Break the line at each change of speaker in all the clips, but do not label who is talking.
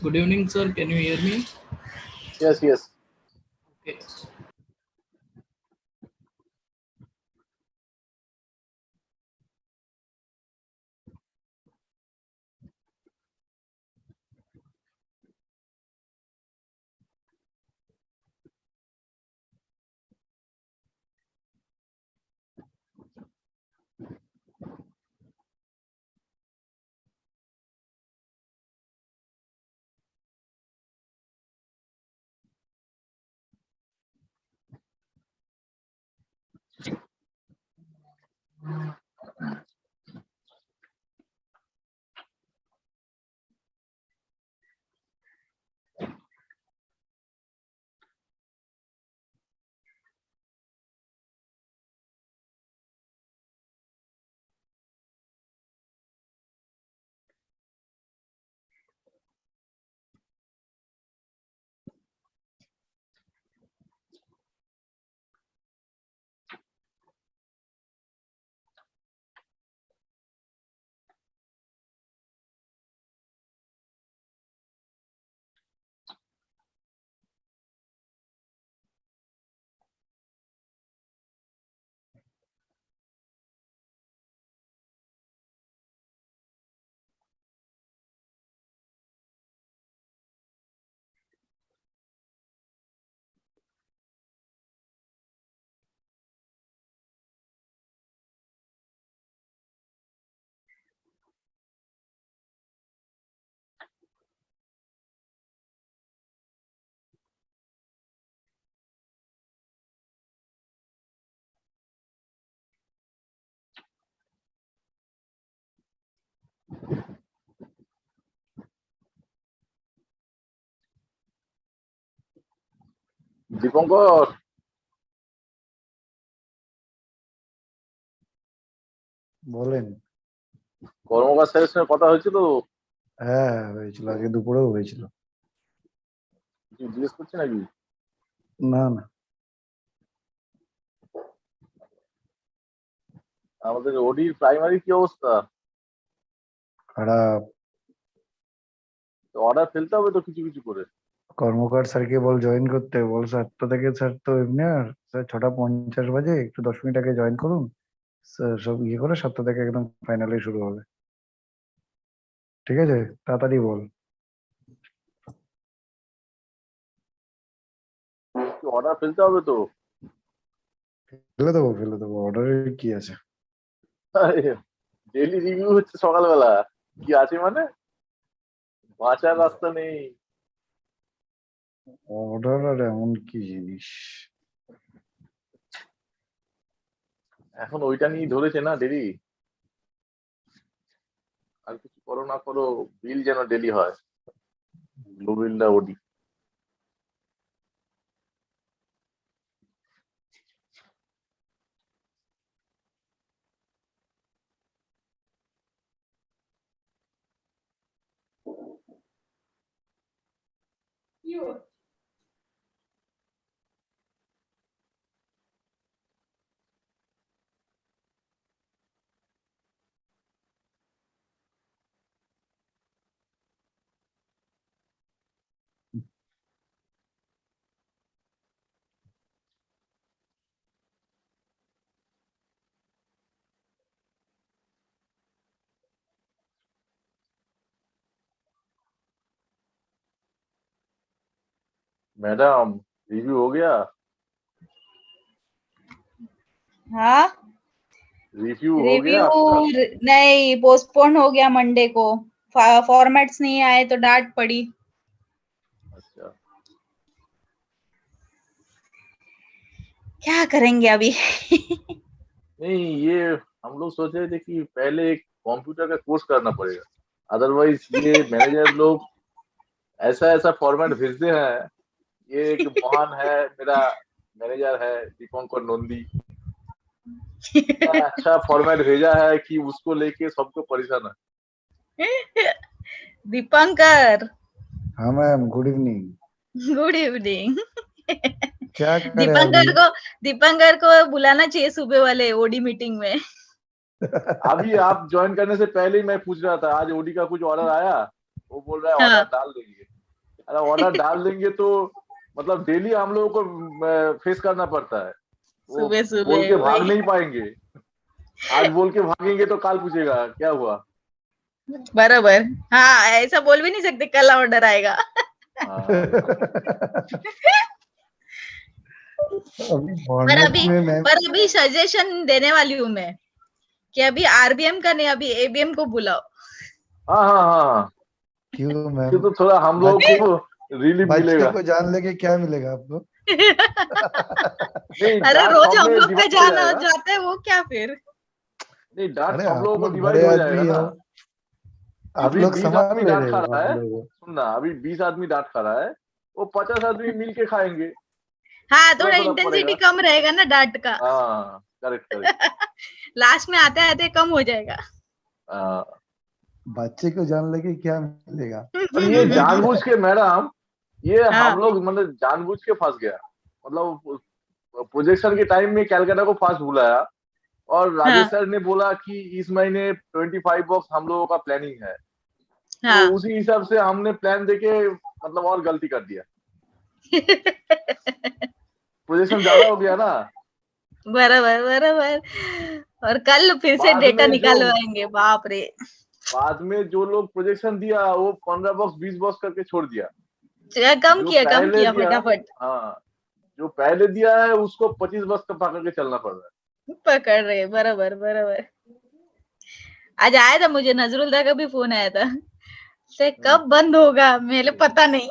Good evening, sir. Can you hear me?
Yes, yes.
Okay.
Dipankar,
বলেন।
কর্মকার স্যারের সঙ্গে কথা হয়েছিল?
হ্যাঁ হয়েছিল, আগে দুপুরেও হয়েছিল।
কিছু জিজ্ঞেস করছি নাকি?
না না,
আমাদের ওডির প্রাইমারি কি অবস্থা?
খারাপ।
অর্ডার ফেলতে হবে তো কিছু কিছু করে।
কর্মকার স্যারকে বল জয়েন করতে, বল 7টা থেকে। স্যার তো এমনি আর স্যার 6:50 বাজে, একটু 10 মিনিট আগে জয়েন করুন। স্যার সব ইয়ে করে 7টা থেকে একদম ফাইনালি শুরু হবে। ঠিক আছে, তাড়াতাড়ি বল।
অর্ডার ফেলতে হবে তো।
ফেলে দেবো, অর্ডারের কি আছে।
ডেলি রিভিউ হচ্ছে সকালবেলা, কি আছে মানে? বাঁচার রাস্তা নেই।
অর্ডার আর এমন কি জিনিস।
এখন ওইটা নিয়ে ধরেছে না ডেলি। আর কিছু করো না করো, বিল যেন ডেলি হয়। গ্লোবিলটা ওডি। मैडम, रिव्यू हो गया?
हाँ,
रिव्यू हो गया
रिव्यू
आपका?
नहीं, पोस्टपोन हो गया मंडे को। फॉर्मेट्स नहीं आए तो डांट पड़ी।
अच्छा,
क्या करेंगे अभी।
नहीं ये हम लोग सोच रहे थे कि पहले एक कंप्यूटर का कोर्स करना पड़ेगा, अदरवाइज ये मैनेजर लोग ऐसा ऐसा फॉर्मेट भेजते हैं। ये एक महान है मेरा मैनेजर है दीपंकर नंदी, इतना अच्छा फॉर्मेट भेजा है कि उसको लेके सबको परेशान है।
दीपंकर,
हाँ ma'am, good evening.
Good evening.
क्या करे अभी?
दीपंकर को बुलाना चाहिए सुबह वाले ओडी मीटिंग में।
अभी आप ज्वाइन करने से पहले ही मैं पूछ रहा था आज ओडी का कुछ ऑर्डर आया, वो बोल रहा है ऑर्डर
हाँ।
डाल देंगे। अरे ऑर्डर डाल देंगे तो मतलब डेली हम लोगों को फेस करना पड़ता है, वो
सुबह
बोल
सुबह
के भाग
वही।
नहीं पाएंगे। आज बोल के भागेंगे तो काल पूछेगा क्या हुआ।
बराबर। हाँ, ऐसा बोल भी नहीं सकते कल ऑर्डर आएगा।
हाँ,
अभी
पर
फॉर्मेट
अभी
में मैं
पर अभी सजेशन देने वाली हूँ मैं कि अभी आरबीएम का नहीं, अभी एबीएम को बुलाओ।
हाँ, हाँ, हाँ, हाँ,
क्यों
इससे
मैम,
तो थोड़ा हम लोगों
बच्चे
को रिलीफ
बच्चे
मिलेगा।
को जान लेके क्या मिलेगा आपको?
नहीं,
अरे
डांट
रोज
हम
हम
में
लोग का
डिवाइड हो
जाना
जाएगा।
जाते हैं, वो क्या फिर।
नहीं, डांट
अरे
हम
आप
लोगों को
लोग
डिवाइड
बड़े
हो जाएगा
आदमी
ना।
हो, आप
अभी
लोग
20
संभाल
आदमी
ले
डांट
रहे
खा
हो
रहा
आप
है,
लोगों।
सुन ना, अभी 20 आदमी डांट खा रहा है, वो 50 आदमी मिल के खाएंगे,
हाँ,
थोड़ा
थोड़ा
फर्क
इंटेंसिटी
पड़ेगा।
कम रहेगा ना डांट का।
हाँ, करेक्ट करेक्ट।
लास्ट में आते आते कम हो जाएगा।
हाँ,
बच्चे को जान लेके क्या मिलेगा?
और ये जानबूझ के मैडम, ये हम
हाँ,
लोग मतलब जानबूझ के फंस गया। मतलब प्रोजेक्शन के टाइम में कैलकाटा को फास्ट बुलाया, और राजेश
हाँ,
सर ने बोला कि इस महीने 25 बॉक्स हम लोगों का प्लानिंग है, तो
हाँ।
उसी हिसाब से हमने प्लान देके मतलब और गलती कर दिया, प्रोजेक्शन ज्यादा हो गया ना।
बराबर बराबर। और कल फिर से
बाद
डेटा
में जो
निकालवाएंगे, बाप रे।
बाद में जो लोग प्रोजेक्शन दिया वो 15 बॉक्स 20 बॉक्स करके छोड़ दिया।
कम
जो
किया, कम
पहले
किया
दिया,
फटाफट।
हाँ, जो पहले दिया है उसको 25 बॉक्स का पकड़ के चलना पड़ रहा
पकड़ रहे, बराबर बराबर। आज आया था, मुझे नजरुल्लाह का भी फोन आया था, से
है।
कब बंद होगा, मेरे पता नहीं।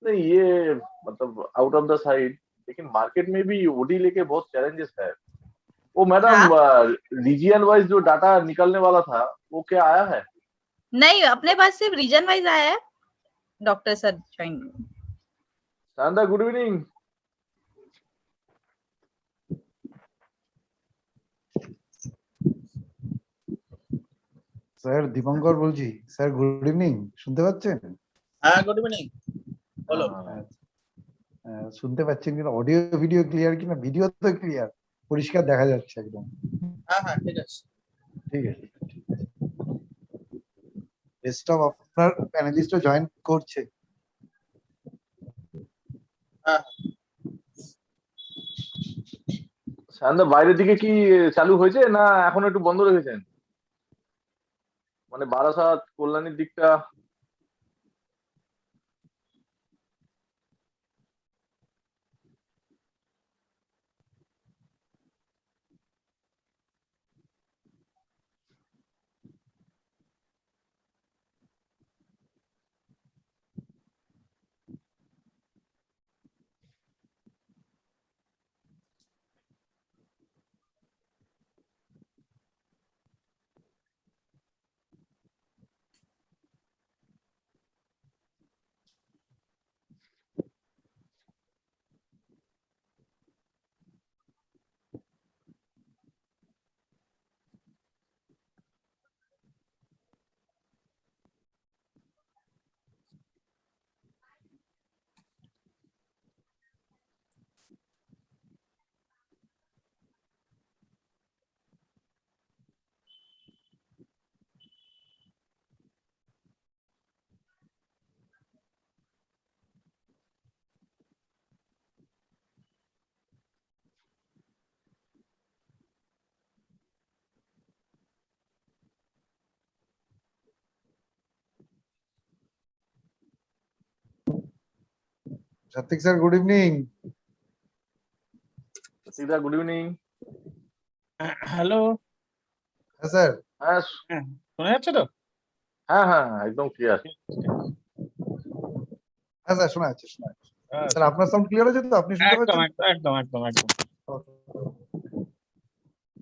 नहीं, ये मतलब आउट ऑफ द साइड, लेकिन मार्केट में भी ओडी लेके बहुत चैलेंजेस है। वो मैडम,
हाँ,
रीजियन वाइज जो डाटा निकलने वाला था वो क्या आया है?
नहीं, अपने पास सिर्फ रीजन वाइज आया है। Doctor sir join.
शानदार, गुड इवनिंग।
স্যার দীপঙ্কর বলছি স্যার, গুড ইভিনিং, শুনতে পাচ্ছেন?
হ্যাঁ, গুড ইভিনিং। বলো।
শুনতে পাচ্ছেন কিনা? অডিও ভিডিও ক্লিয়ার কিনা? ভিডিও তো ক্লিয়ার, পরিষ্কার দেখা যাচ্ছে একদম।
হ্যাঁ, হ্যাঁ, ঠিক আছে।
ঠিক আছে, ডেস্কটপ আপনার প্যানেলিস্টও জয়েন করছে।
হ্যাঁ,
শানদার, বাইরের দিকে কি চালু হয়েছে না এখন একটু বন্ধ রেখেছেন? মানে বারাসাত কল্যাণীর দিকটা।
Satvik sir, good evening.
সতীদা, গুড ইভিনিং।
হ্যালো।
হ্যাঁ স্যার।
হ্যাঁ,
হ্যাঁ, শোনা যাচ্ছে তো?
হ্যাঁ, হ্যাঁ, হ্যাঁ, একদম ক্লিয়ার।
হ্যাঁ স্যার, শোনা যাচ্ছে, শোনা যাচ্ছে।
আচ্ছা,
স্যার আপনার সাউন্ড ক্লিয়ার আছে তো? আপনি শুনতে
একদম
পাচ্ছেন?
একদম একদম একদম একদম।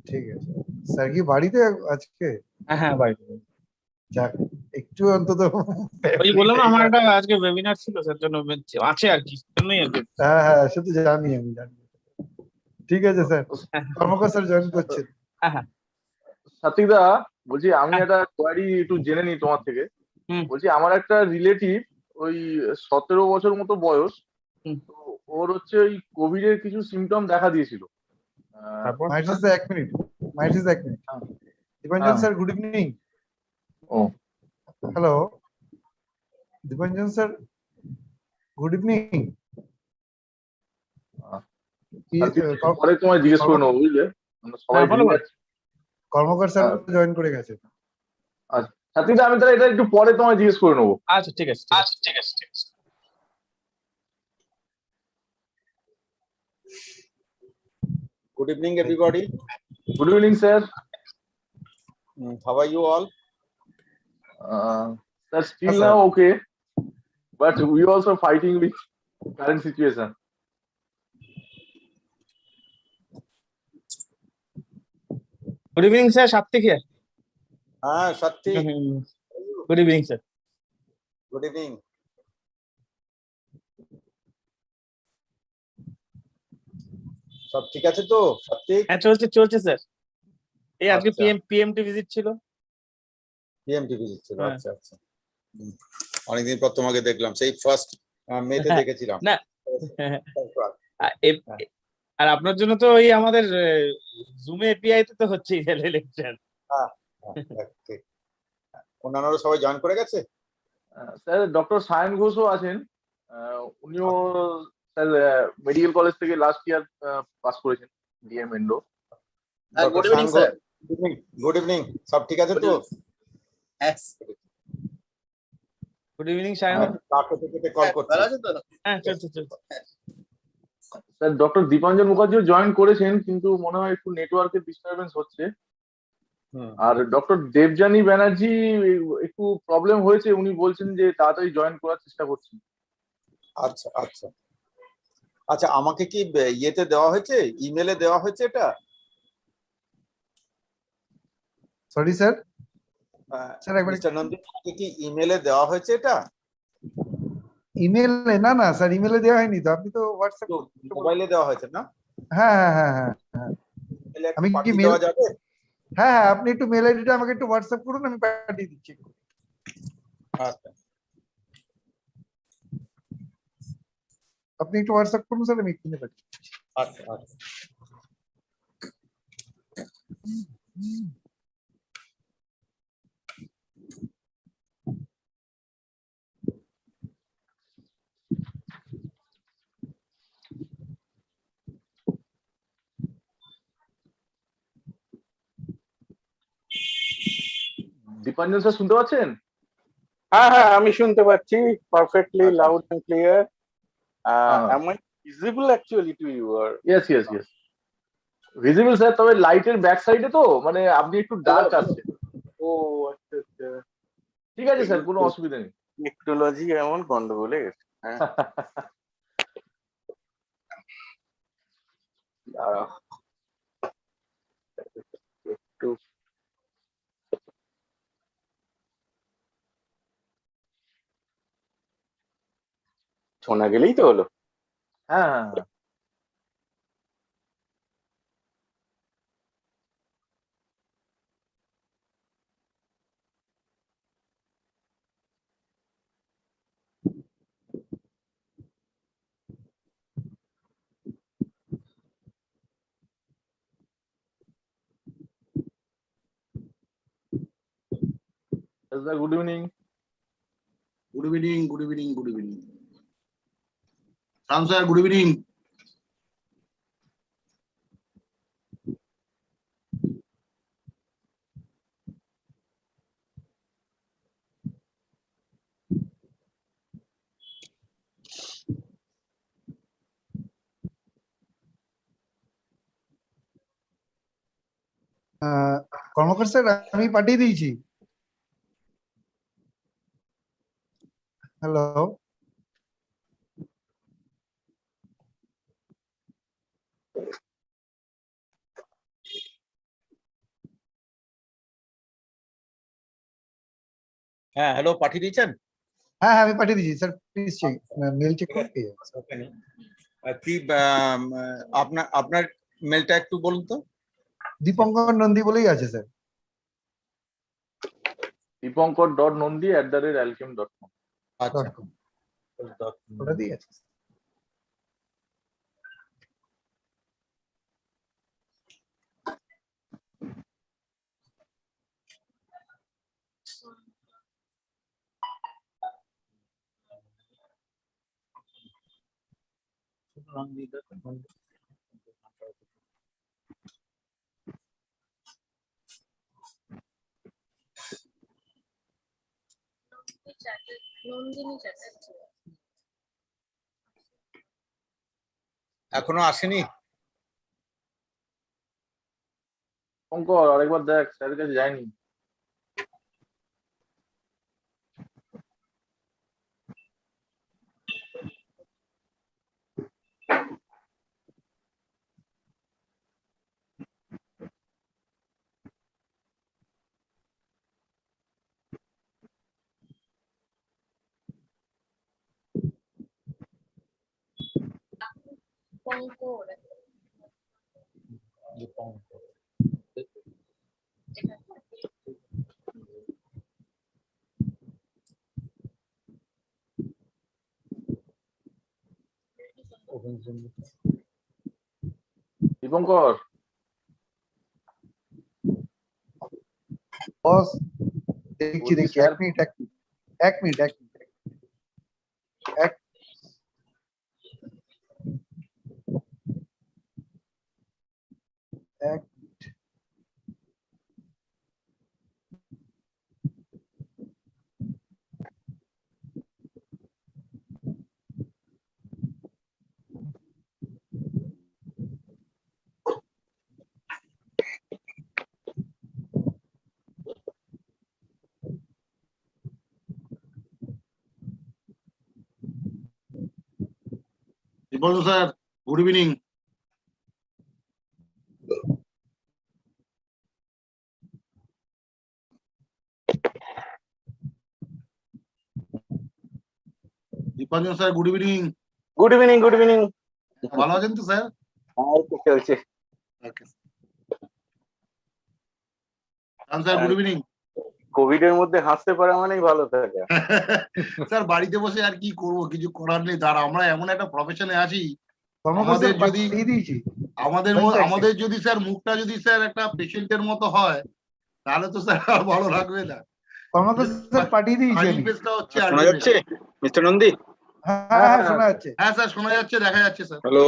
ঠিক আছে স্যার, কি বাড়িতে আজকে?
হ্যাঁ, হ্যাঁ, বাড়িতে।
যাক, একটু অন্তত
ওই বললাম না, আমার একটা আজকে ওয়েবিনার ছিল, সেটার জন্য আছে আর কি, জন্যই আর কি।
হ্যাঁ হ্যাঁ, সে তো জানি, আমি জানি। ঠিক আছে স্যার,
হ্যাঁ,
কর্মকার স্যার জয়েন করছেন।
হ্যাঁ, হ্যাঁ।
সতীদা, বলছি আমি
হ্যাঁ।
একটা কোয়ারি একটু জেনে নিই তোমার থেকে।
হুম,
বলছি আমার একটা রিলেটিভ, ওই 17 বছর মতো বয়স,
হুম।
তো ওর হচ্ছে ওই কোভিড এর কিছু সিমটম দেখা দিয়েছিল।
তারপর?
মাইট্রিস স্যার, 1 মিনিট, মাইট্রিস 1 মিনিট। দীপাঞ্জন
হ্যাঁ,
স্যার, গুড ইভিনিং।
ও
hello Dipanjan sir, good evening.
পরে তোমায় জিজ্ঞেস করে নেবো, বুঝলে? আমরা সবাই
বলো,
busy
বলো।
আছি।
কর্মকার স্যার জয়েন করে গেছে।
আচ্ছা সাথীদা, আমি তাহলে এটা একটু পরে তোমায় জিজ্ঞেস করে নেবো।
আচ্ছা ঠিক আছে, ঠিক আছে।
Good evening, everybody.
Good evening sir.
How are you all?
Sir, still
Yes, sir.
now okay, but we also fighting with current situation.
Good evening sir, Satvik here.
Shakti.
Good evening sir.
Good evening. সব ঠিক আছে তো সাত্বিক?
হ্যাঁ, চলছে sir. এই আজকে
আচ্ছা।
PMT visit ছিল।
পিএমটি ভিজিট ছিল,
হ্যাঁ।
আচ্ছা আচ্ছা। অনেকদিন পর তোমাকে দেখলাম, সেই ফার্স্ট মেতে
হ্যাঁ,
দেখেছিলাম।
না। আর আপনার জন্য তো ওই আমাদের জুমে এপিআই তে তো হচ্ছেই লেকচার।
ঠিক। অন্যান্যরা সবাই জয়েন করে গেছে?
স্যার ডক্টর সায়ন ঘোষও আছেন। উনিও স্যার মেডিকেল কলেজ থেকে লাস্ট ইয়ার পাস করেছেন, DM endo.
Good evening sir. Good evening, সব ঠিক আছে তো?
Good evening Sayan.
কাকে থেকে কল করছি?
হ্যাঁ, চলছে।
স্যার ডক্টর দীপাঞ্জন মুখার্জিও জয়েন করেছেন, কিন্তু মনে হয় একটু নেটওয়ার্কের ডিস্টারবেন্স হচ্ছে। আর ডক্টর দেবযানী ব্যানার্জি একটু প্রবলেম হয়েছে, উনি বলছেন যে তাড়াতাড়ি জয়েন করার চেষ্টা করছেন।
আচ্ছা আচ্ছা আচ্ছা, আমাকে কি ইয়েতে দেওয়া হয়েছে, ইমেলে দেওয়া হয়েছে এটা?
সরি স্যার, স্যার একবার
মিস্টার নন্দী, আমাকে কি ইমেলে দেওয়া হয়েছে এটা?
ইমেলে? না না স্যার, ইমেলে দেওয়া হয়নি তো, আপনি তো হোয়াটসঅ্যাপ।
মোবাইলে দেওয়া হয়েছে না?
হ্যাঁ হ্যাঁ হ্যাঁ হ্যাঁ হ্যাঁ।
ইমেলে
আমি কি
পাঠিয়ে
মেল?
দেওয়া যাবে?
হ্যাঁ হ্যাঁ, আপনি একটু মেল আইডিটা আমাকে একটু হোয়াটসঅ্যাপ করুন, আমি পাঠিয়ে দিচ্ছি।
আচ্ছা
আপনি একটু হোয়াটসঅ্যাপ করুন স্যার, আমি এক্ষুনি পাঠিয়ে দিচ্ছি।
আচ্ছা আচ্ছা।
দীপাঞ্জন স্যার শুনতে পাচ্ছেন?
হ্যাঁ, আমি শুনতে পাচ্ছি পারফেক্টলি
আচ্ছা।
Loud and clear.
হ্যাঁ।
Am I visible actually to you or?
Yes visible sir, তবে লাইটের ব্যাক সাইডে তো মানে আপনি একটু ডার্ক আসছে।
ও আচ্ছা।
ঠিক আছে স্যার, কোনো অসুবিধা নেই।
টেকনোলজি এমন গন্ডগোলে গেছে। হ্যাঁ। দাঁড়াও। একটু শোনা গেলেই তো হলো।
হ্যাঁ। Good evening.
Good evening. Ram sir, good evening.
কর্মকার স্যার, আমি পাঠিয়ে দিয়েছি। হ্যালো,
হ্যাঁ, হ্যালো, পাঠিয়ে দিয়েছেন?
হ্যাঁ হ্যাঁ আমি পাঠিয়ে দিয়েছি sir, please check mail check করুন।
কি আপনার মেলটা একটু বলুন তো।
দীপঙ্কর নন্দী বলেই আছে স্যার।
Dipankar.Nandi@alchem.com।
আচ্ছা,
ওটা দিয়ে আছে।
এখনো আসেনি?
শঙ্কর আরেকবার দেখ, স্যারের কাছে যায়নি। দীপঙ্কর,
বস দেখছি
বলছি
দেখছি,
স্যার,
এক মিনিট এক এক
Dipalju sir, good evening. Dipalju sir, good evening.
Good evening, good evening.
ভালো আছেন তো স্যার?
এই তো চলছে।
Sir good evening.
কোভিড এর মধ্যে হাসতে পারা মানেই ভালো থাকা।
স্যার বাড়িতে বসে আর কি করব, কিছু করার নেই। তার আমরা এমন একটা প্রফেশনে আছি,
কর্মকার
আমাদের
স্যার
যদি
পাঠিয়ে দিয়েছি।
আমাদের যদি স্যার মুখটা যদি স্যার একটা পেশেন্টের মতো হয়, তাহলে তো স্যার আর ভালো লাগবে না।
কর্মকার স্যার পাঠিয়ে দিয়েছি আমি।
আলটিমেটটা হচ্ছে
শোনা যাচ্ছে মিস্টার নন্দী?
হ্যাঁ শোনা যাচ্ছে।
হ্যাঁ স্যার শোনা যাচ্ছে, দেখা যাচ্ছে স্যার।
হ্যালো,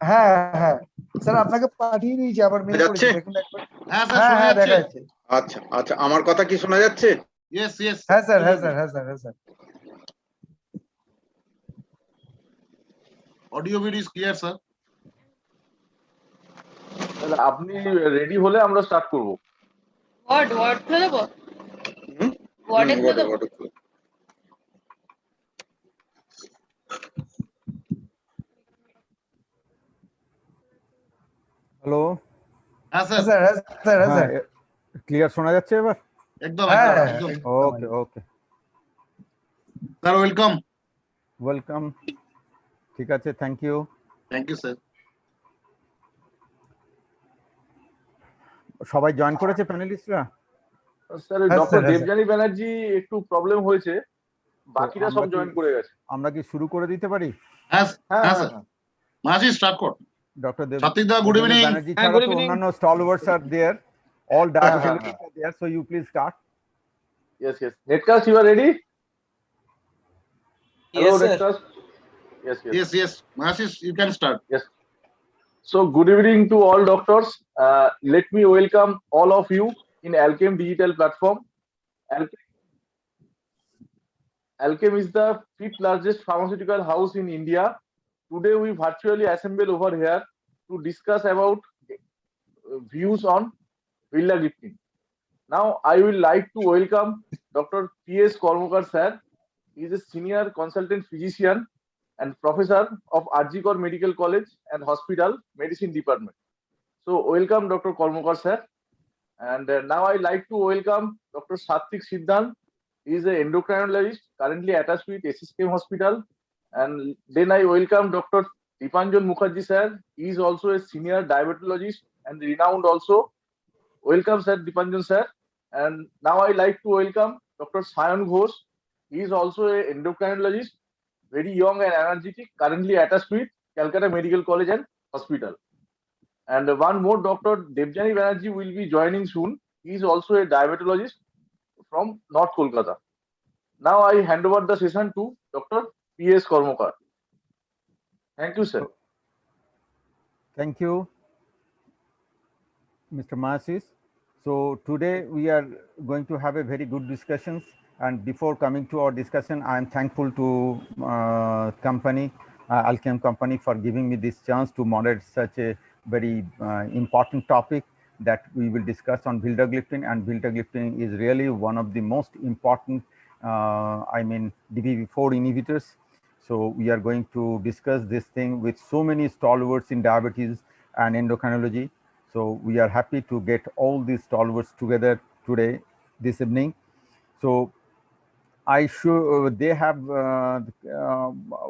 হ্যাঁ স্যার আপনাকে পাঠিয়ে দিয়েছি, আবার মেল
যাচ্ছে?
করেছি দেখুন একবার।
হ্যাঁ স্যার শোনা
হ্যাঁ
যাচ্ছে।
দেখা যাচ্ছে।
আচ্ছা আচ্ছা, আমার কথা কি শোনা যাচ্ছে?
Yes yes.
হ্যাঁ sir.
Audio video is clear sir.
তাহলে আপনি রেডি হলে আমরা স্টার্ট করব।
ওয়ার্ড খুলে দেবো?
হুম,
ওয়ার্ডে খুলে দেবো?
হ্যালো,
হ্যাঁ স্যার
স্যার
ক্লিয়ার শোনা যাচ্ছে এবার?
একদম
হ্যাঁ
একদম।
Okay okay,
sir welcome.
Welcome. ঠিক আছে, thank you.
Thank you sir.
সবাই জয়েন করেছে প্যানেলিস্টরা?
স্যার
হ্যাঁ,
ডক্টর
স্যার।
দেবযানী ব্যানার্জি একটু প্রবলেম হয়েছে, বাকিরা সব জয়েন করে গেছে।
আমরা কি শুরু করে দিতে পারি?
হ্যাঁ
হ্যাঁ
হ্যাঁ স্যার, মাসি স্টার্ট কর।
ডক্টর
সাত্বিক দা গুড ইভিনিং।
ব্যানার্জি
হ্যাঁ,
ছাড়া
good
তো
evening.
অন্যান্য স্টলওয়ার্ডস আর দেয়ার, অল
হ্যাঁ, হ্যাঁ,
ডায়াবেটিস আর there, so you please start.
Yes. Netcast, you are ready? Hello,
Yes, sir.
Netcast. Yes.
Yes মাসি you can start.
Yes. So, good evening to all doctors. Let me welcome all of you in Alchem Digital Platform. Alchem is the fifth largest pharmaceutical house in India. Today, we virtually assemble over here to discuss about views on vildagliptin. Now, I will like to welcome Dr. P.S. Kormokar sir. He is a senior consultant physician and professor of RG Kar Medical College and Hospital Medicine Department. So, welcome Dr. Kormokar sir. And now I like to welcome Dr. Satvik Siddhan. He is an endocrinologist currently attached with SSKM Hospital. And then I welcome Dr. Dipanjan Mukherjee sir. He is also a senior diabetologist and renowned also. Welcome sir, Dipanjan sir. And now I like to welcome Dr. Sayan Ghosh. He is also an endocrinologist, very young and energetic, currently attached with Calcutta Medical College and Hospital. And one more, Dr. Debjani Banerjee will be joining soon. He is also a diabetologist from North Kolkata. Now I hand over the session to Dr. P.S. Kormokar. Thank you, sir.
Thank you, Mr. Masis. So today we are going to have a very good discussions. And before coming to our discussion, I am thankful to Alchem company for giving me this chance to moderate such a very important topic that we will discuss on vildagliptin. And vildagliptin is really one of the most important, DPP-4 inhibitors. So we are going to discuss this thing with so many stalwarts in diabetes and endocrinology. So we are happy to get all these stalwarts together today, this evening. So I sure they have,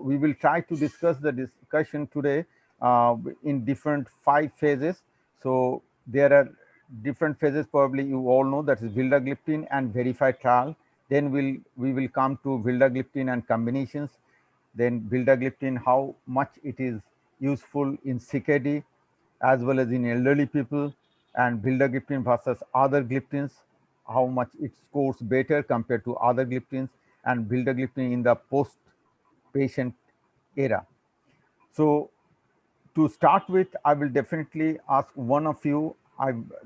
we will try to discuss the discussion today in different 5 phases. So there are different phases, probably you all know, that is vildagliptin and verified trial. Then we will come to vildagliptin and combinations. Then vildagliptin, how much it is useful in CKD as well as in elderly people, and vildagliptin versus other gliptins, how much it scores better compared to other gliptins, and vildagliptin in the post-patient era. So to start with, I will definitely ask one of you,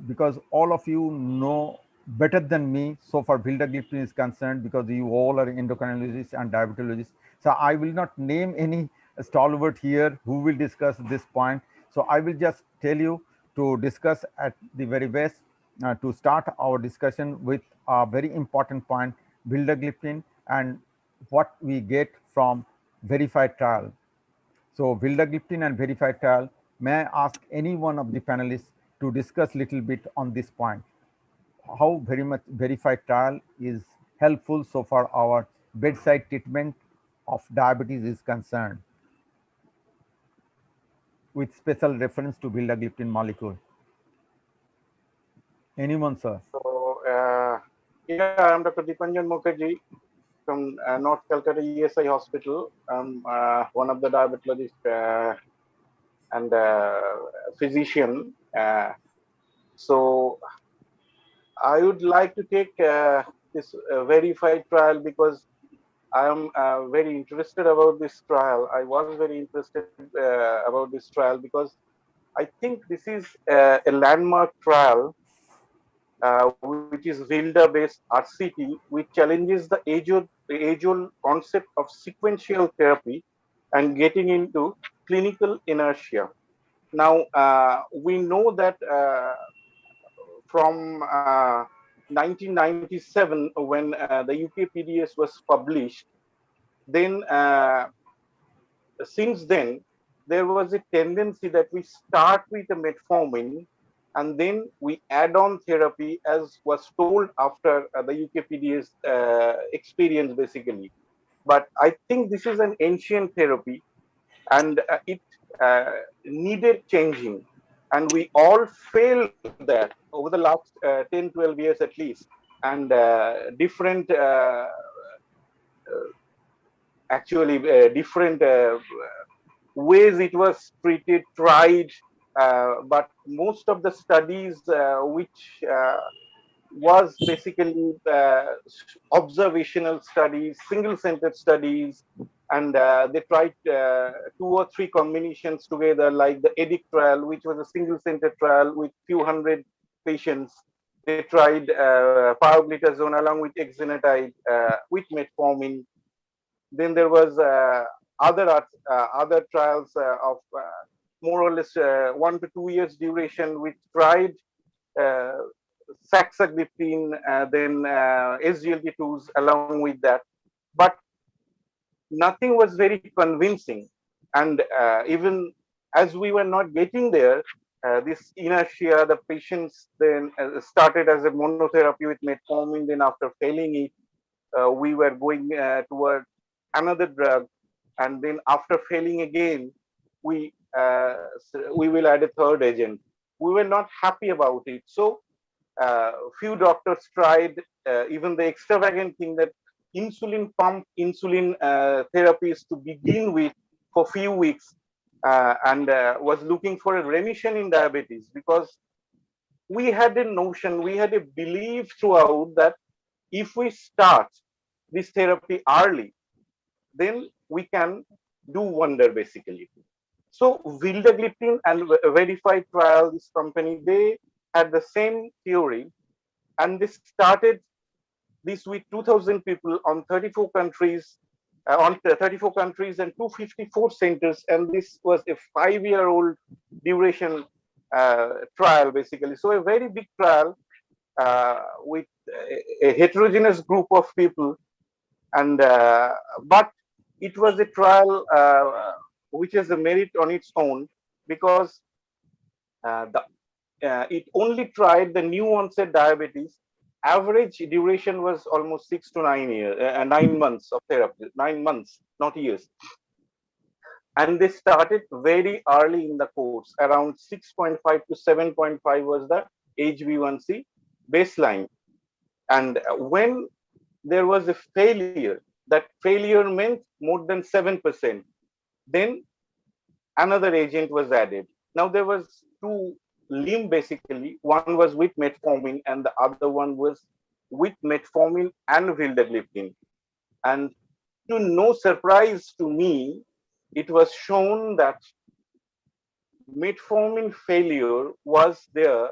because all of you know better than me so far vildagliptin is concerned, because you all are endocrinologists and diabetologists. So I will not name any stalwart here who will discuss this point. So I will just tell you to discuss at the very best, to start our discussion with a very important point, vildagliptin and what we get from verified trial. So vildagliptin and verified trial, may I ask any one of the panelists to discuss little bit on this point, how very much verified trial is helpful so far our bedside treatment of diabetes is concerned, with special reference to vildagliptin molecule. Anyone, sir?
So, yeah, I'm Dr. Dipanjan Mukherjee from North Calcutta ESI Hospital. I'm one of the diabetologists and physician. So I would like to take this verified trial because I am very interested about this trial. I was very interested about this trial because I think this is a landmark trial, which is VILDA-based RCT, which challenges the age-old concept of sequential therapy and getting into clinical inertia. Now, we know that from 1997, when the UK-PDS was published, then since then, there was a tendency that we start with a metformin and then we add on therapy, as was told after the UK-PDS experience, basically. But I think this is an ancient therapy and it needed changing. And we all failed that over the last 10, 12 years at least. And different, different ways it was treated, tried, but most of the studies which was basically observational studies, single-centered studies, and they tried 2 or 3 combinations together, like the EDIC trial, which was a single-centered trial with few hundred patients. They tried pioglitazone along with exenatide with metformin. Then there was other trials of more or less 1 to 2 years duration, which tried saxagliptin, then SGLT2s along with that. But nothing was very convincing. And even as we were not getting there, this inertia, the patients then started as a monotherapy with metformin. Then after failing it, we were going toward another drug. And then after failing again, we will add a third agent. We were not happy about it. So few doctors tried even the extravagant thing that insulin pump, insulin therapies to begin with for few weeks, and was looking for a remission in diabetes, because we had a notion, we had a belief throughout that if we start this therapy early, then we can do wonder, basically. So Vildagliptin and Verified Trial, this company, they had the same theory, and they started this with 2,000 people on 34 countries, and 254 centers, and this was a 5-year-old duration trial, basically. So a very big trial with a heterogeneous group of people, and but it was a trial which has a merit on its own, because it only tried the new onset diabetes. Average duration was almost 6 to 9 years, 9 months of therapy, 9 months, not years. And they started very early in the course, around 6.5 to 7.5 was the HbA1c baseline. And when there was a failure, that failure meant more than 7%, then another agent was added. Now there was two limb, basically. One was with metformin and the other one was with metformin and vildagliptin. And to no surprise to me, it was shown that metformin failure was there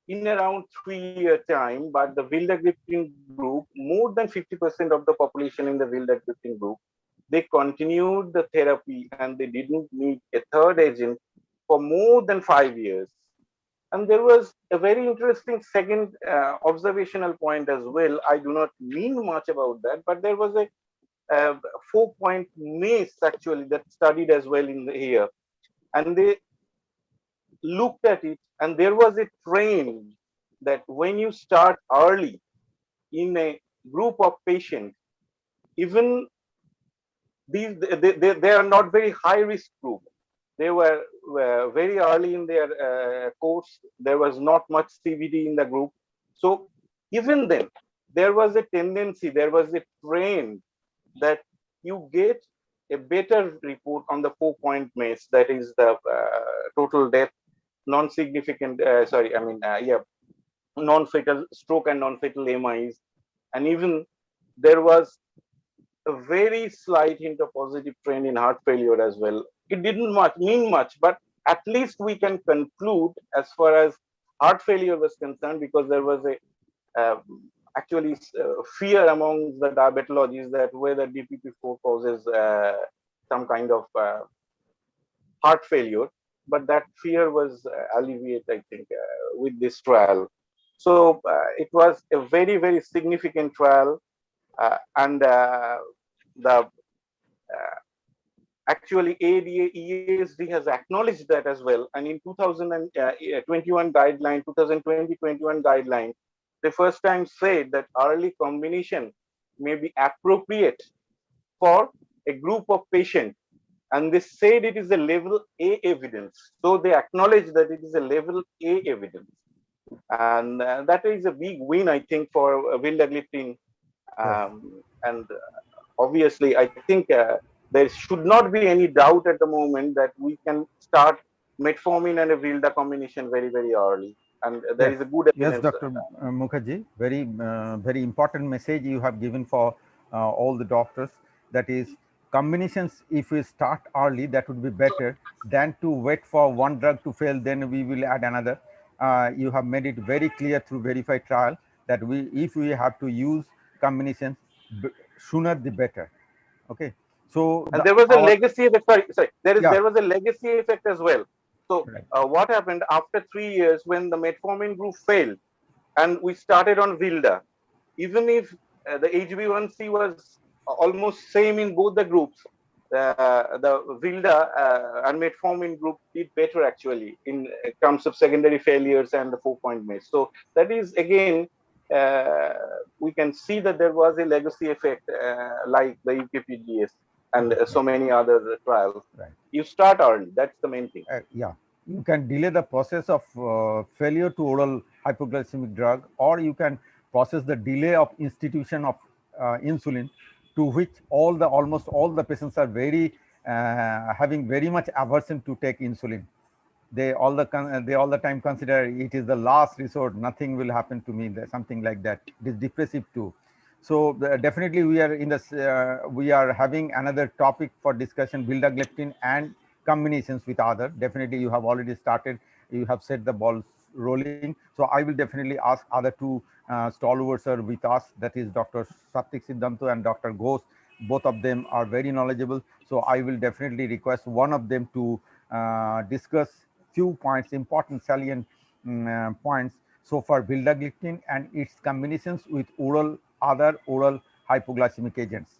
in around 3-year time, but the vildagliptin group, more than 50% of the population in the vildagliptin group, they continued the therapy and they didn't need a third agent for more than 5 years. And there was a very interesting second observational point as well. I do not mean much about that, but there was a 4-point MACE actually that studied as well in here. And they looked at it, and there was a trend that when you start early in a group of patients, even these they are not very high risk group. They were very early in their course. There was not much CVD in the group. So even then, there was a tendency, there was a trend that you get a better report on the 4-point MACE, that is the total death, non-significant, non-fatal stroke and non-fatal MIs. And even there was a very slight hint of positive trend in heart failure as well. It didn't mean much, but at least we can conclude as far as heart failure was concerned, because there was a fear among the diabetologists that whether DPP-4 causes some kind of heart failure, but that fear was alleviated, I think, with this trial. So it was a very, very significant trial, and actually ADA EASD has acknowledged that as well. And in 2021 guideline, they first time said that early combination may be appropriate for a group of patients, and they said it is a level A evidence. So they acknowledge that it is a level A evidence, and that is a big win, I think, for vildagliptin. And obviously, I think there should not be any doubt at the moment that we can start metformin and a vilda combination very, very early. And there is a good evidence.
Yes, Dr. Mukherjee, very important message you have given for all the doctors. That is, combinations, if we start early, that would be better than to wait for one drug to fail, then we will add another. You have made it very clear through verified trial that if we have to use combinations, sooner the better. Okay. So
and there was a legacy effect. Sorry. There was a legacy effect as well. So what happened after 3 years when the metformin group failed, and we started on vilda, even if the HbA1c was almost same in both the groups, the vilda and metformin group did better actually in terms of secondary failures and the 4-point MACE. So that is again, we can see that there was a legacy effect like the UKPDS and so many other trials. You start early, that's the main thing.
You can delay the process of failure to oral hypoglycemic drug, or you can process the delay of institution of insulin, to which almost all the patients are very having very much aversion to take insulin. They all the time consider it is the last resort, nothing will happen to me, something like that. It is depressive too. So definitely we are in this we are having another topic for discussion, vildagliptin and combinations with other. Definitely you have already started, you have set the balls rolling. So I will definitely ask other two stalwarts are with us, that is Dr. Satwik Siddhanto and Dr. Ghosh. Both of them are very knowledgeable. So I will definitely request one of them to discuss few points, important salient points so far vildagliptin and its combinations with other oral hypoglycemic agents.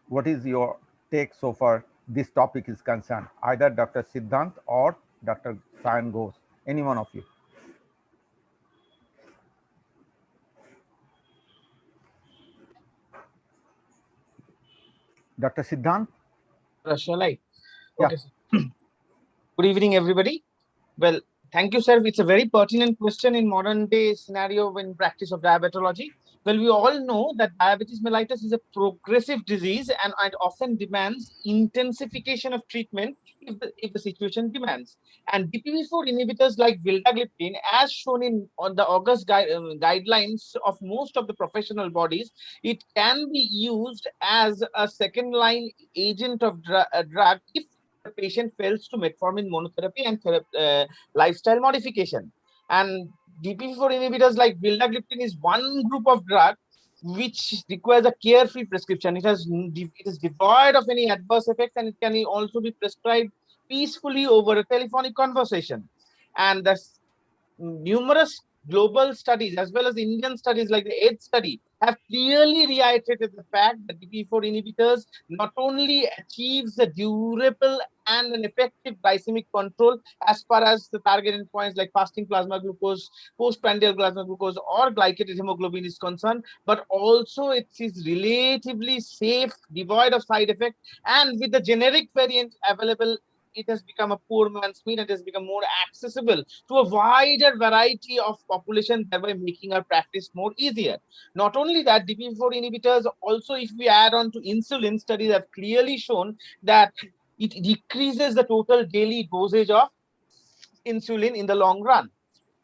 What is your take so far this topic is concerned? Either Dr. Siddhant or Dr. Sayan Ghosh, any one of you. Dr. Siddhant?
Shall I?
Yeah.
Okay, sir. Good evening, everybody. Well, thank you, sir. It's a very pertinent question in modern day scenario in practice of diabetology. Well, we all know that diabetes mellitus is a progressive disease and often demands intensification of treatment if the situation demands. And DPP4 inhibitors like vildagliptin, as shown on the August guidelines of most of the professional bodies, it can be used as a second-line agent of drug if the patient fails to metformin monotherapy and lifestyle modification. And DPP4 inhibitors like vildagliptin is one group of drug which requires a carefree prescription. It is devoid of any adverse effects, and it can also be prescribed peacefully over a telephonic conversation. And the numerous global studies as well as Indian studies like the AIDS study have clearly reiterated the fact that DPP4 inhibitors not only achieves a durable and an effective glycemic control as far as the target endpoints like fasting plasma glucose, postprandial plasma glucose, or glycated hemoglobin is concerned, but also it is relatively safe, devoid of side effects, and with the generic variant available, it has become a poor man's meat and has become more accessible to a wider variety of population, thereby making our practice more easier. Not only that, DPP4 inhibitors also, if we add on to insulin, studies have clearly shown that it decreases the total daily dosage of insulin in the long run.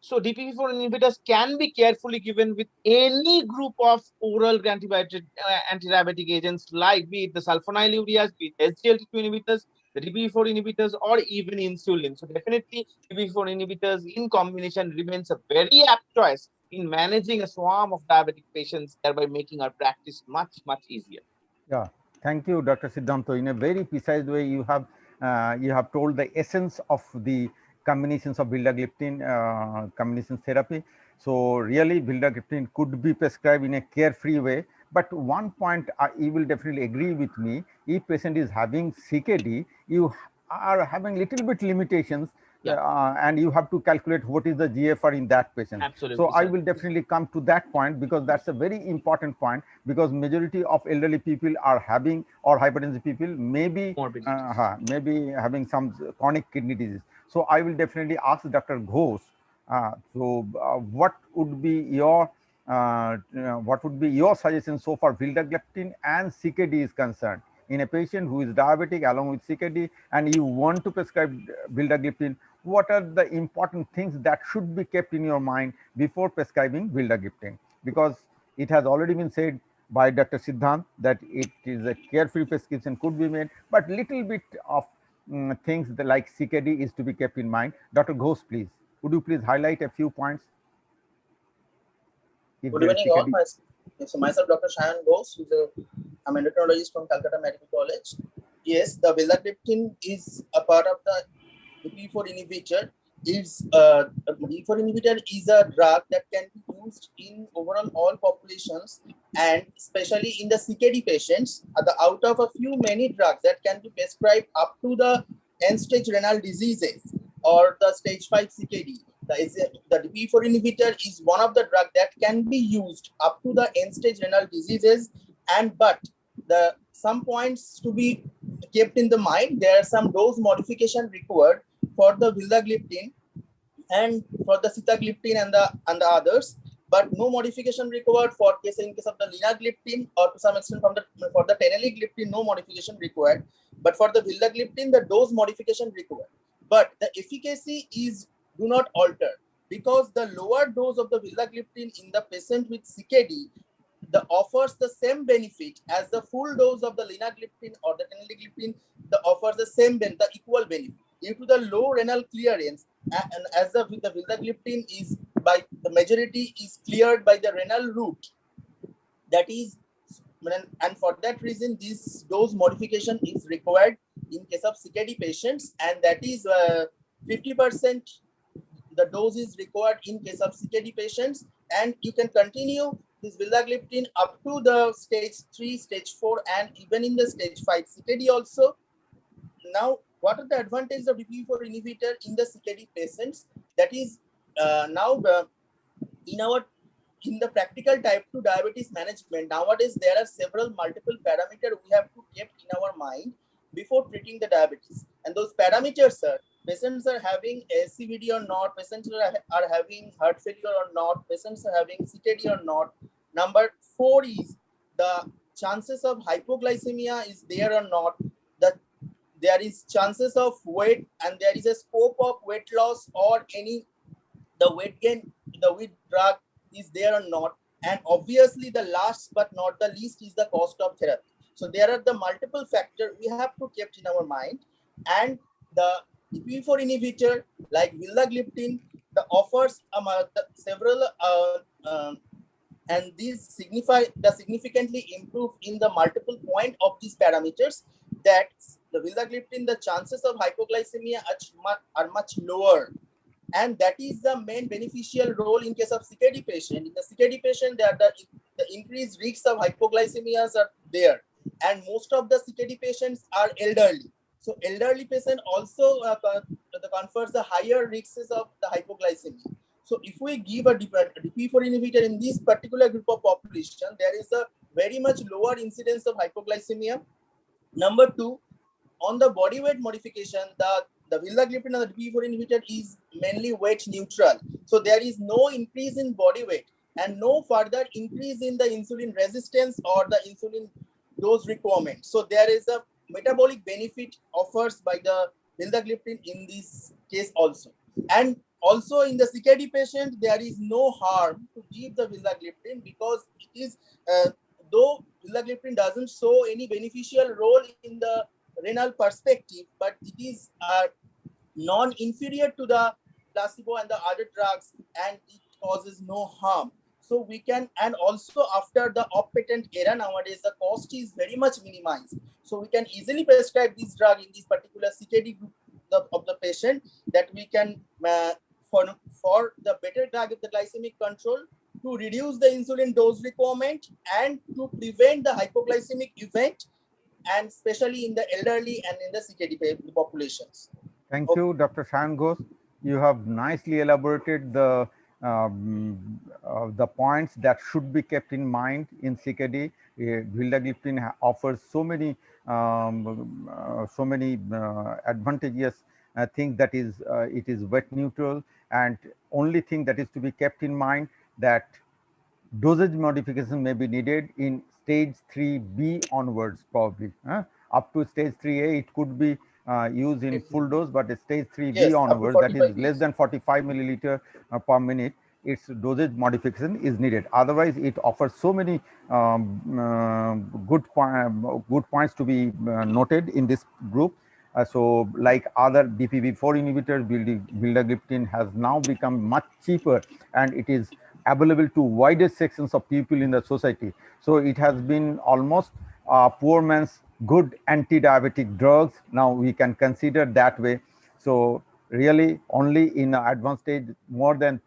So DPP4 inhibitors can be carefully given with any group of oral anti-diabetic agents, like be it the sulfonylureas, be it SGLT2 inhibitors, the DPP4 inhibitors, or even insulin. So definitely DPP4 inhibitors in combination remains a very apt choice in managing a swarm of diabetic patients, thereby making our practice much, much easier.
Yeah, thank you, Dr. Siddhanto. In a very precise way, you have told the essence of the combinations of vildagliptin combination therapy. So really, vildagliptin could be prescribed in a carefree way. But one point you will definitely agree with me: if patient is having CKD, you are having little bit limitations.
Yeah.
And you have to calculate what is the GFR in that patient.
Absolutely,
so I
sir.
will definitely come to that point, because that's a very important point, because majority of elderly people are having, or hypertensive people maybe maybe having some chronic kidney disease. So I will definitely ask Dr. Ghosh, what would be your suggestion so far vildagliptin and CKD is concerned? In a patient who is diabetic along with CKD and you want to prescribe vildagliptin, what are the important things that should be kept in your mind before prescribing vildagliptin? Because it has already been said by Dr. Siddhant that it is a carefree prescription could be made, but little bit of things that like CKD is to be kept in mind. Dr. Ghosh, please, would you please highlight a few points?
Good evening all. So myself, Dr. Sayan Ghosh, who's I'm an endocrinologist from Calcutta Medical College. Yes, the vildagliptin is a part of the DPP4 inhibitor. DPP4 inhibitor is a drug that can be used in overall all populations, and especially in the CKD patients. Out of a few many drugs that can be prescribed up to the end-stage renal diseases or the stage 5 CKD. The DPP4 inhibitor is one of the drugs that can be used up to the end-stage renal diseases, but some points to be kept in the mind. There are some dose modification required for the vildagliptin and for the sitagliptin and the others, but no modification required in case of the linagliptin, or to some extent for the teneligliptin, no modification required. But for the vildagliptin, the dose modification required. But the efficacy do not alter, because the lower dose of the vildagliptin in the patient with CKD offers the same benefit as the full dose of the linagliptin or the teneligliptin. Offers the equal benefit. due to the low renal clearance, and as the vildagliptin is by the majority is cleared by the renal route, that is, and for that reason this dose modification is required in case of CKD patients, and that is 50% the dose is required in case of CKD patients, and you can continue this vildagliptin up to the stage 3, stage 4, and even in the stage 5 CKD also. Now, what are the advantages of DPP4 inhibitor in the CKD patients? That is, now in the practical type 2 diabetes management, nowadays there are several multiple parameters we have to keep in our mind before treating the diabetes. And those parameters are, patients are having SCVD or not, patients are having heart failure or not, patients are having CKD or not. Number 4 is the chances of hypoglycemia is there or not. There is chances of weight, and there is a scope of weight loss or any the weight gain, the weight drug is there or not. And obviously the last but not the least is the cost of therapy. So there are the multiple factors we have to keep in our mind. And the DPP4 inhibitor like vildagliptin offers several and these significantly improve in the multiple point of these parameters, that the vildagliptin, the chances of hypoglycemia are much lower, and that is the main beneficial role in case of CKD patient. In the CKD patient, the increased risks of hypoglycemias are there, and most of the CKD patients are elderly. So elderly patient also confers the higher risks of the hypoglycemia. So if we give a DPP4 inhibitor in this particular group of population, there is a very much lower incidence of hypoglycemia. Number 2, on the body weight modification, the vildagliptin and the DPP4 inhibitor is mainly weight neutral. So there is no increase in body weight and no further increase in the insulin resistance or the insulin dose requirement. So there is a metabolic benefit offers by the vildagliptin in this case also. And also in the CKD patient, there is no harm to give the vildagliptin, because it is, though vildagliptin doesn't show any beneficial role in the renal perspective, but it is non-inferior to the placebo and the other drugs, and it causes no harm. So we can, and also after the off-patent era nowadays, the cost is very much minimized. So we can easily prescribe this drug in this particular CKD group of the patient, that we can, for the better drug of the glycemic control, to reduce the insulin dose requirement and to prevent the hypoglycemic event, and especially in the elderly and in the CKD populations.
Thank you, Dr. Shayan Ghosh. You have nicely elaborated the points that should be kept in mind in CKD. Vildagliptin offers so many advantageous things, that is, it is weight neutral, and only thing that is to be kept in mind that dosage modification may be needed in stage 3B onwards, probably. Up to stage 3A, it could be used in full dose, but stage 3B
Yes,
onwards, that is less than 45 milliliter per minute, its dosage modification is needed. Otherwise, it offers so many good points to be noted in this group. So like other DPP4 inhibitors, vildagliptin has now become much cheaper, and it is available to widest sections of people in the society. So it has been almost poor man's good anti-diabetic drugs. Now we can consider that way. So really only in advanced stage more than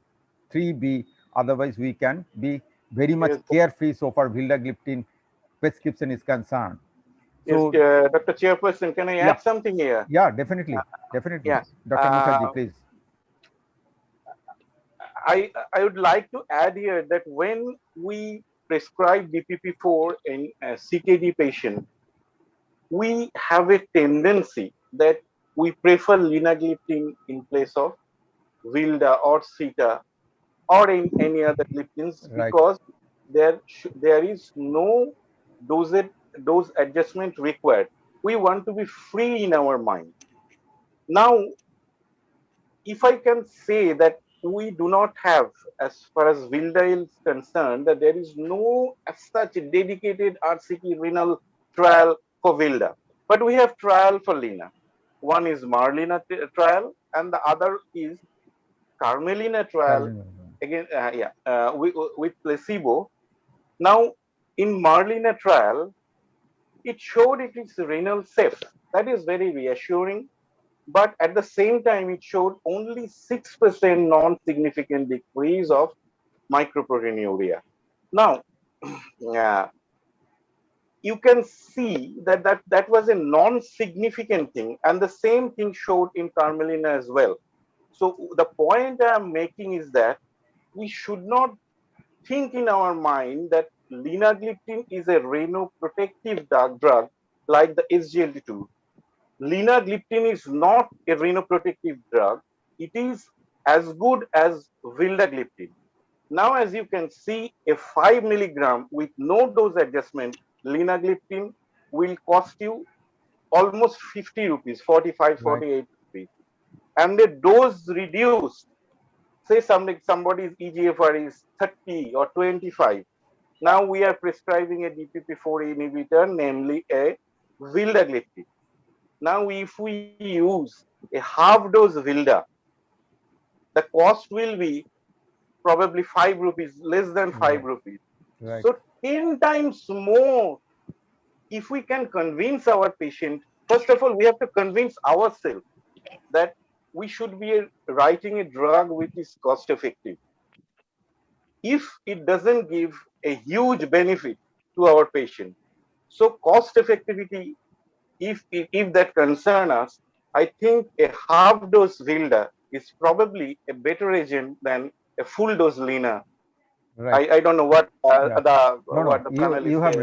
3B, otherwise we can be very much carefree so far vildagliptin prescription is concerned.
So, yes, Dr. Chairperson, can I add something here?
Yeah, definitely. Definitely.
Yeah.
Dr. Mukherjee, please.
I would like to add here that when we prescribe DPP4 in a CKD patient, we have a tendency that we prefer linagliptin in place of Vilda or Sita or in any other gliptins, because there is no dose adjustment required. We want to be free in our mind. Now, if I can say that we do not have, as far as Vilda is concerned, that there is no as such dedicated RCT renal trial for Vilda, but we have trial for Lina. One is Marlina trial, and the other is Carmelina trial. Again, with placebo. Now, in Marlina trial, it showed it is renal safe. That is very reassuring. But at the same time, it showed only 6% non-significant decrease of microproteinuria. Now, you can see that was a non-significant thing, and the same thing showed in Carmelina as well. So the point I'm making is that we should not think in our mind that linagliptin is a renoprotective drug like the SGLT2. Linagliptin is not a renoprotective drug. It is as good as vildagliptin. Now, as you can see, a 5 milligram with no dose adjustment, linagliptin will cost you almost 50 rupees, 45, 48 rupees. And the dose reduced, say somebody's EGFR is 30 or 25. Now we are prescribing a DPP-4 inhibitor, namely a vildagliptin. Now, if we use a half dose vilda, the cost will be probably 5 rupees, less than 5 rupees. So 10 times more. If we can convince our patient, first of all, we have to convince ourselves that we should be writing a drug which is cost effective. If it doesn't give a huge benefit to our patient, so cost effectivity, if that concern us, I think a half dose vilda is probably a better agent than a full dose lina. I don't know what the panel
you have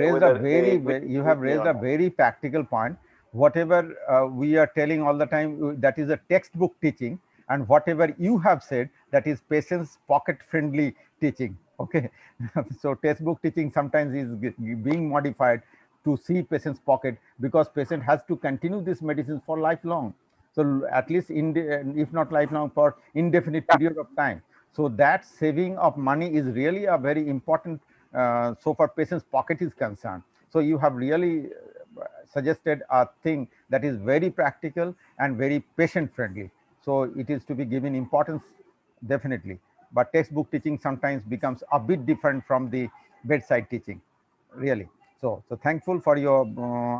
raised a very practical point. Whatever we are telling all the time, that is a textbook teaching, and whatever you have said, that is patient's pocket friendly teaching. Okay. So textbook teaching sometimes is being modified to see patient's pocket, because patient has to continue this medicine for lifelong. So at least if not lifelong, for indefinite period of time. So that saving of money is really a very important, so far patient's pocket is concerned. So you have really suggested a thing that is very practical and very patient friendly. So it is to be given importance, definitely. But textbook teaching sometimes becomes a bit different from the bedside teaching, really. So thankful for your,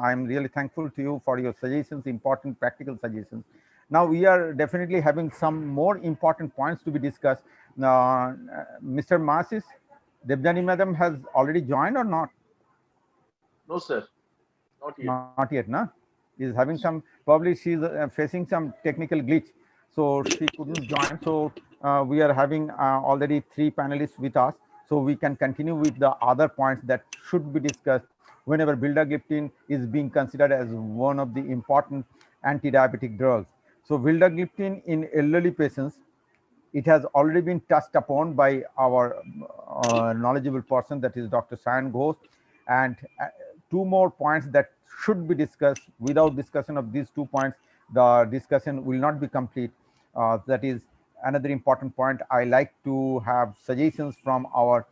I'm really thankful to you for your suggestions, important practical suggestions. Now we are definitely having some more important points to be discussed. Mr. Masis, Debjani madam has already joined or not?
No, sir. Not yet.
Not yet, na? Is having some, probably she's facing some technical glitch, so she couldn't join. So we are having already 3 panelists with us, so we can continue with the other points that should be discussed whenever vildagliptin is being considered as one of the important anti-diabetic drugs. So vildagliptin in elderly patients, it has already been touched upon by our knowledgeable person, that is Dr. Sayan Ghosh, and 2 more points that should be discussed. Without discussion of these 2 points, the discussion will not be complete. That is another important point. I like to have suggestions from our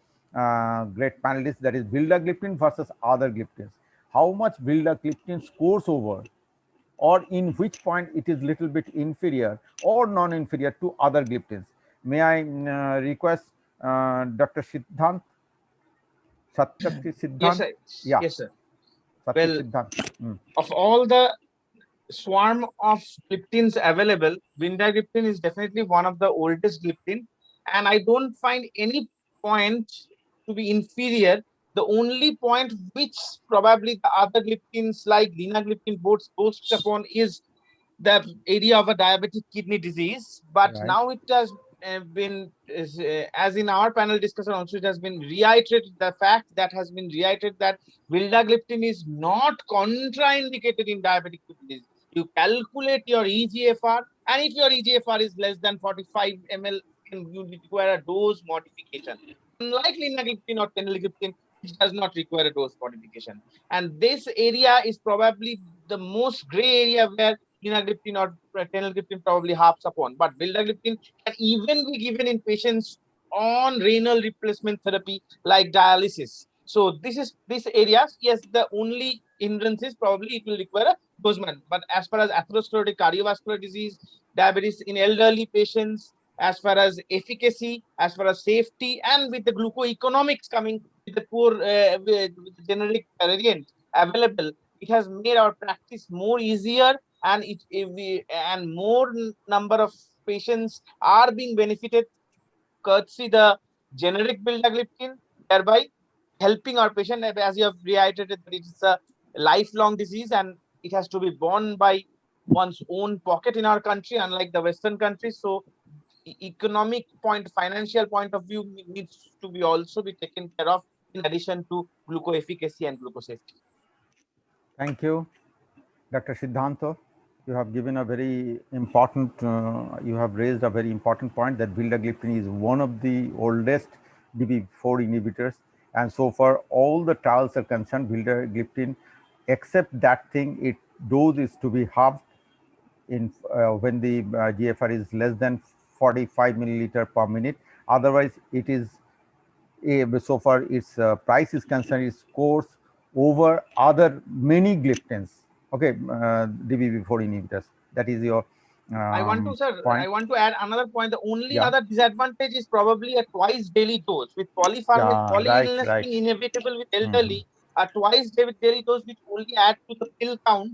great panelists, that is vildagliptin versus other gliptins. How much vildagliptin scores over, or in which point it is little bit inferior or non-inferior to other gliptins. May I request Dr. Siddhant? Satyakti Siddhant?
Yes, sir.
Yeah.
Yes, sir.
Well,
of all the swarm of gliptins available, vildagliptin is definitely one of the oldest gliptin, and I don't find any point to be inferior. The only point which probably the other gliptins like linagliptin boasts upon is the area of a diabetic kidney disease, but now it has been, as in our panel discussion also, it has been reiterated, the fact that has been reiterated that vildagliptin is not contraindicated in diabetic kidney disease. You calculate your EGFR, and if your EGFR is less than 45 ml, you require a dose modification. Unlike linagliptin or teneligliptin, which does not require a dose modification. And this area is probably the most gray area where linagliptin or teneligliptin probably harps upon. But vildagliptin can even be given in patients on renal replacement therapy like dialysis. So this areas, yes, the only hindrance is probably it will require a Bozeman. But as far as atherosclerotic cardiovascular disease, diabetes in elderly patients, as far as efficacy, as far as safety, and with the glucoeconomics coming with the poor with the generic variant available, it has made our practice more easier, and and more number of patients are being benefited courtesy the generic vildagliptin, thereby helping our patient. As you have reiterated, that it's a lifelong disease and it has to be borne by one's own pocket in our country, unlike the Western countries. So, economic point, financial point of view needs to be also be taken care of in addition to gluco-efficacy and glucosafety.
Thank you, Dr. Siddhanto. You have given a very important, you have raised a very important point that vildagliptin is one of the oldest DPP4 inhibitors. And so far, all the trials are concerned, vildagliptin, except that thing, its dose is to be halved in when the GFR is less than 45 milliliter per minute. Otherwise, it is, so far its price is concerned, it scores over other many gliptins. Okay, DPP4 inhibitors. That is your
I want to, sir,
point.
I want to add another point. The only
Yeah.
other disadvantage is probably a twice daily dose. With polyillness
right.
being inevitable with elderly, a twice daily dose which only add to the pill count,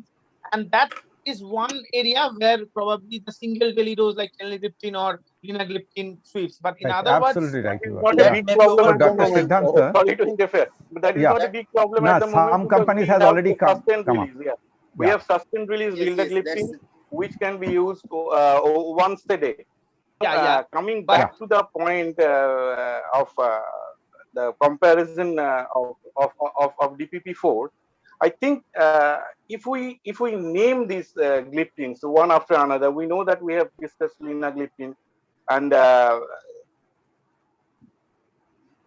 and that is one area where probably the single daily dose like teneligliptin or linagliptin sweeps. But in
Right,
other words,
absolutely right.
That is
You
not
are.
a big problem
So
at the
Dr.
moment.
Siddhanta,
Sorry to interfere, but that is
Yeah.
not a big problem
No,
at the moment.
some
because
companies
we
has
have
already
the
come
sustained
up.
release. Yeah. We
Yeah.
have sustained release
Yes,
vildagliptin,
that's
which can be used once a day. Coming
But-
back to the point of the comparison of DPP4, I think if we name these gliptins one after another, we know that we have discussed linagliptin, and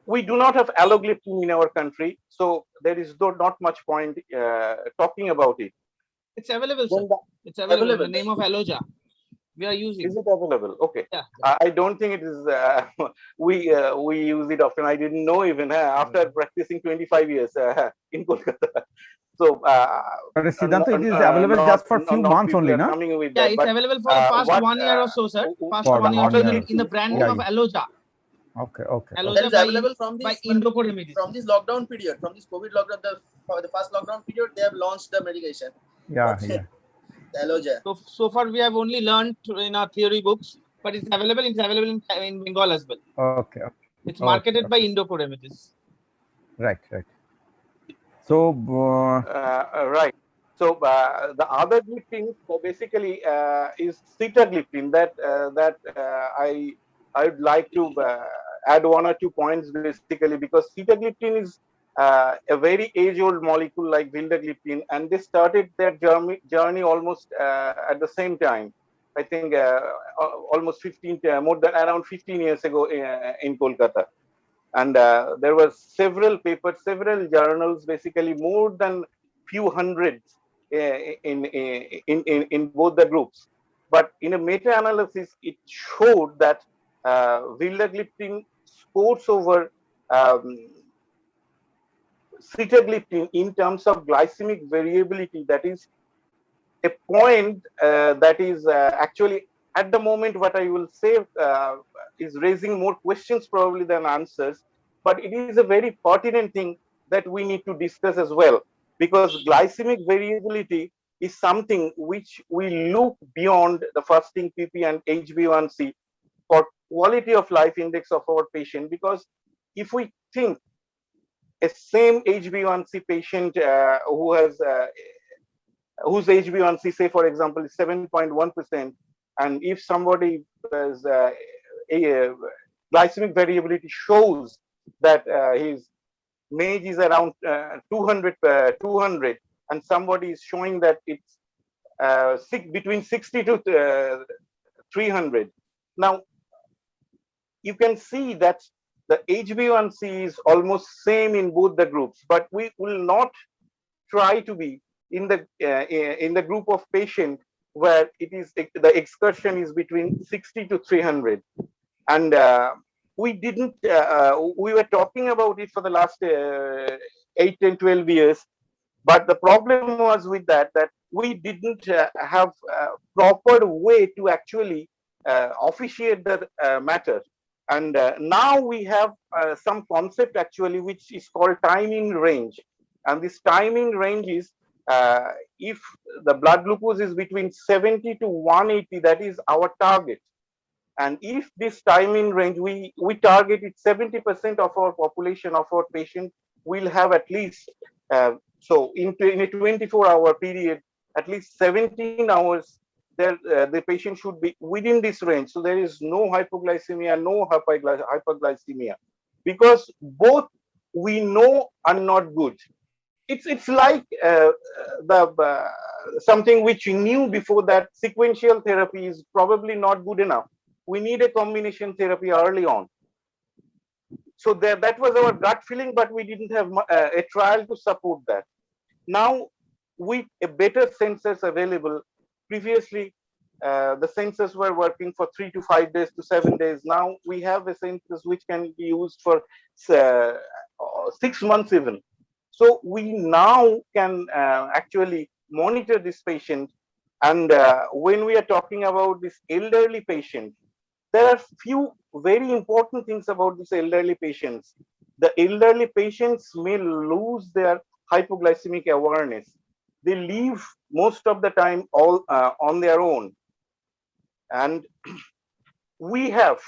we do not have allogliptin in our country, so there is not much point talking about it.
it's available, sir.
Then the-
It's available in the
Available.
name of Aloja. We are using.
Is it available? Okay.
Yeah.
I don't think it is. We use it often. I didn't know even after practicing 25 years in Kolkata. So,
But Siddhanta, it is available just for few months
people
only,
are
no?
coming with
Yeah,
that,
it's
but
available for the past
what,
1 year or so, sir. Past
For
1 year or so
1 year.
in the brand
Yeah,
name of
yeah.
Aloja.
Okay.
Aloja
That is
by,
available from
by
this
Indoco Remedies.
from this lockdown period, from this COVID lockdown, for the first lockdown period, they have launched the medication.
Yeah.
The Aloja.
So far, we have only learned in our theory books, but it's available. It's available in Bengal as well.
Okay.
It's marketed
Okay.
by Indoco Remedies.
Right. So,
right. So the other gliptin basically is sitagliptin. I would like to add 1 or 2 points basically, because sitagliptin is a very age-old molecule like vildagliptin, and they started their journey almost at the same time. I think almost more than around 15 years ago in Kolkata. And there were several papers, several journals, basically more than few hundreds in both the groups. But in a meta-analysis, it showed that vildagliptin scores over sitagliptin in terms of glycemic variability. That is a point that is actually at the moment what I will say is raising more questions probably than answers, but it is a very pertinent thing that we need to discuss as well, because glycemic variability is something which we look beyond the fasting PP and HbA1c for quality of life index of our patient. Because if we think a same HbA1c patient who has whose HbA1c, say for example, is 7.1%, and if somebody has glycemic variability shows that his MAGE is around 200, and somebody is showing that it's between 60 to 300. Now, you can see that the HbA1c is almost same in both the groups, but we will not try to be in the group of patient where it is the excursion is between 60 to 300, and we didn't we were talking about it for the last 8 and 12 years, but the problem was with that we didn't have a proper way to actually officiate the matter. And now we have some concept actually which is called timing range. And this timing range is if the blood glucose is between 70 to 180, that is our target. And if this timing range, we target it 70% of our population of our patient will have at least, so in a 24-hour period, at least 17 hours, the patient should be within this range. So there is no hypoglycemia, no hyperglycemia, because both we know are not good. It's like something which you knew before, that sequential therapy is probably not good enough. We need a combination therapy early on. So that was our gut feeling, but we didn't have a trial to support that. Now, with a better sensors available, previously the sensors were working for 3 to 5 days to 7 days. Now we have a sensors which can be used for 6 months even. So we now can actually monitor this patient. And when we are talking about this elderly patient, there are few very important things about these elderly patients. The elderly patients may lose their hypoglycemic awareness. They live most of the time all on their own. And we have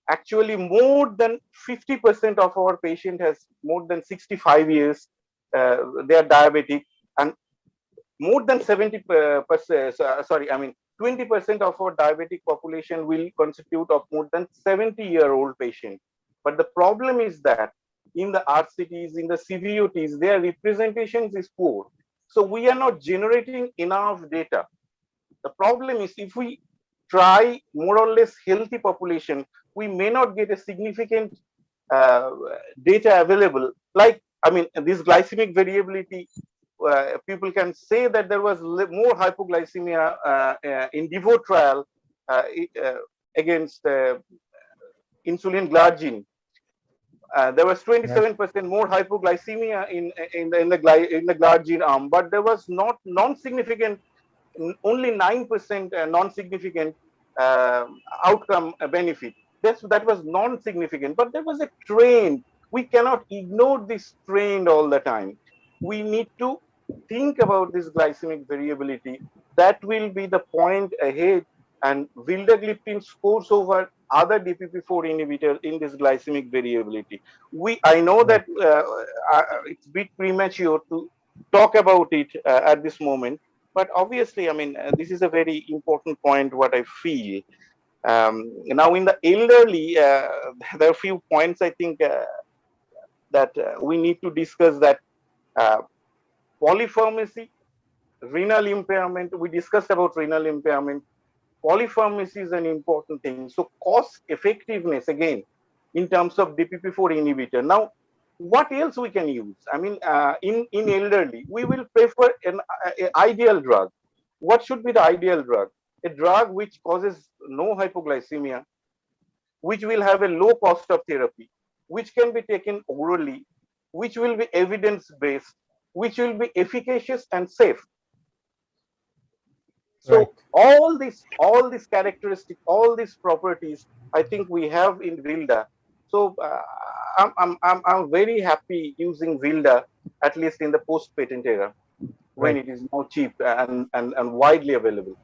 actually more than 50% of our patient has more than 65 years. They are diabetic, and more than 70%, 20% of our diabetic population will constitute of more than 70-year-old patient. But the problem is that in the RCTs, in the CVOTs, their representations is poor. So we are not generating enough data. The problem is, if we try more or less healthy population, we may not get a significant data available. Like, this glycemic variability, people can say that there was more hypoglycemia in DEVOTE trial against insulin glargine. There was 27% more hypoglycemia in the glargine arm, but there was not non-significant, only 9% non-significant outcome benefit. That was non-significant, but there was a trend. We cannot ignore this trend all the time. We need to think about this glycemic variability. That will be the point ahead, and vildagliptin scores over other DPP-4 inhibitors in this glycemic variability. I know that it's a bit premature to talk about it at this moment, but obviously, this is a very important point, what I feel. Now, in the elderly, there are a few points I think that we need to discuss. That polypharmacy, renal impairment, we discussed about renal impairment. Polypharmacy is an important thing. So cost effectiveness, again, in terms of DPP-4 inhibitor. Now, what else we can use? In elderly, we will prefer an ideal drug. What should be the ideal drug? A drug which causes no hypoglycemia, which will have a low cost of therapy, which can be taken orally, which will be evidence-based, which will be efficacious and safe. So all these characteristics, all these properties, I think we have in Vilda. So I'm very happy using Vilda, at least in the post-patent era, when it is now cheap and widely available.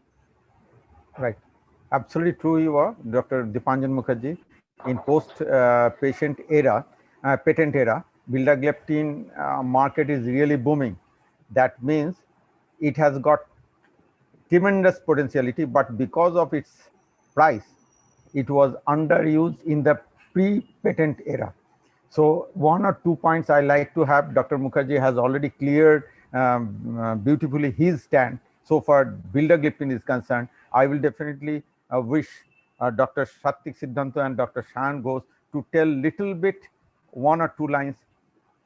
Right. Absolutely true you are, Dr. Dipanjan Mukherjee. In post-patent era, vildagliptin market is really booming. That means it has got tremendous potentiality, but because of its price, it was underused in the pre-patent era. So 1 or 2 points I like to have. Dr. Mukherjee has already cleared beautifully his stand. So far, vildagliptin is concerned. I will definitely wish Dr. Sathik Siddhanto and Dr. Sayan Ghosh to tell little bit, 1 or 2 lines,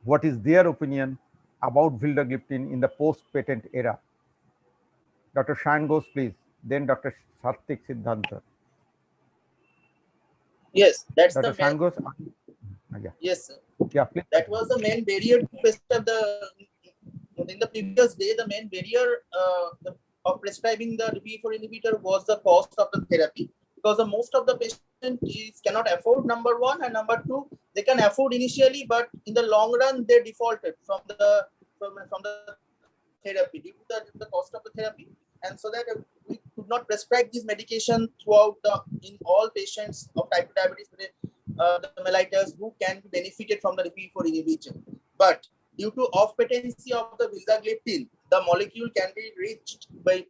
what is their opinion about vildagliptin in the post-patent era. Dr. Sayan Ghosh, please. Then Dr. Sathik Siddhanto.
Yes, that's
Dr.
the
Sayan Ghosh.
Yes, sir.
Yeah, please.
That was the main barrier to best of the in the previous day, the main barrier of prescribing the DPP-4 inhibitor was the cost of the therapy, because most of the patients cannot afford, number one, and number two, they can afford initially, but in the long run they defaulted from the therapy due to the cost of the therapy, and so that we could not prescribe this medication throughout in all patients of type 2 diabetes with the mellitus who can be benefited from the DPP-4 inhibitor. But due to off-patency of the vildagliptin, the molecule can be reached by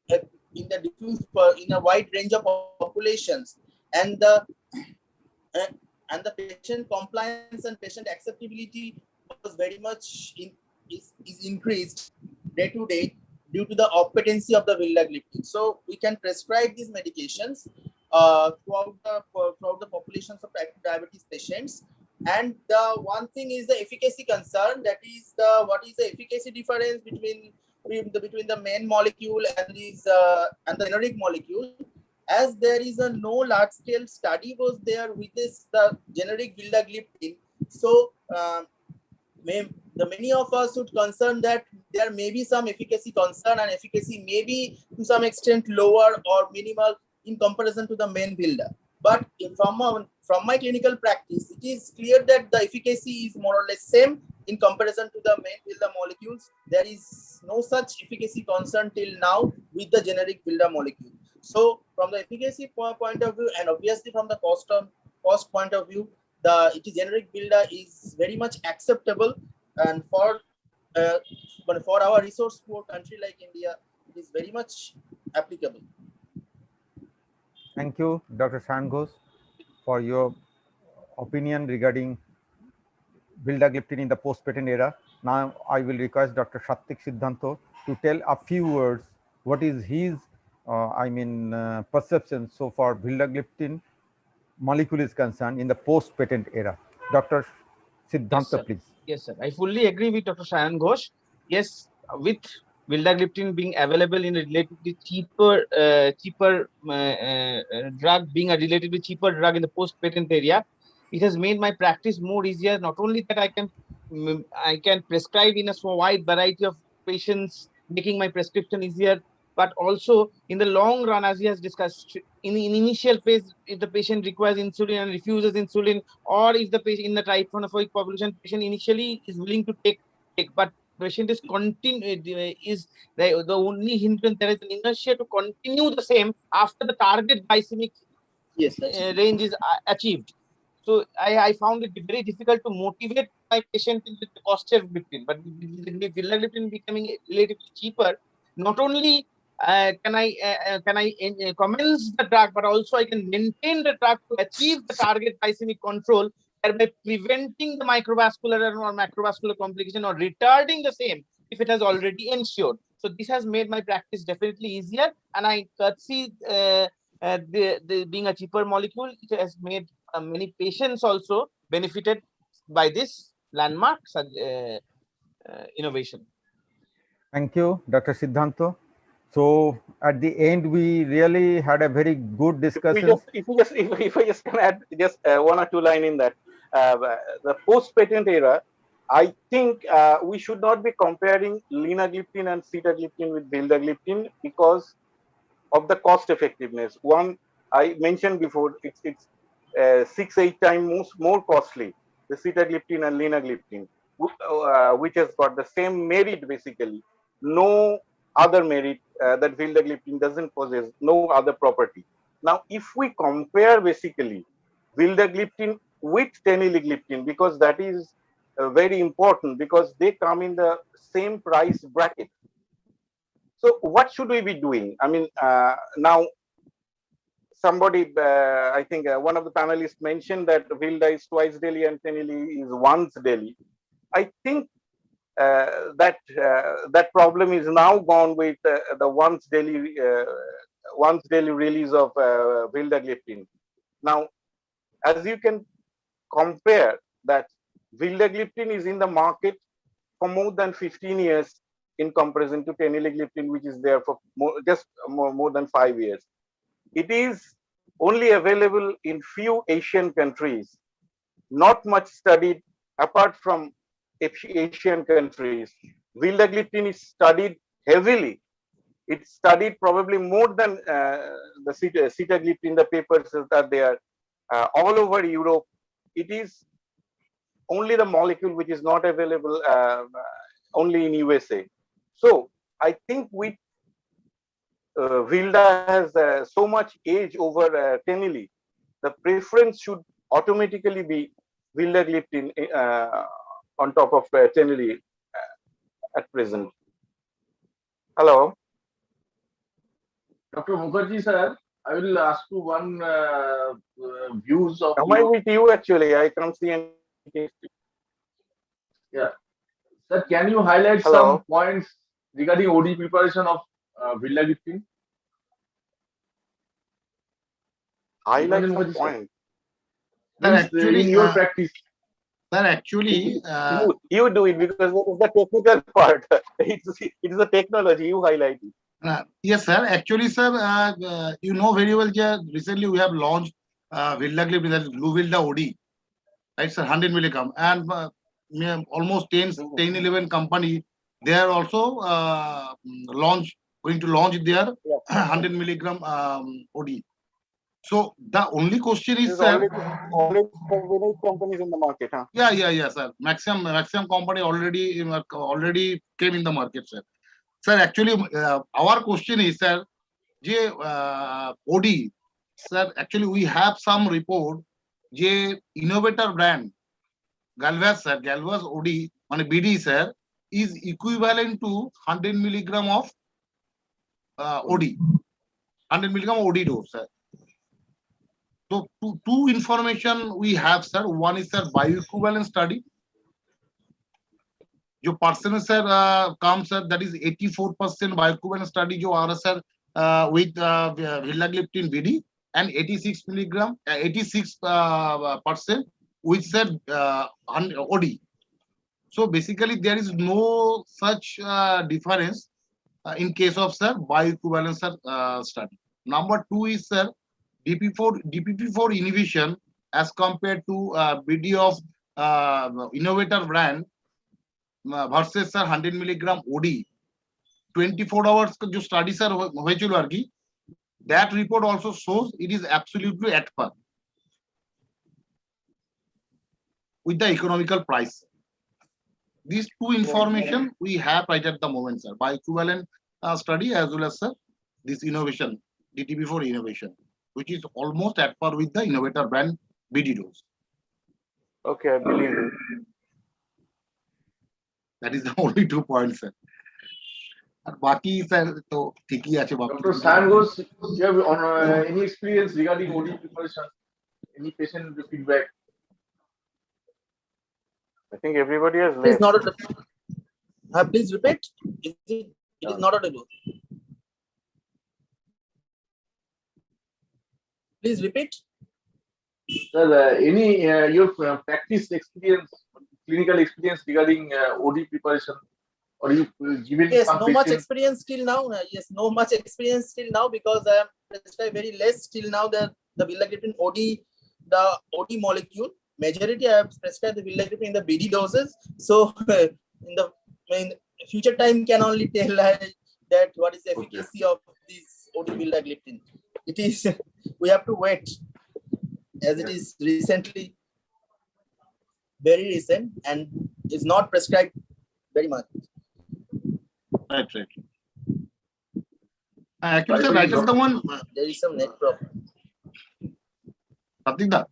in the diffuse in a wide range of populations, and the patient compliance and patient acceptability was very much is increased day to day due to the off-patency of the vildagliptin. So we can prescribe these medications throughout the populations of type 2 diabetes patients. And the one thing is the efficacy concern, that is what is the efficacy difference between the main molecule and the generic molecule. As there is no large scale study was there with the generic vildagliptin, so many of us would concern that there may be some efficacy concern, and efficacy may be to some extent lower or minimal in comparison to the main vilda. But from my clinical practice, it is clear that the efficacy is more or less same in comparison to the main vilda molecules. There is no such efficacy concern till now with the generic vilda molecule. So from the efficacy point of view, and obviously from the cost point of view, the generic vilda is very much acceptable, and for our resource poor country like India, it is very much applicable.
Thank you, Dr. Sayan Ghosh, for your opinion regarding vildagliptin in the post-patent era. Now I will request Dr. Satwik Siddhanto to tell a few words what is his perception so far vildagliptin molecule is concerned in the post-patent era. Dr. Siddhanto,
Yes,
please.
Yes, sir. I fully agree with Dr. Sayan Ghosh. Yes, with vildagliptin being available in a relatively cheaper drug, being a relatively cheaper drug in the post-patent area, it has made my practice more easier. Not only that, I can prescribe in a so wide variety of patients, making my prescription easier, but also in the long run, as he has discussed, in the initial phase, if the patient requires insulin and refuses insulin, or if the patient in the type 1 population, patient initially is willing to take, but patient is the only hindrance. There is an inertia to continue the same after the target glycemic range is achieved. So I found it very difficult to motivate my patient with the cost of gliptin, but with vildagliptin becoming relatively cheaper, not only can I commence the drug, but also I can maintain the drug to achieve the target glycemic control, thereby preventing the microvascular or macrovascular complication or retarding the same if it has already ensured. So this has made my practice definitely easier, and I see being a cheaper molecule, it has made many patients also benefited by this landmark innovation.
Thank you, Dr. Siddhanto. So at the end, we really had a very good discussion.
If I just can add just one or two lines in that, the post-patent era, I think we should not be comparing linagliptin and sitagliptin with vildagliptin because of the cost effectiveness. One, I mentioned before, it's 6-8 times more costly, the sitagliptin and linagliptin, which has got the same merit basically. No other merit that vildagliptin doesn't possess, no other property. Now, if we compare basically vildagliptin with teneligliptin, because that is very important, because they come in the same price bracket. So what should we be doing? I mean, now somebody, I think one of the panelists mentioned that vilda is twice daily and teneli is once daily. I think that problem is now gone with the once daily release of vildagliptin. Now, as you can compare that vildagliptin is in the market for more than 15 years in comparison to teneligliptin, which is there for more than 5 years. It is only available in few Asian countries, not much studied apart from Asian countries. vildagliptin is studied heavily. It's studied probably more than the sitagliptin, the papers that are there all over Europe. It is only the molecule which is not available only in USA. So I think with Vilda has so much age over Teneli, the preference should automatically be vildagliptin on top of Teneli at present. Hello.
Dr. Mukherjee, sir, I will ask you one views of.
Am I with you actually? I can't see anything.
Yeah. Sir, can you highlight
Hello.
some points regarding OD preparation of vildagliptin?
Highlight
What
some
is, sir?
point.
Sir,
Means,
actually,
in your practice.
Sir, actually,
You do it because it is the technical part. It is a technology. You highlight it.
yes, sir. Actually, sir, you know very well. Recently, we have launched vildagliptin, that is Gluvilda OD, right, sir, 100 milligram, and almost 10-11 company they are also going to launch their 100 milligram OD. So the only question is,
There's
sir.
already companies in the market, huh?
Yeah, sir. Maximum company already came in the market, sir. Sir, actually, our question is, sir, OD, sir, actually we have some report, innovator brand, Galvus, sir, Galvus OD, on BD, sir, is equivalent to 100 milligram of OD, 100 milligram OD dose, sir. So two information we have, sir. One is, sir, bioequivalent study. जो percentage sir comes, sir, that is 84% bioequivalent study जो आ रहा, sir, with vildagliptin BD, and 86 milligram 86% with, sir, OD. So basically there is no such difference in case of, sir, bioequivalent, sir, study. Number two is, sir, DPP4 inhibition as compared to BD of innovator brand versus, sir, 100 milligram OD 24 hours का जो study, sir, होएचुलो आरकी, that report also shows it is absolutely at par with the economical price. These two information we have right at the moment, sir, bioequivalent study as well as, sir, this innovation, DTP4 innovation, which is almost at par with the innovator brand BD dose.
Okay, I believe you.
That is the only 2 points, sir. And baki, sir, to ठीक ही आचे बाकी.
Dr. Sayan Ghosh, you have any experience regarding OD preparation? Any patient feedback?
I think everybody has
Please
left.
not audible. Please repeat. It is not audible. Please repeat.
Sir, any your practice experience, clinical experience regarding OD preparation, or you given
Yes,
some
no much
patient?
experience till now. Yes, no much experience till now because I am prescribed very less till now. The vildagliptin OD, the OD molecule. Majority I have prescribed the vildagliptin in the BD doses. So in the future time can only tell that what is the efficacy of this OD vildagliptin. It is we have to wait as it is recently very recent and is not prescribed very much.
Right. Actually, sir, right at the one.
There is some net problem.
Satyakda.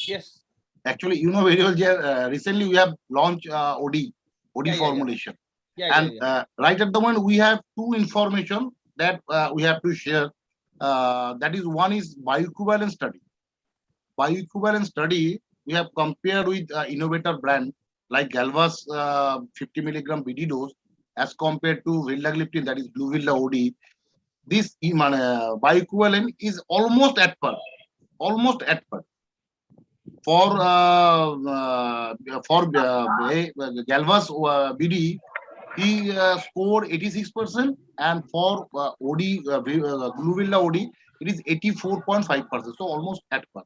Yes.
Actually, you know very well, recently we have launched OD formulation. And right at the moment, we have two information that we have to share. That is, one is bioequivalent study. Bioequivalent study, we have compared with innovator brand like Galvus 50 milligram BD dose as compared to vildagliptin, that is Gluvilda OD. This bioequivalent is almost at par. For Galvus BD, he scored 86%, and for OD Gluvilda OD, it is 84.5%. So almost at par.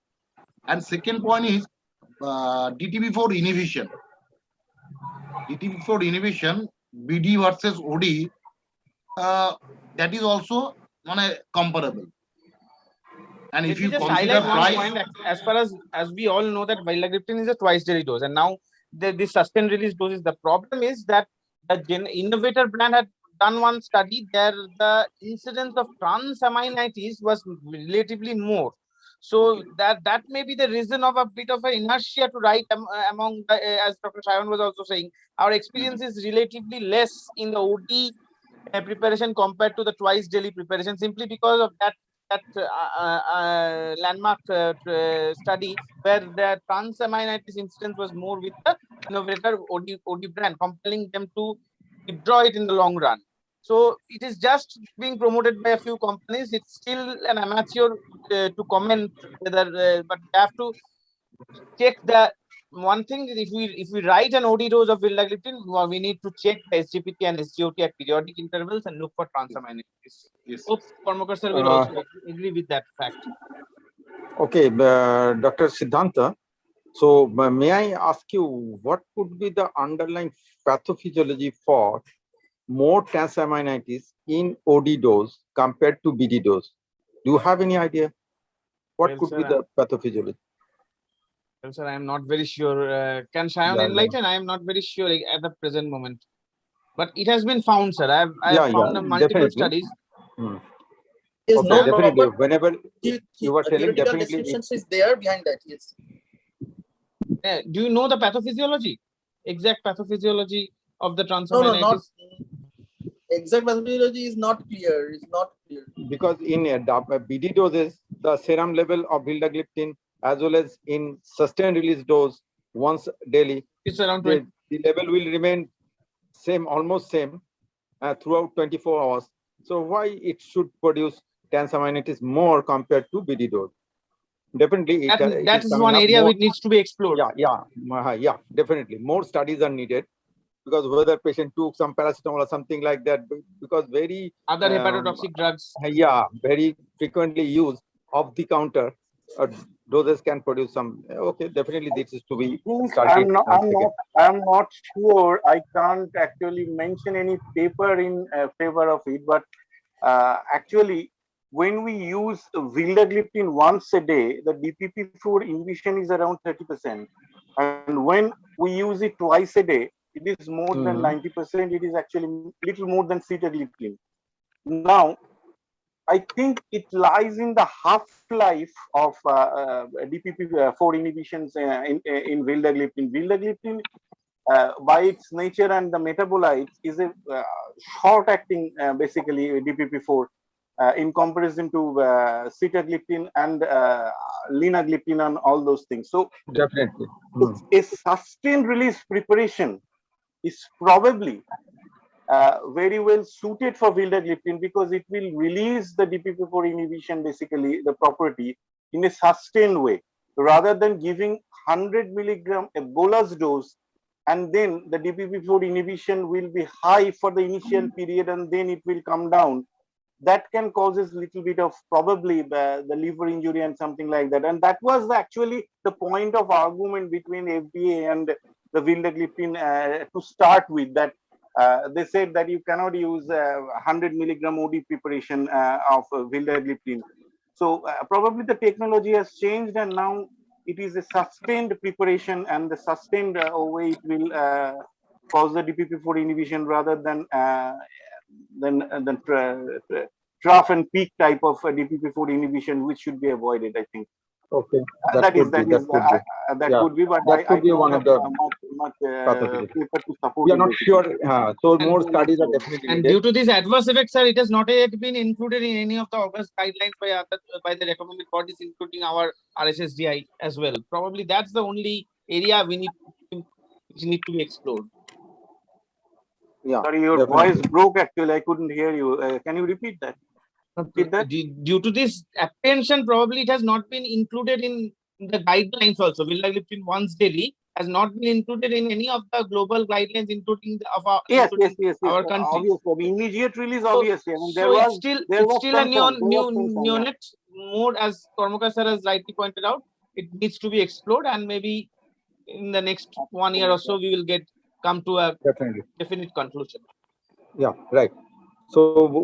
And second point is DTP4 inhibition. DTP4 inhibition BD versus OD, that is also comparable. And
Let
if
me
you
just
consider
highlight one
price,
point. As far as we all know that vildagliptin is a twice daily dose, and now this sustained release dose is the problem. Is that the innovator brand had done one study there, the incidence of transaminitis was relatively more. So that may be the reason of a bit of an inertia to write among the, as Dr. Shayan was also saying, our experience is relatively less in the OD preparation compared to the twice daily preparation, simply because of that landmark study where the transaminitis incidence was more with the innovator OD brand, compelling them to withdraw it in the long run. So it is just being promoted by a few companies. It's still an amateur to comment whether, but we have to check the one thing is if we write an OD dose of vildagliptin, we need to check the SGPT and SGOT at periodic intervals and look for transaminitis.
yes.
Hope Karmakar sir will also agree with that fact.
Okay, Dr. Siddhanta. So may I ask you what could be the underlying pathophysiology for more transaminitis in OD dose compared to BD dose? Do you have any idea? What
Well,
could
sir,
be the pathophysiology?
Well, sir, I am not very sure. Can Shayan enlighten? I am not very sure at the present moment. But it has been found, sir. I have found multiple studies.
Yes,
Okay,
no
definitely.
proper
Whenever you were telling,
theoretical
definitely.
descriptions is there behind that. Yes.
Do you know the pathophysiology? Exact pathophysiology of the
No,
transaminitis?
not exact pathophysiology is not clear. It's not clear.
Because in BD doses, the serum level of vildagliptin as well as in sustained release dose once daily,
it's around
the level will remain same, almost same throughout 24 hours. So why it should produce transaminitis more compared to BD dose? Definitely,
that is one area which needs to be explored.
Yeah, definitely. More studies are needed because whether patient took some paracetamol or something like that, because very
other hepatotoxic drugs.
Yeah, very frequently used off the counter doses can produce some. Okay, definitely this is to be studied.
I'm not sure. I can't actually mention any paper in favor of it, but actually, when we use vildagliptin once a day, the DPP4 inhibition is around 30%. And when we use it twice a day, it is more than 90%. It is actually little more than sitagliptin. Now, I think it lies in the half-life of DPP4 inhibitions in vildagliptin. Vildagliptin, by its nature and the metabolites, is a short-acting, basically DPP4 in comparison to sitagliptin and linagliptin and all those things. So
definitely,
a sustained release preparation is probably very well suited for vildagliptin because it will release the DPP4 inhibition, basically the property, in a sustained way, rather than giving 100 milligram a bolus dose, and then the DPP4 inhibition will be high for the initial period and then it will come down. That can causes little bit of probably the liver injury and something like that. And that was actually the point of argument between FDA and the vildagliptin to start with, that they said that you cannot use 100 milligram OD preparation of vildagliptin. So probably the technology has changed and now it is a sustained preparation, and the sustained way it will cause the DPP4 inhibition rather than trough and peak type of DPP4 inhibition, which should be avoided, I think.
Okay,
that could be, but
that could be one of the
paper to support.
We are not sure, so more studies are definitely
and
needed.
due to these adverse effects, sir, it has not yet been included in any of the August guidelines by the recommended bodies, including our RSSDI as well. Probably that's the only area which need to be explored.
Yeah,
sorry, your voice broke actually. I couldn't hear you. Can you repeat that?
Due to this apprehension, probably it has not been included in the guidelines also. Vildagliptin once daily has not been included in any of the global guidelines, including our country.
Obviously, immediate release, obviously. I mean,
it's still a neonate mode, as Karmakar sir has rightly pointed out. It needs to be explored, and maybe in the next 1 year or so, we will get come to a
Definitely.
definite conclusion.
Yeah, right. So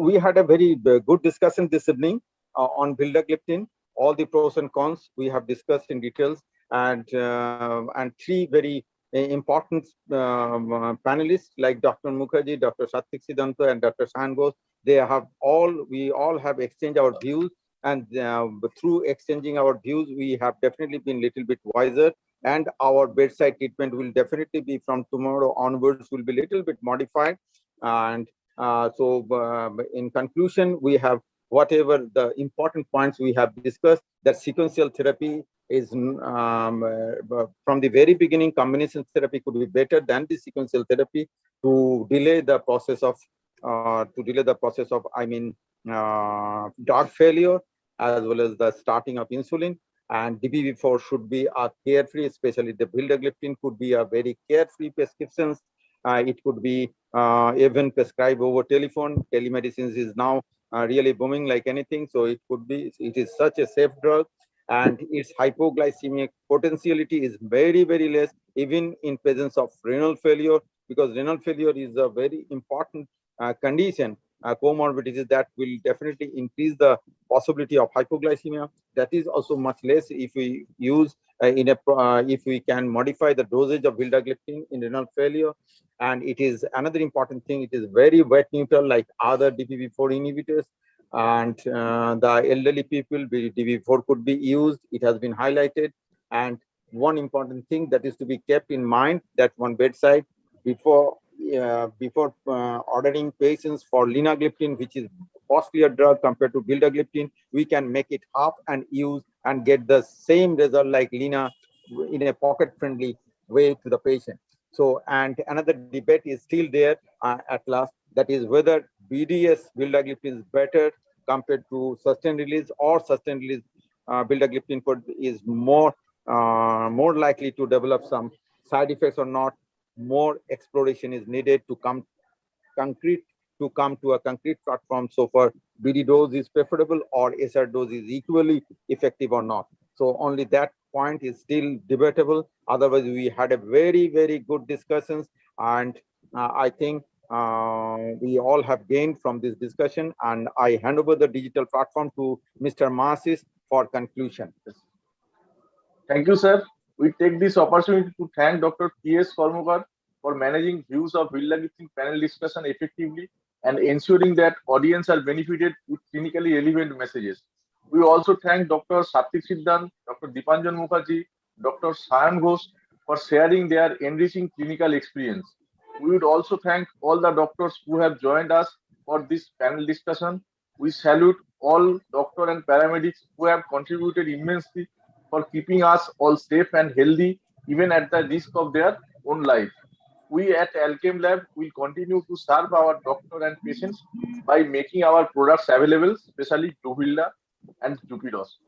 we had a very good discussion this evening on vildagliptin, all the pros and cons we have discussed in details, and three very important panelists like Dr. Mukherjee, Dr. Satvik Siddhanta, and Dr. Sayan Ghosh. We all have exchanged our views, and through exchanging our views, we have definitely been little bit wiser, and our bedside treatment will definitely be from tomorrow onwards will be little bit modified. And in conclusion, we have whatever the important points we have discussed, that sequential therapy is from the very beginning, combination therapy could be better than the sequential therapy to delay the process of drug failure as well as the starting of insulin. And DPP-4 should be a carefree, especially the vildagliptin could be a very carefree prescriptions. It could be even prescribed over telephone. Telemedicine is now really booming like anything. So it is such a safe drug, and its hypoglycemic potentiality is very, very less, even in presence of renal failure, because renal failure is a very important condition, comorbidity that will definitely increase the possibility of hypoglycemia. That is also much less if we use if we can modify the dosage of vildagliptin in renal failure. And it is another important thing, it is very wet neutral like other DPP-4 inhibitors. And the elderly people, DPP-4 could be used, it has been highlighted. And one important thing that is to be kept in mind, that one bedside before ordering patients for linagliptin, which is costlier drug compared to vildagliptin, we can make it half and use and get the same result like lina in a pocket friendly way to the patient. So, and another debate is still there at last, that is whether BDS vildagliptin is better compared to sustained release, or sustained release vildagliptin is more likely to develop some side effects or not. More exploration is needed to come to a concrete platform. So for BD dose is preferable or SR dose is equally effective or not. So only that point is still debatable. Otherwise, we had a very, very good discussions, and I think we all have gained from this discussion. And I hand over the digital platform to Mr. Maasis for conclusion.
Thank you, sir. We take this opportunity to thank Dr. P.S. Kormokar for managing views of vildagliptin panel discussion effectively and ensuring that audience are benefited with clinically relevant messages. We also thank Dr. Satvik Siddhant, Dr. Dipanjan Mukherjee, Dr. Sayan Ghosh for sharing their enriching clinical experience. We would also thank all the doctors who have joined us for this panel discussion. We salute all doctors and paramedics who have contributed immensely for keeping us all safe and healthy, even at the risk of their own life. We at Alchem Lab will continue to serve our doctors and patients by making our products available, especially Duvilda and Jupidos.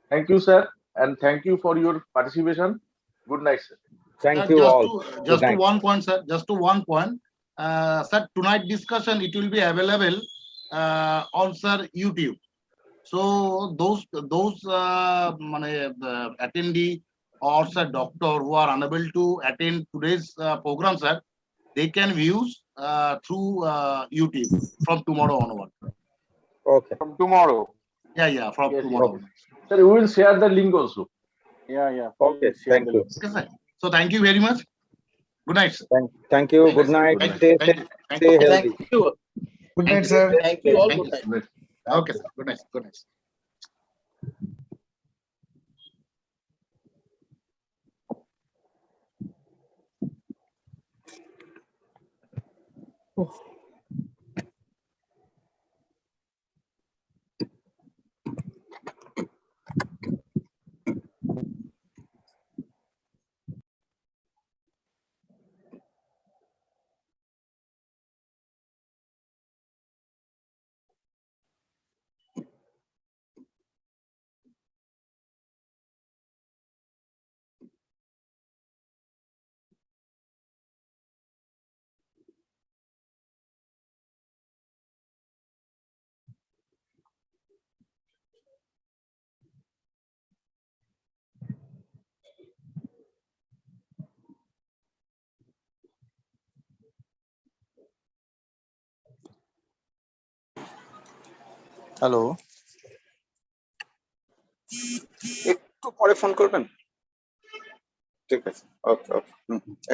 Thank you, sir, and thank you for your participation. Good night, sir.
Thank you all.
Just to one point, sir. Just to one point, sir. Tonight discussion it will be available on sir YouTube. So those attendee or sir doctor who are unable to attend today's program, sir, they can view through YouTube from tomorrow onward.
Okay.
From tomorrow.
Yeah, from tomorrow.
Sir, we will share the link also.
Yeah.
Okay, thank you.
Okay, sir. So thank you very much. Good night, sir.
Thank you. Good night. Stay healthy.
Thank you.
Good night, sir.
Thank you all.
Thank
Good night.
Okay, sir. Good night. Good night.
Hello, একটু পরে phone করবেন। ঠিক আছে, ওকে ওকে,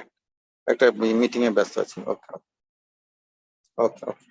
একটা meeting এ ব্যস্ত আছি। ওকে ওকে ওকে।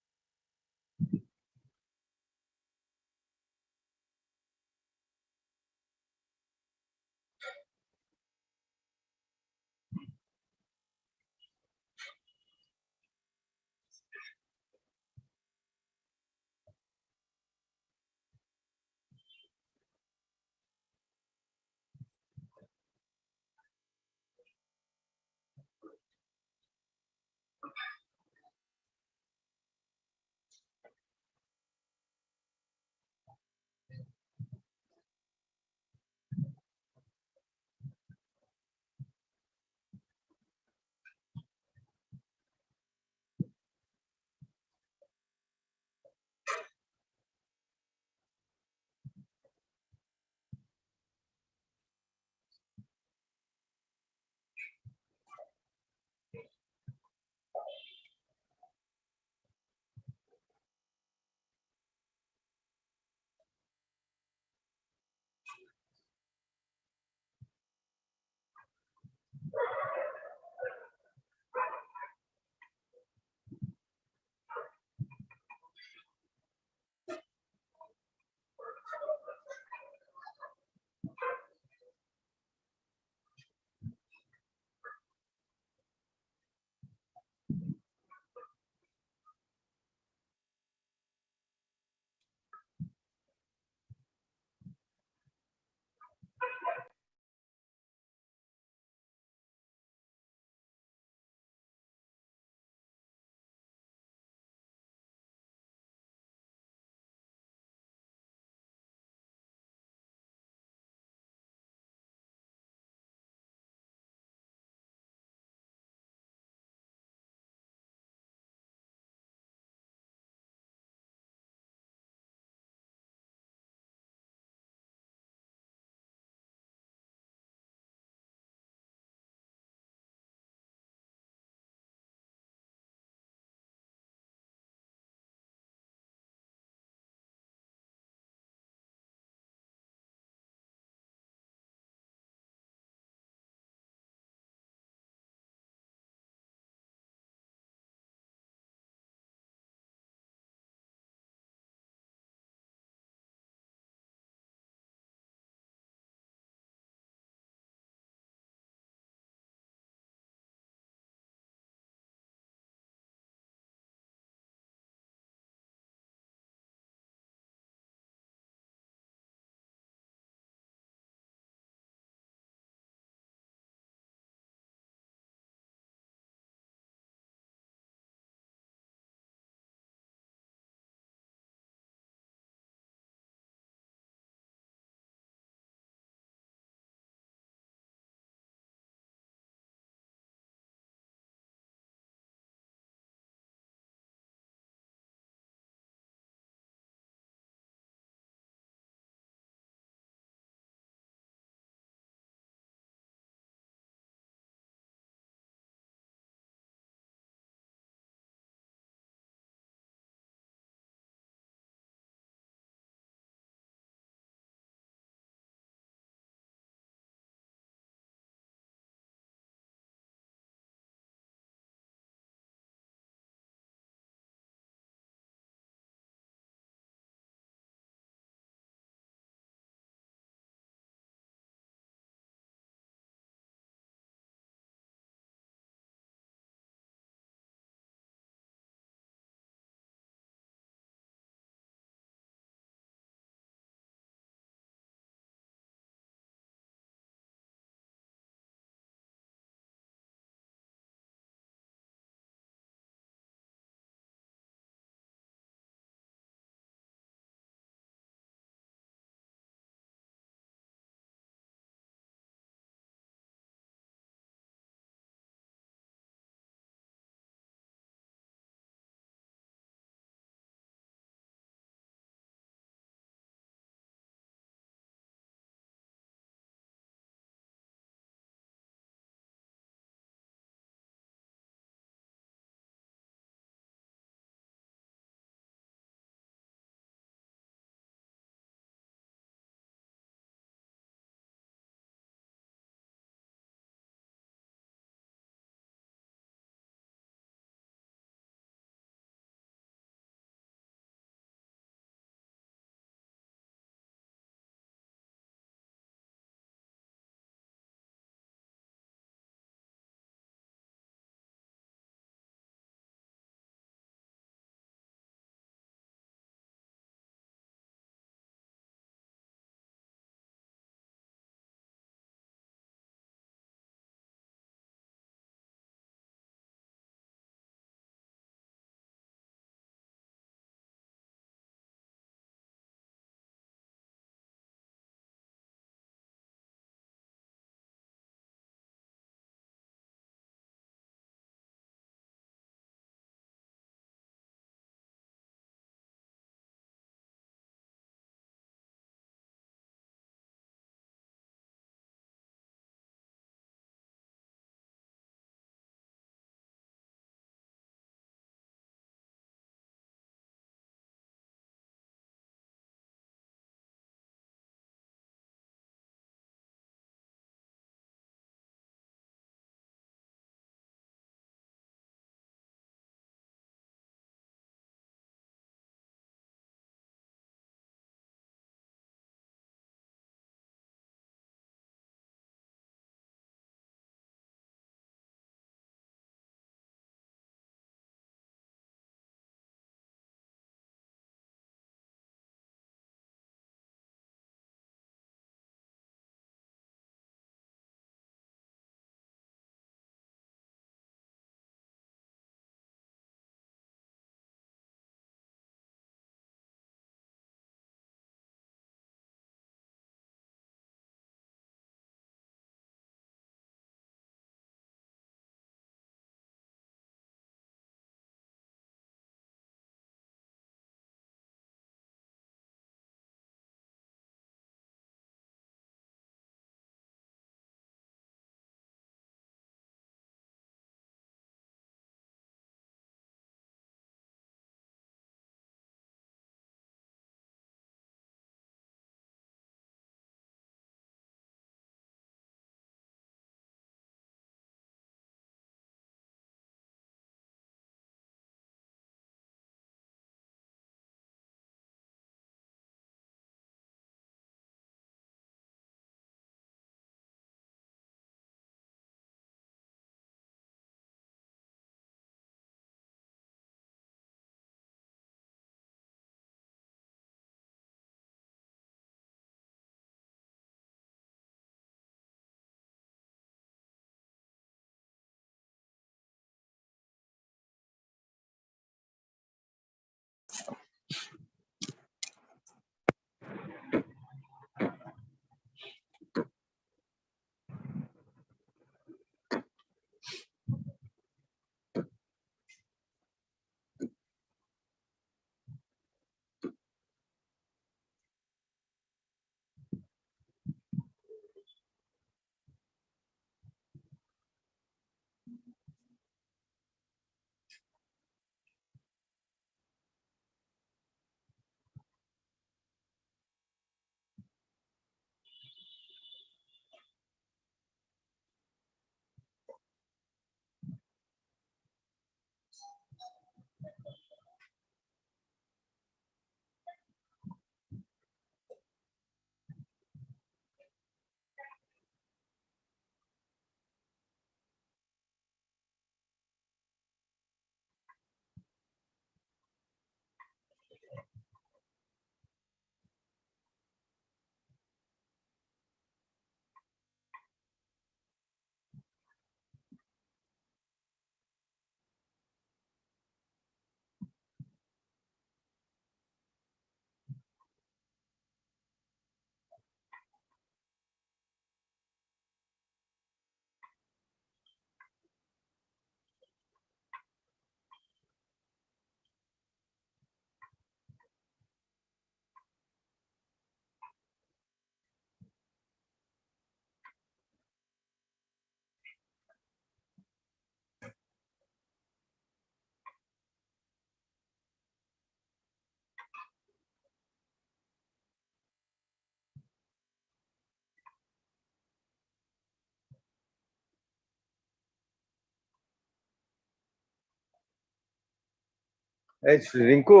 এই রিঙ্কু,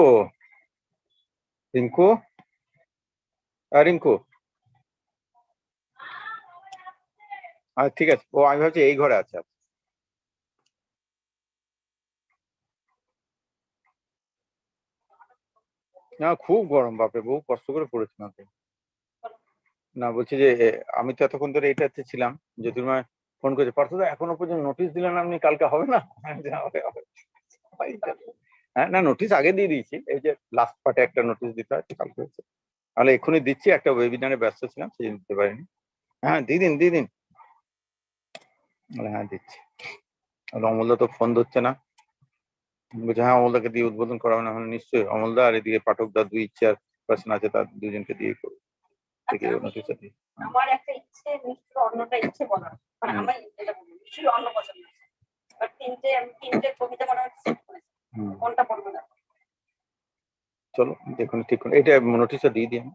রিঙ্কু, রিঙ্কু, ঠিক আছে। ও আমি ভাবছি এই ঘরে আছে। না খুব গরম, বাপরে বহু কষ্ট করে পড়েছিলাম। না বলছি যে আমি তো এতক্ষণ ধরে এটাতে ছিলাম, জ্যোতির্ময় ফোন করেছে, পার্থদা এখনো পর্যন্ত নোটিশ দিলেন আপনি, কালকে হবে না? হ্যাঁ না, নোটিশ আগে দিয়ে দিয়েছি, এই যে লাস্ট পার্টে একটা নোটিশ দিতে হয়, কালকে হচ্ছে। তাহলে এক্ষুনি দিচ্ছি, একটা ওয়েবিনারে ব্যস্ত ছিলাম সেই দিতে পারিনি। হ্যাঁ দিয়ে দিন দিয়ে দিন। হ্যাঁ দিচ্ছি। অমলদা তো ফোন ধরছে না, বলছে হ্যাঁ অমলদাকে দিয়ে উদ্বোধন করাবে না। নিশ্চয়ই অমলদা আর এদিকে পাঠকদা, দুই চেয়ারপারসন আছে, তার দুজনকে দিয়ে করবো।
আমার একটা ইচ্ছে, নিশ্চয় অন্যটা ইচ্ছে বলার, মানে আমার এটা নিশ্চয়ই অন্য পছন্দ। বাট তিনটে কবিতা মনে হচ্ছে কোনটা পড়বো না।
চলো দেখুন ঠিক করুন, এটা নোটিশটা দিয়ে দিই আমি।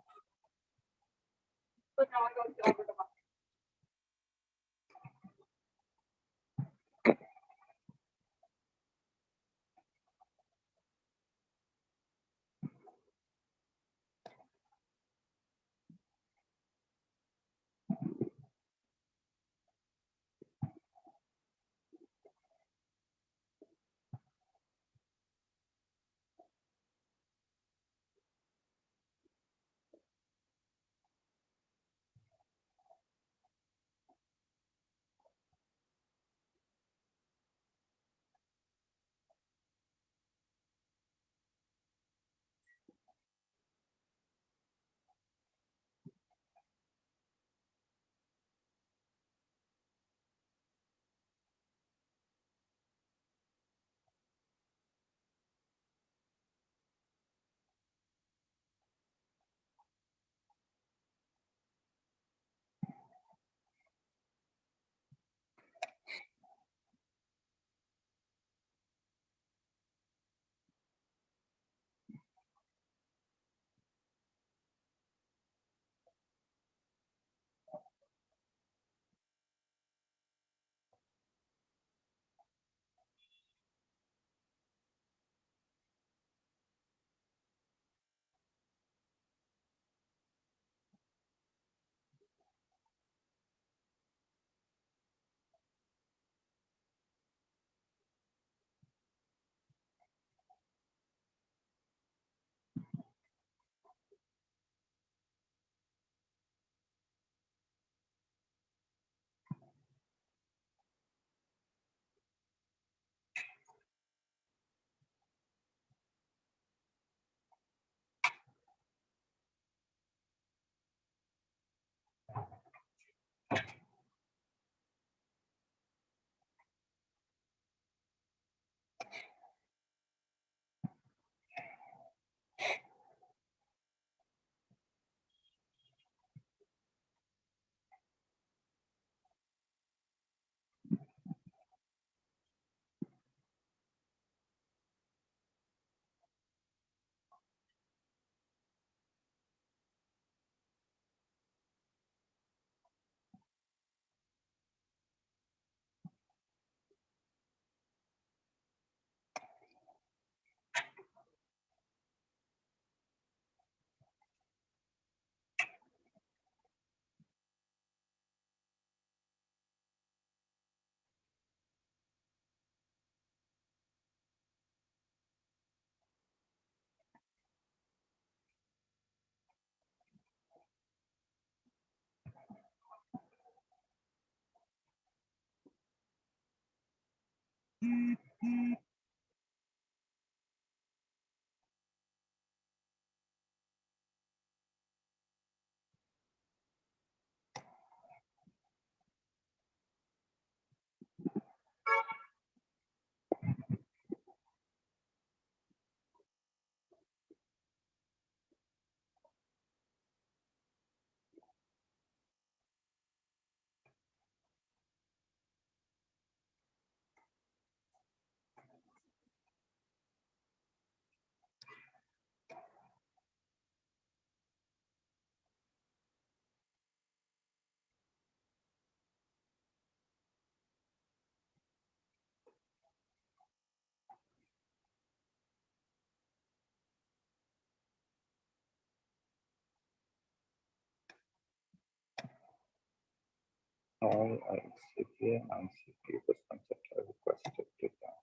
All ICPA and CPA concepts are requested to them.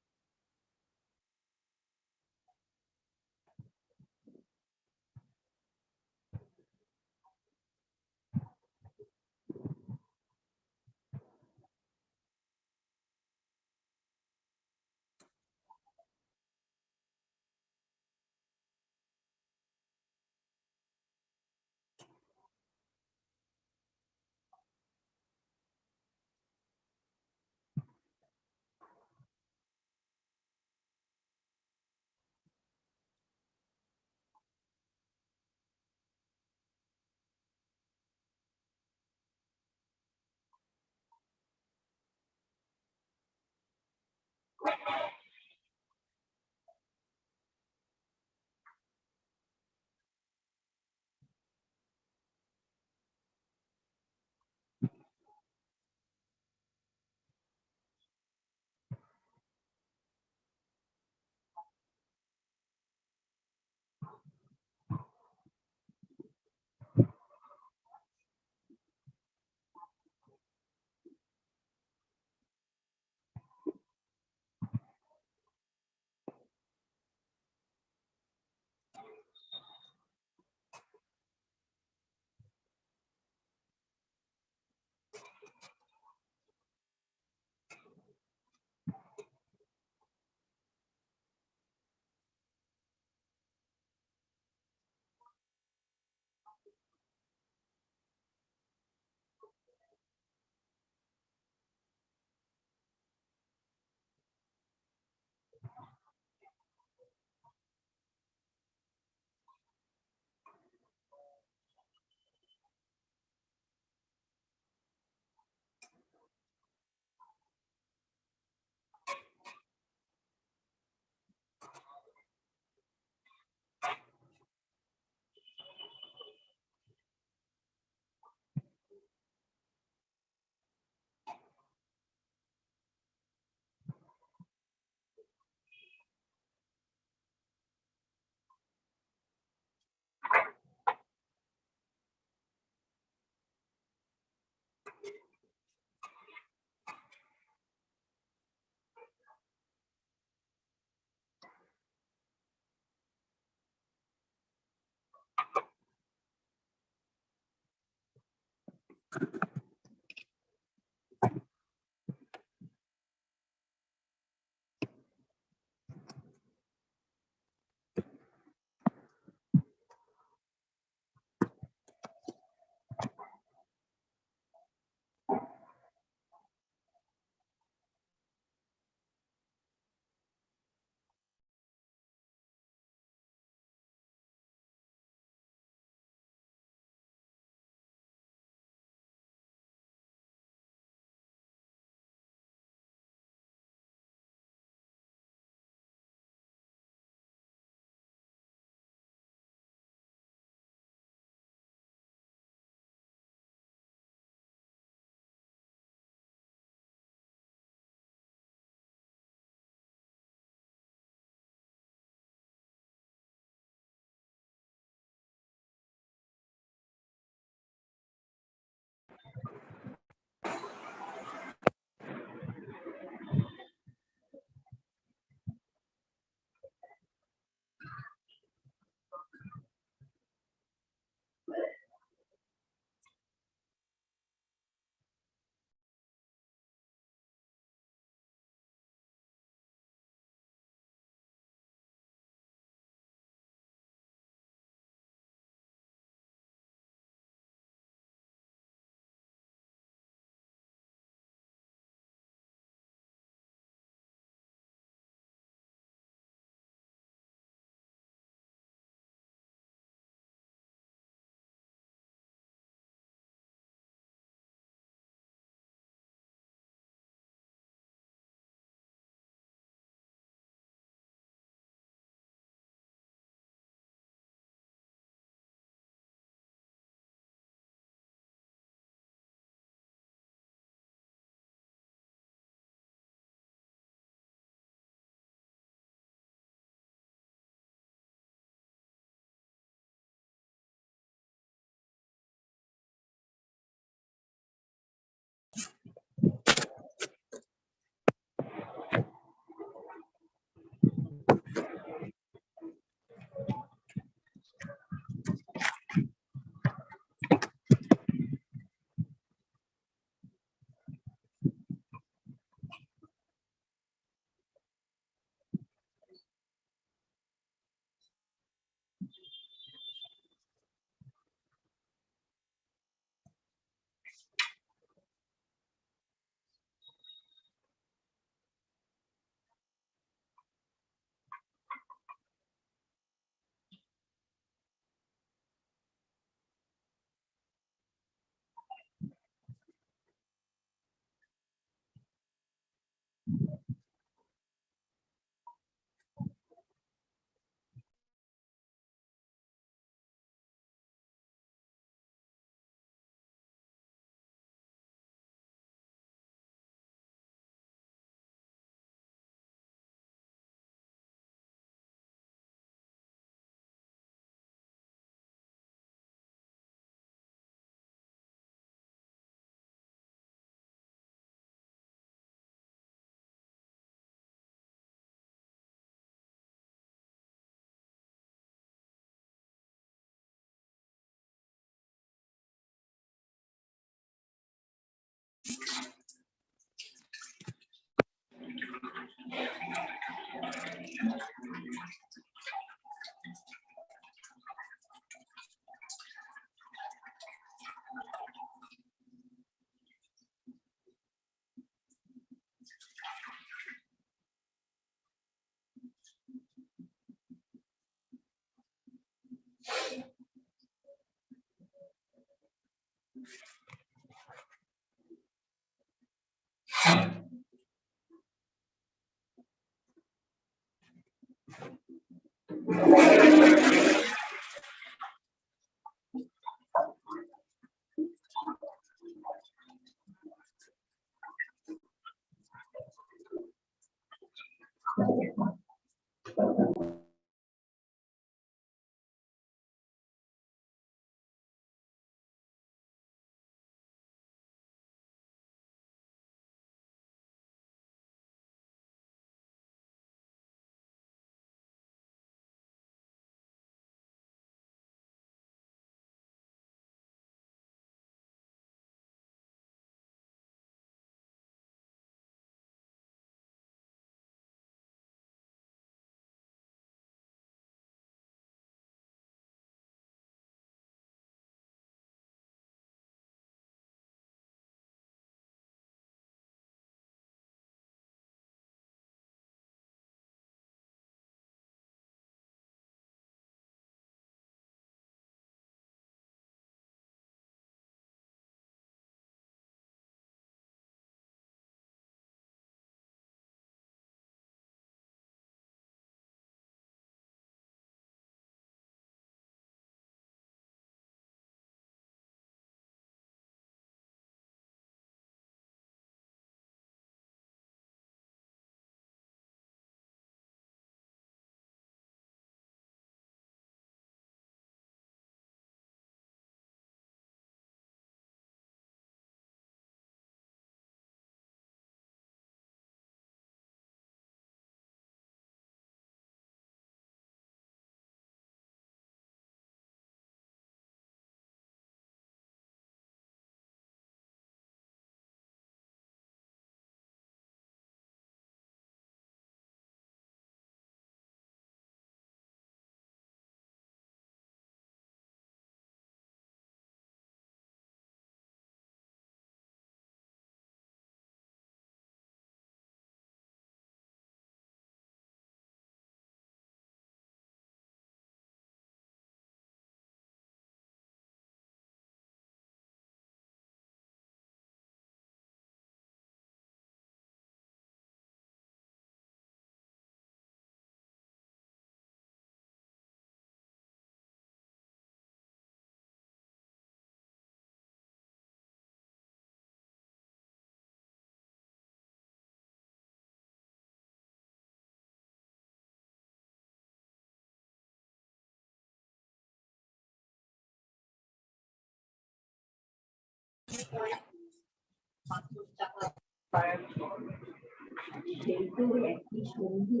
একটি সন্ধি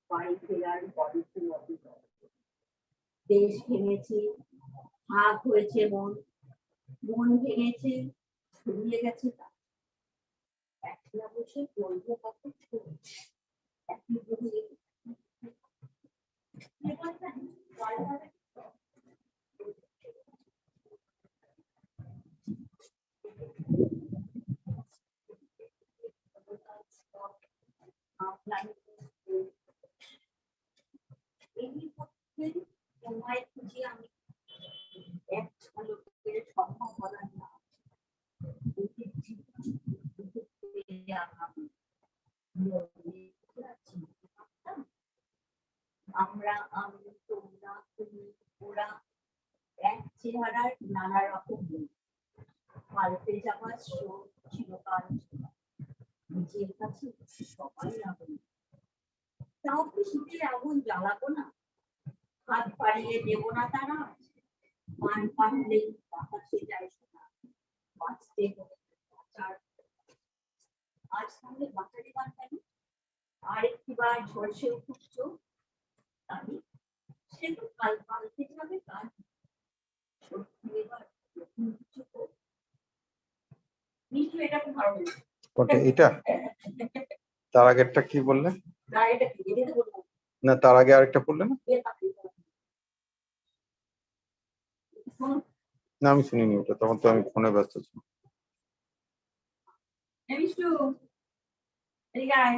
বাড়ি ফেরার পলিসি দেশ ভেঙেছে, ভাগ হয়েছে মন, মন ভেঙেছে, ছড়িয়ে গেছে একলা বসে বলবো কত একই বলে তোমায় খুঁজে আমি এক ঝলকের সম্ভব বলার না আমরা আমি তোমরা তুমি ওরা এক চেহারার নানা রকম পাল্টে যাওয়ার স্রোত চিরকাল নিজের কাছে সবাই আগুন তাও কি শীতে আগুন জ্বালাবো না হাত বাড়িয়ে দেবো না তারা মান পারলেই বাতাসে যায় শোনা বাঁচতে হবে আজ তাহলে বাঁচাতে পারবেন আর একটিবার ঝলসে উঠছ আমি সে তো কাল পাল্টে যাবে কাল সত্যি এবার নতুন কিছু নিশ্চয়ই এটা খুব ভালো
ওকে এটা তার আগেরটা কি বললে?
আর এটা কি এটা তো বলবো
না, তার আগে আরেকটা বললে না? না, আমি শুনিনি ওটা, তখন তো আমি ফোনে ব্যস্ত ছিলাম। দেখাই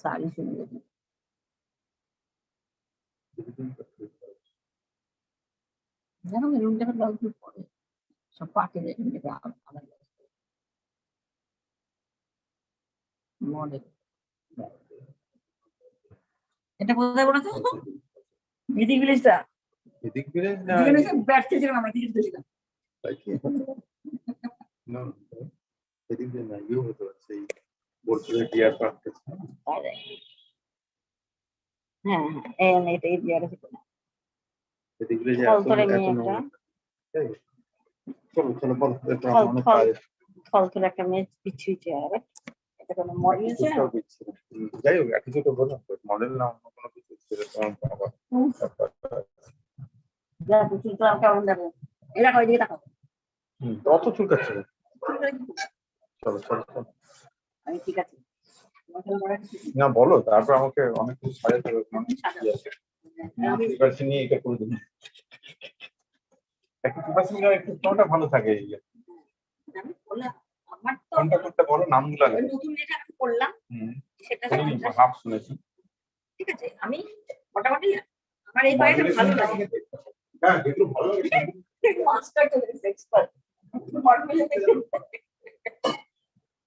सारी सुनिए জানো এই রুমটা গল্প পড়ে সব পাকে দেখে আবার মডেল এটা কোথায় বলেছো মিটিং ভিলেজটা
এদিক ফিরে না,
যেখানে সব ব্যর্থ ছিলাম আমরা টিকিট পেয়েছিলাম
তাই কি? না, এদিক দিয়ে না, ইয়ে হতে পারে, সেই বোলপুরে ডিয়ার পার্ক আছে।
আরে হ্যাঁ হ্যাঁ এটা এই বিয়ারে ছিল
এদিক দিয়ে যে
ফলতলে
এখন
মেয়ে
এখন
একটা
তাই? চলো চলো বল, এটা
ফল
অনেক
ফল
কাজ।
ফলতলে একটা মেয়ে পিছুই চেয়ারে এটা কোনো মডেল আছে
কোথাও দিচ্ছি না। যাই হোক, আর কিছু তো বলো, মডেল না অন্য কোনো কিছু ছিল তোমার বাবা।
যা তুই তো আর কেমন যাবে এরা কয় দিকে তাকাও
অত চুলকাচ্ছে না। চলো চলো চলো।
আমি ঠিক আছে তোমাকে বলা কিছু
না বলো, তারপর আমাকে অনেক কিছু সাজাতে হবে, মানে কি আছে প্রিপারেশন নিয়ে এটা করে দেবো। একটা প্রিপারেশন নিয়ে একটু কোনটা ভালো থাকে, এই যে
আমি বললাম আমার তো
কোনটা কোনটা বলো, নামগুলো আগে।
নতুন যেটা আমি করলাম সেটা
শুনিনি, হাফ শুনেছি।
ঠিক আছে আমি মোটামুটি আমার এই পায়টা ভালো লাগে
হ্যাঁ, এগুলো ভালো লাগে।
মাস্টার চলে গেছে এক্সপার্ট মডেল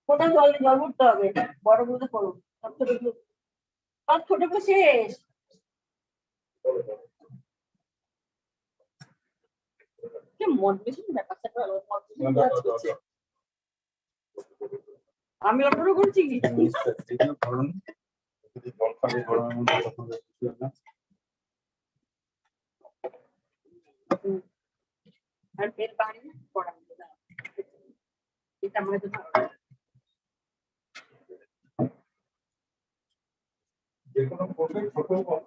কোথাও জল জল উঠতে হবে বড় বড় করুন সব ছোটগুলো শেষ মোটিভেশন ব্যাপারটা আমি অর্ডারও করছি কি আর বের বাইরে পড়া এটা আমার তো ভালো লাগে
যেকোনো প্রোডাক্ট ছোট বড়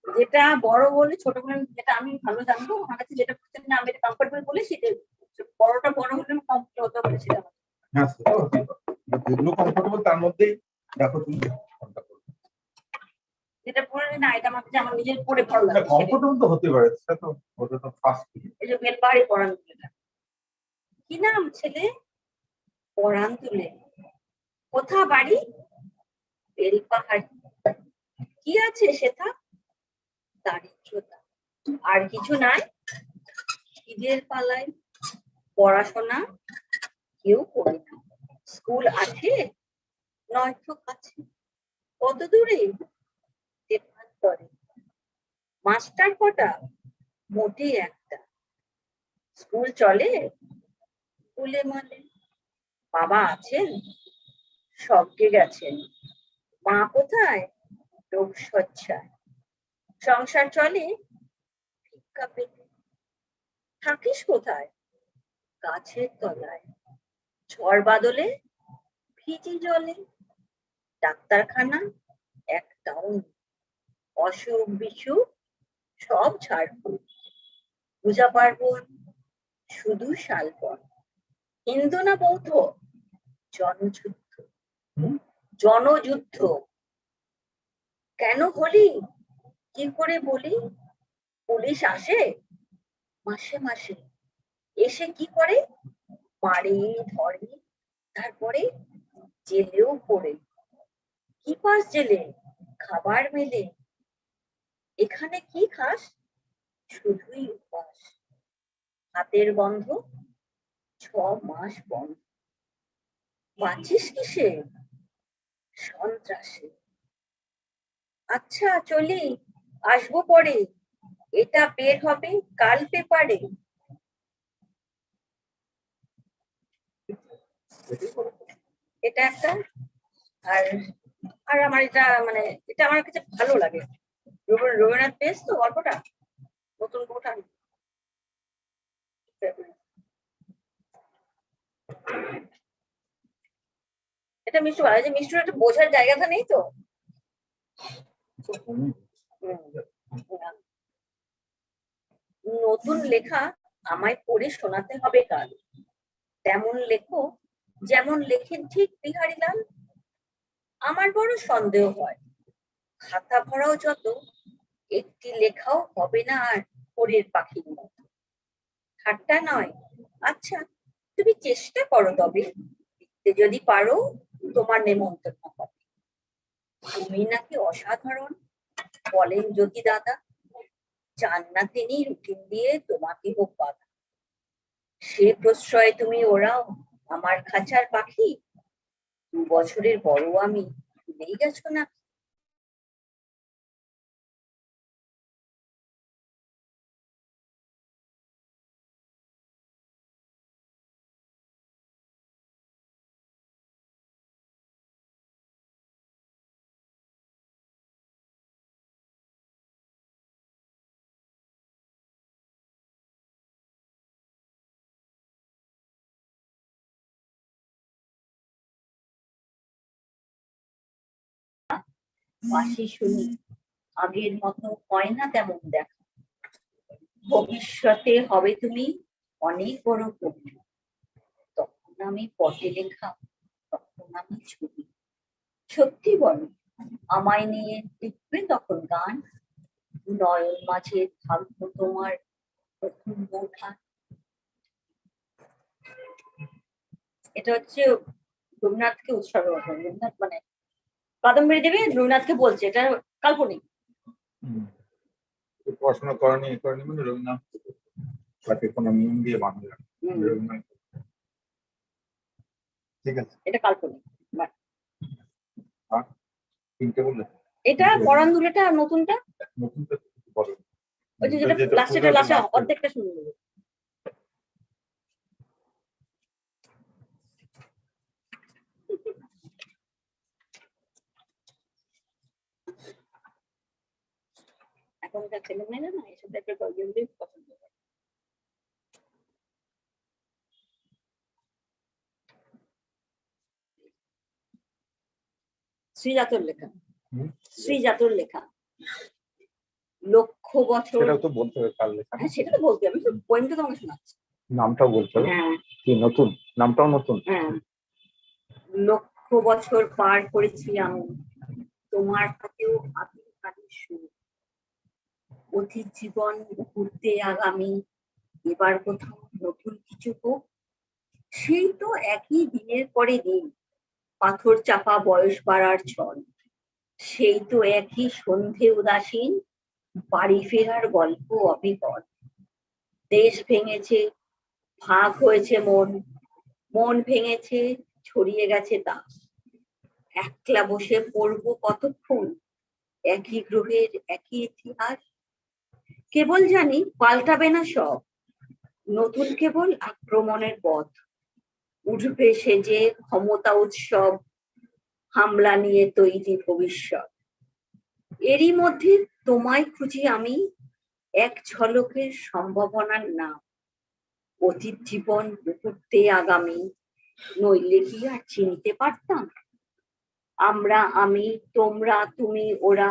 যেটা বড় বলে ছোট বলে যেটা আমি ভালো জানবো আমার কাছে যেটা বুঝতে না আমি এটা কমফর্টেবল বলে সেটা বড়টা বড় হলে আমি কমফর্ট হতে পারি সেটা
হ্যাঁ, সেটা হতেই পারে। যেগুলো কমফোর্টেবল তার মধ্যেই দেখো তুমি কোনটা করবে।
যেটা পরে না এটা আমার কাছে আমার নিজের পরে ভালো লাগে
কমফোর্টেবল তো হতে পারে, সেটা তো ওটা তো ফার্স্ট।
এই যে বেলবাড়ি পরান তুলে কি নাম ছেলে পরান তুলে কোথা বাড়ি বেলপাহাড়ি কি আছে সেটা দারিদ্রতা আর কিছু নাই ঈদের পালায় পড়াশোনা কেউ করে না স্কুল আছে নয়তো কাছে কত দূরে দেবান্তরে মাস্টার কটা মোটে একটা স্কুল চলে স্কুলে মানে বাবা আছেন স্বর্গে গেছেন মা কোথায় রোগ সজ্জায় সংসার চলে ভিক্ষা পেতে থাকিস কোথায় গাছের তলায় ঝড় বাদলে ভিজি জলে ডাক্তারখানা একটাও নেই অসুখ বিসুখ সব ঝাড়ফুঁক পূজা পার্বণ শুধু শালবন হিন্দু না বৌদ্ধ জনযুদ্ধ জনযুদ্ধ কেন হলি কি করে বলি পুলিশ আসে মাসে মাসে এসে কি করে মারে ধরে তারপরে জেলেও পড়ে কি পাস জেলে খাবার মেলে এখানে কি খাস শুধুই উপাস হাতের গন্ধ 6 মাস বন্ধ বাঁচিস কিসে সন্ত্রাসে আচ্ছা চলি আসবো পরে এটা বের হবে কাল পেপারে এটা একটা আর আর আমার এটা মানে এটা আমার কাছে ভালো লাগে রবীন্দ্রনাথ পেয়েছ তো গল্পটা, নতুন কোটা? এটা মিষ্টি বলা যে মিষ্টির একটা বোঝার জায়গাটা নেই তো। নতুন লেখা আমায় পড়ে শোনাতে হবে কাল, তেমন লেখো যেমন লেখেন ঠিক বিহারীলাল। আমার বড় সন্দেহ হয়, খাতা ভরাও যত, একটি লেখাও হবে না আর পরের পাখির মতো। ঠাট্টা নয়, আচ্ছা তুমি চেষ্টা করো তবে, লিখতে যদি পারো তোমার নেমন্তন্ন হবে। তুমি নাকি অসাধারণ, বলেন যদি দাদা, চান না তিনি রুটিন দিয়ে তোমাকে হোক বাধা। সে প্রশ্রয়ে তুমি ওরাও আমার খাঁচার পাখি, 2 বছরের বড় আমি, ভুলেই গেছো না? পাশে শুনি আগের মতো হয় না তেমন দেখা, ভবিষ্যতে হবে তুমি অনেক বড় কবি। তখন আমি পটে লেখা, তখন আমি ছবি। সত্যি বলো, আমায় নিয়ে লিখবে তখন গান, নয়ন মাঝে থাকবো তোমার প্রথম বৌঠা। এটা হচ্ছে রবীন্দ্রনাথকে উৎসর্গ করা। রবীন্দ্রনাথ মানে কাদম্বরী দেবী রবীন্দ্রনাথকে বলছে, এটা কাল্পনিক।
পড়াশোনা করেনি মানে রবীন্দ্রনাথ তাকে কোনো নিয়ম দিয়ে বাঁধে না। রবীন্দ্রনাথ ঠিক আছে,
এটা কাল্পনিক।
তিনটে বললে
এটা পরান্দুলেটা আর নতুনটা,
নতুনটা বলো।
ওই যে যেটা লাস্টে অর্ধেকটা শুনে নেবো। এখনকার ছেলে মেয়েরা না এসব টাইপের গল্পগুলোই পছন্দ করে। শ্রীজাতর লেখা, শ্রীজাতর লেখা, লক্ষ বছর।
সেটাও তো বলতে হবে কাল লেখা।
হ্যাঁ সেটা তো বলতে হবে, আমি পয়েন্টটা তোমাকে শোনাচ্ছি।
নামটাও বলতে হবে।
হ্যাঁ
কি নতুন, নামটাও নতুন।
হ্যাঁ, লক্ষ বছর পার করেছি আমি, তোমার হাতেও আদিম কালের সুর। অতীত জীবন ঘুরতে আগামী, এবার কোথাও নতুন কিছু হোক। সেই তো একই দিনের পরে দিন, পাথর চাপা বয়স বাড়ার ছল। সেই তো একই সন্ধে উদাসীন, বাড়ি ফেরার গল্প অবিকল। দেশ ভেঙেছে, ভাগ হয়েছে মন, মন ভেঙেছে, ছড়িয়ে গেছে দাস। একলা বসে পড়বো কতক্ষণ, একই গ্রহের একই ইতিহাস। কেবল জানি পাল্টাবে না সব, নতুন কেবল আক্রমণের পথ। উঠবে সেজে ক্ষমতা উৎসব, হামলা নিয়ে তৈরি ভবিষ্যৎ। এরই মধ্যে তোমায় খুঁজি আমি, এক ঝলকের সম্ভাবনার নাম। অতীত জীবন মুহূর্তে আগামী, নইলে কি আর চিনতে পারতাম? আমরা আমি, তোমরা তুমি ওরা,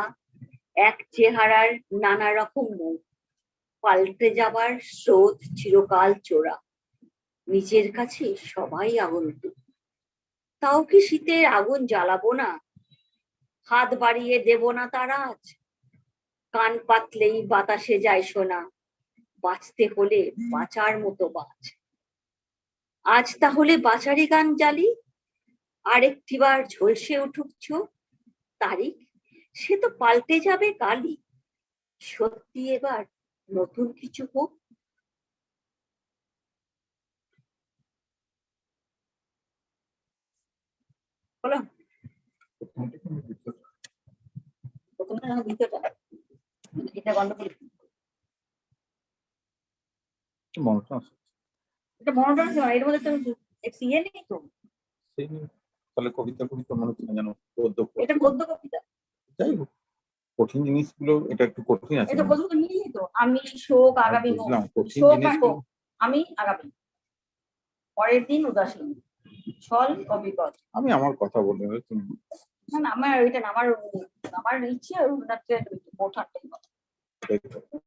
এক চেহারার নানা রকম মুখ। পাল্টে যাবার স্রোত চিরকাল চোরা, নিজের কাছে সবাই আগন্তুক। তাও কি শীতের আগুন জ্বালাবো না, হাত বাড়িয়ে দেব না তার আজ। কান পাতলেই বাতাসে যায় শোনা, বাঁচতে হলে বাঁচার মতো বাঁচ। আজ তাহলে বাঁচারি গান জ্বালি, আরেকটিবার ঝলসে উঠুক চোখ। তারিখ সে তো পাল্টে যাবে কালই, সত্যি এবার নতুন কিছু হোক। বলো প্রথমটা না দ্বিতীয়টা, এটা বন্ধ করি। এটা মনে আছে না, এর মধ্যে তো ইয়ে নেই তো।
তাহলে কবিতা মনে হচ্ছে না, জানো গদ্য।
এটা গদ্য কবিতা।
যাই হোক, কঠিন জিনিসগুলো এটা একটু কঠিন আছে
এটা
মনে হয়।
প্রথমে নিয়েই তো আমি শোক আগামী হোক,
বুঝলাম কঠিন
শোক আর
জিনিসগুলো
হোক আমি আগামী, পরের দিন উদাসীন, ছল ও বিপদ।
আমি আমার কথা বলতে তুমি
না না আমার ওইটা না, আমার ইচ্ছে রবীন্দ্রনাথের ওঠাটাই কথা।
দেখো।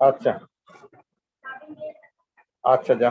আচ্ছা আচ্ছা যা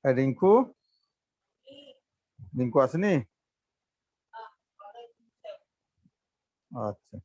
রিঙ্কু রিঙ্কু আসেনি? আচ্ছা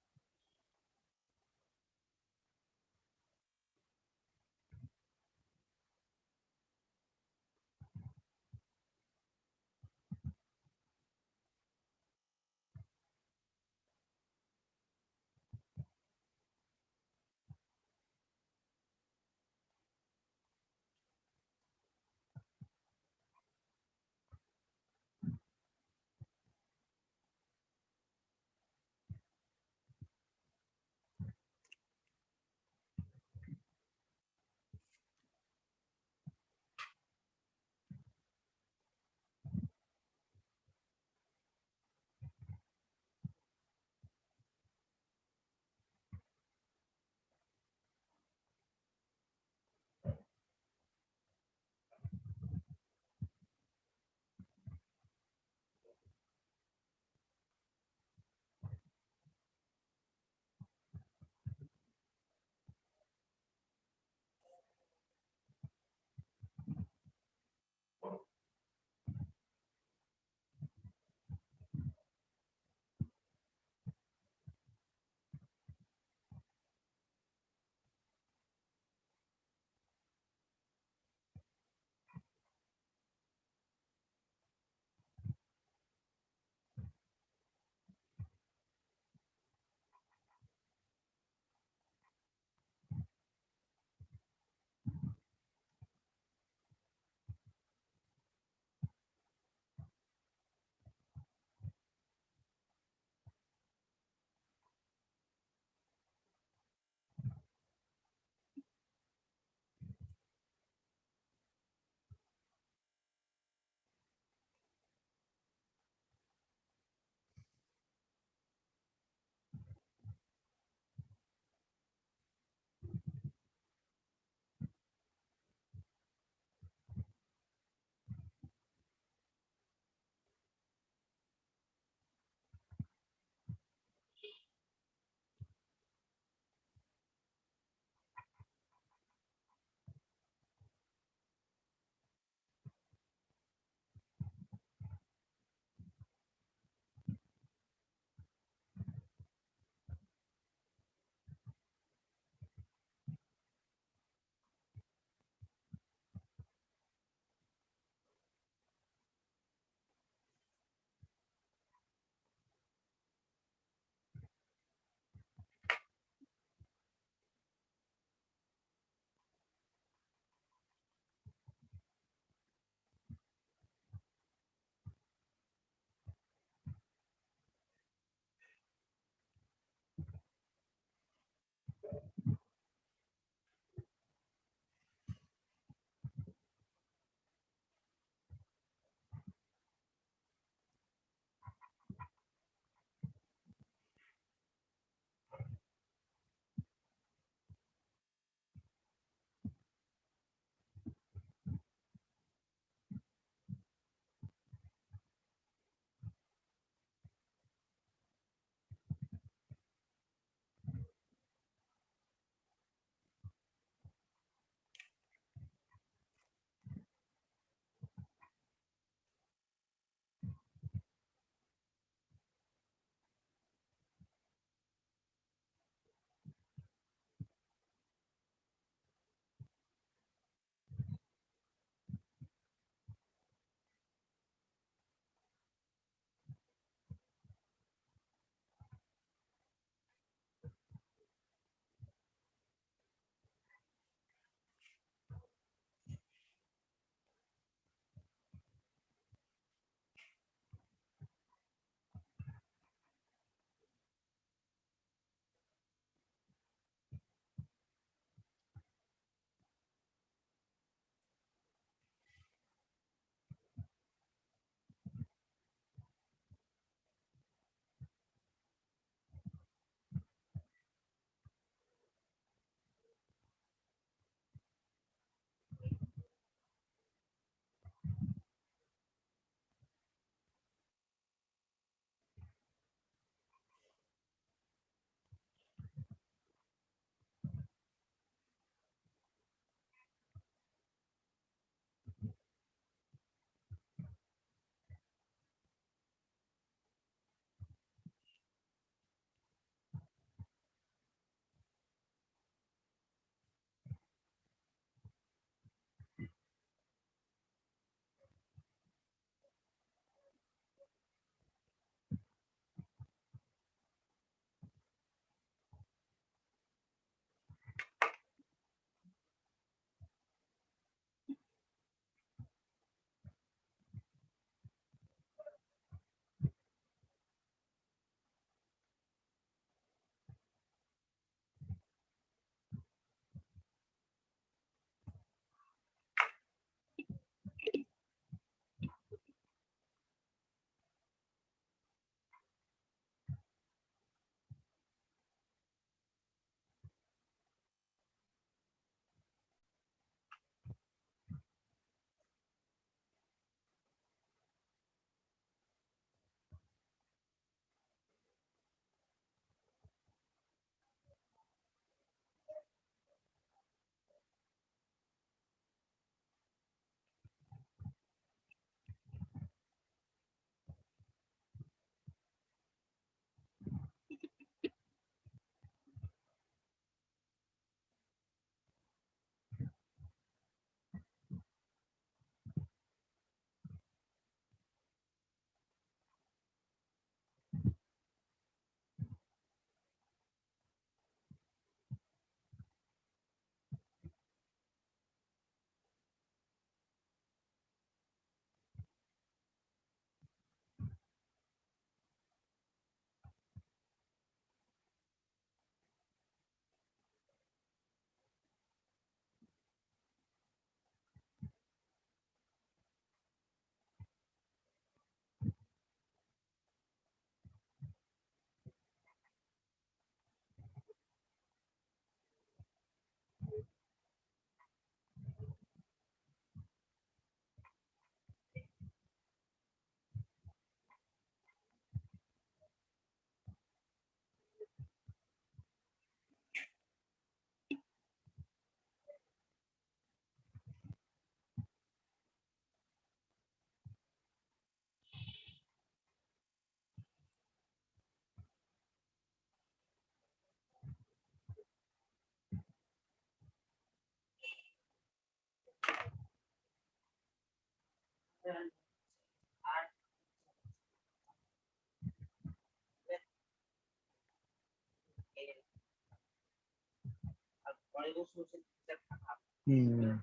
ঘরে বসে বসে চুপচাপ থাকা
হুম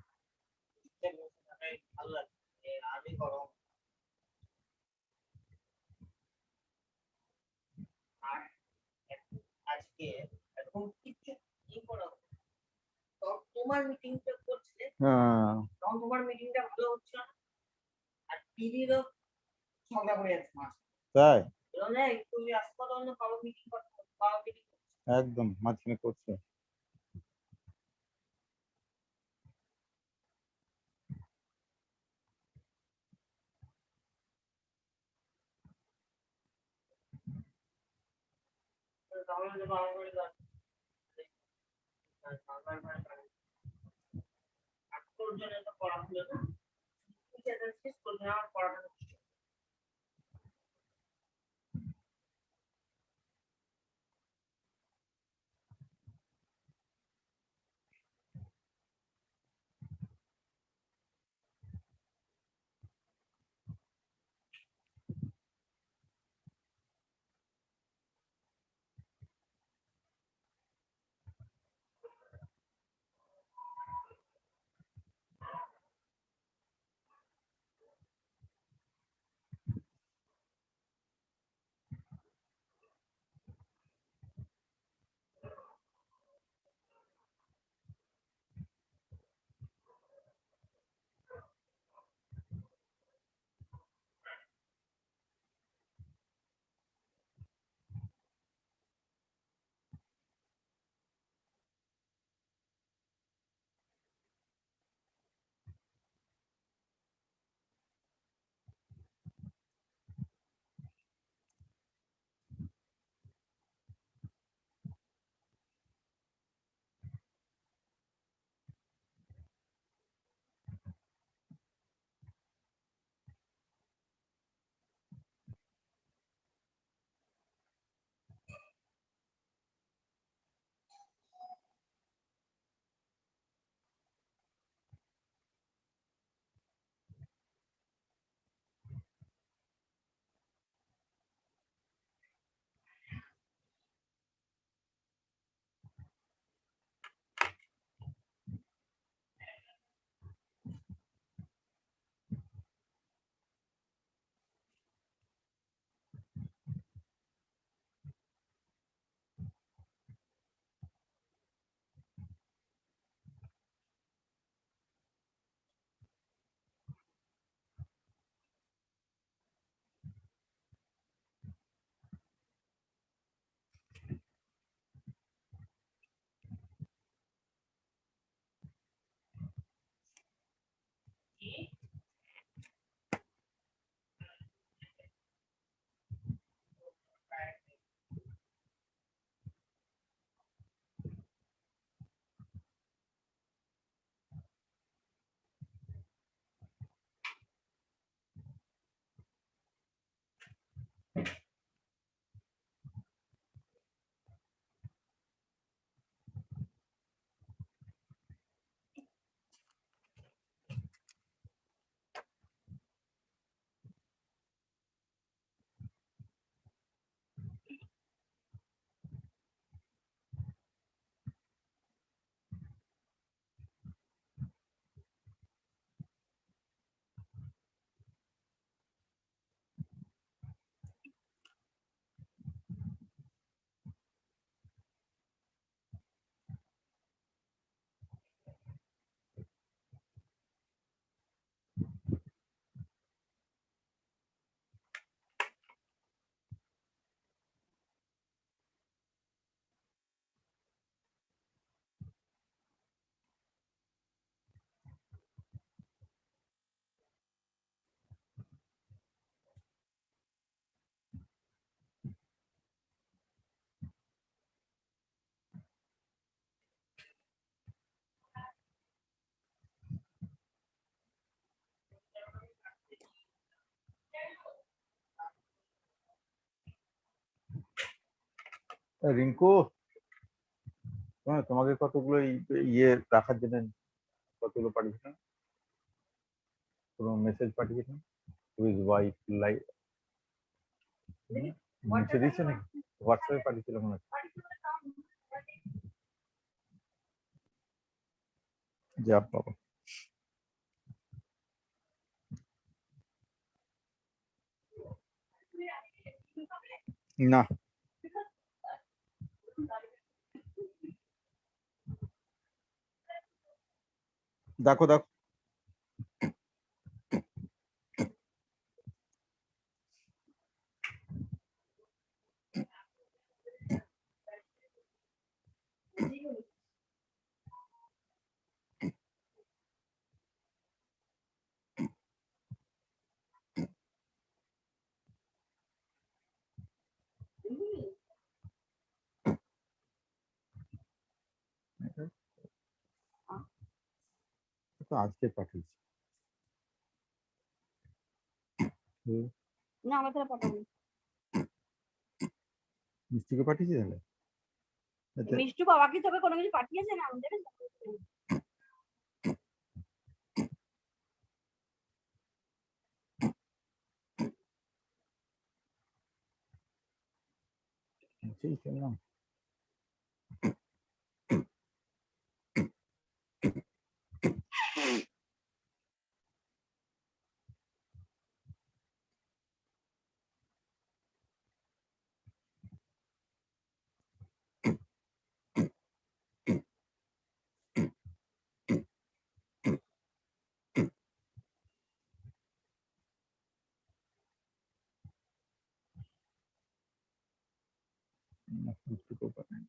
চুপচাপ বসে থাকাই ভালো লাগে আমি গরম আর আজকে এরকম কিছু করা তোমার মিটিংটা করছিলে
হ্যাঁ
তখন তোমার মিটিংটা ভালো হচ্ছে না আর টিভিরও ঝগড়া করে যাচ্ছে মাস
তাই
তুমি হাসপাতাল কারো মিটিং করতে কারো মিটিং
একদম মাঝখানে করছে
তাহলে ভালো করে দাও আজকের জন্য তো পড়া হলো না সেটা শেষ করবে আমার পড়াটা
রিঙ্কু তোমাকে কতগুলো ইয়ে রাখার জন্য কতগুলো পাঠিয়েছিলাম কোনো মেসেজ পাঠিয়েছিলাম উইথ ওয়াইফ লাইক নিচে দিচ্ছে নাকি হোয়াটসঅ্যাপে পাঠিয়েছিলাম মনে হয়
যা বাবা না দেখো দেখো তো আজকে পাঠিয়েছি
না আমরা তাহলে পাঠাবো
মিষ্টিকে পাঠিয়েছি তাহলে এতে
মিষ্টু বাবা কি তোকে কোনো কিছু পাঠিয়েছে না আমাদের
সেই শুনলাম মিষ্টিকেও পাঠাই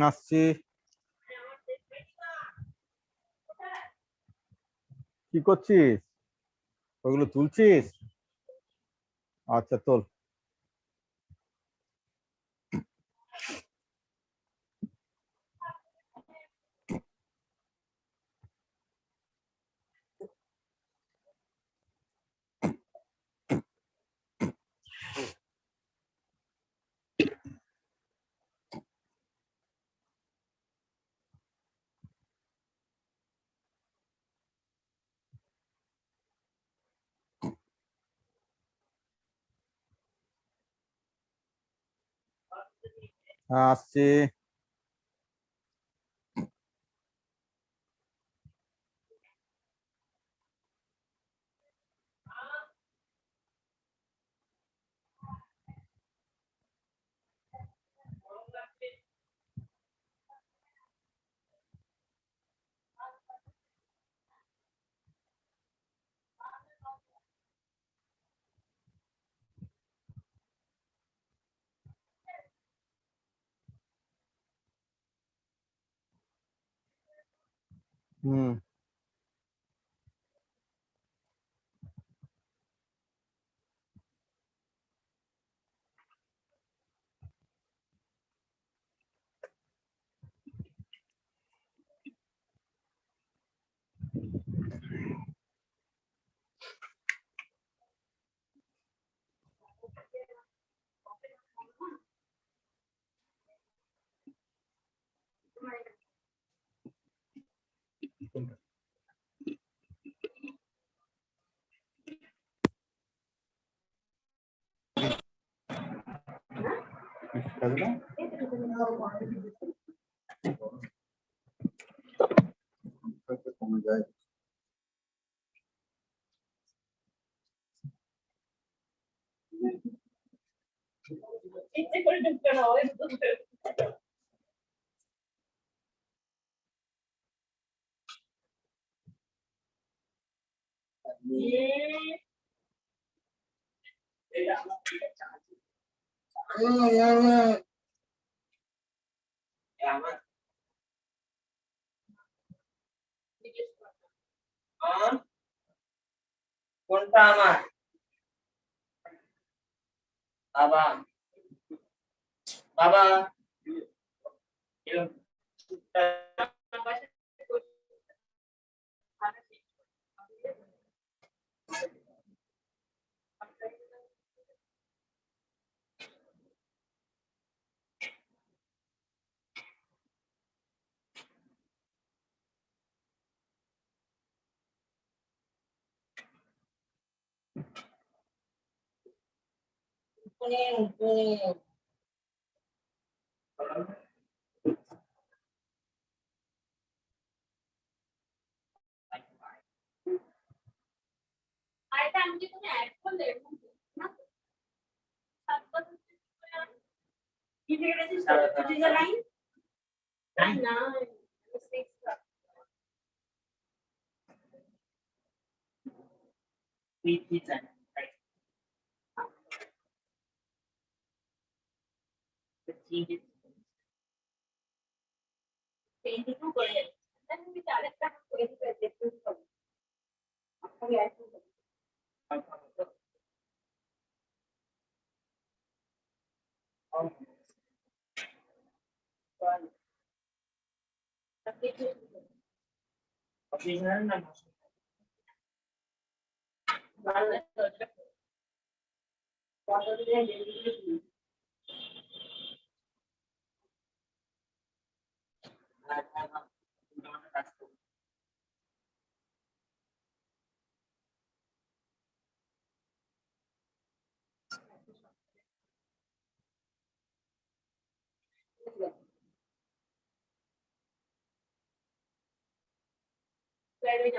আসছি। কি করছিস? ওগুলো তুলছিস? আচ্ছা তোল। আসছি। হুম। কমে যায়।
ইচ্ছে করে ঢুকবে না ওই কোনটা আমার বাবা বাবা আরেকটা আমি কি তুমি অ্যাড করলে না কি থেকে গেছিস ডিজাইন লাইন না ডিজাইন পেইন্ট টু করে আমি আরেকটা করে দিতে দেখতে হবে আপনি অ্যাড করুন অফিসার না ভালো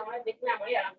আমরা দেখলে আমারই আরাম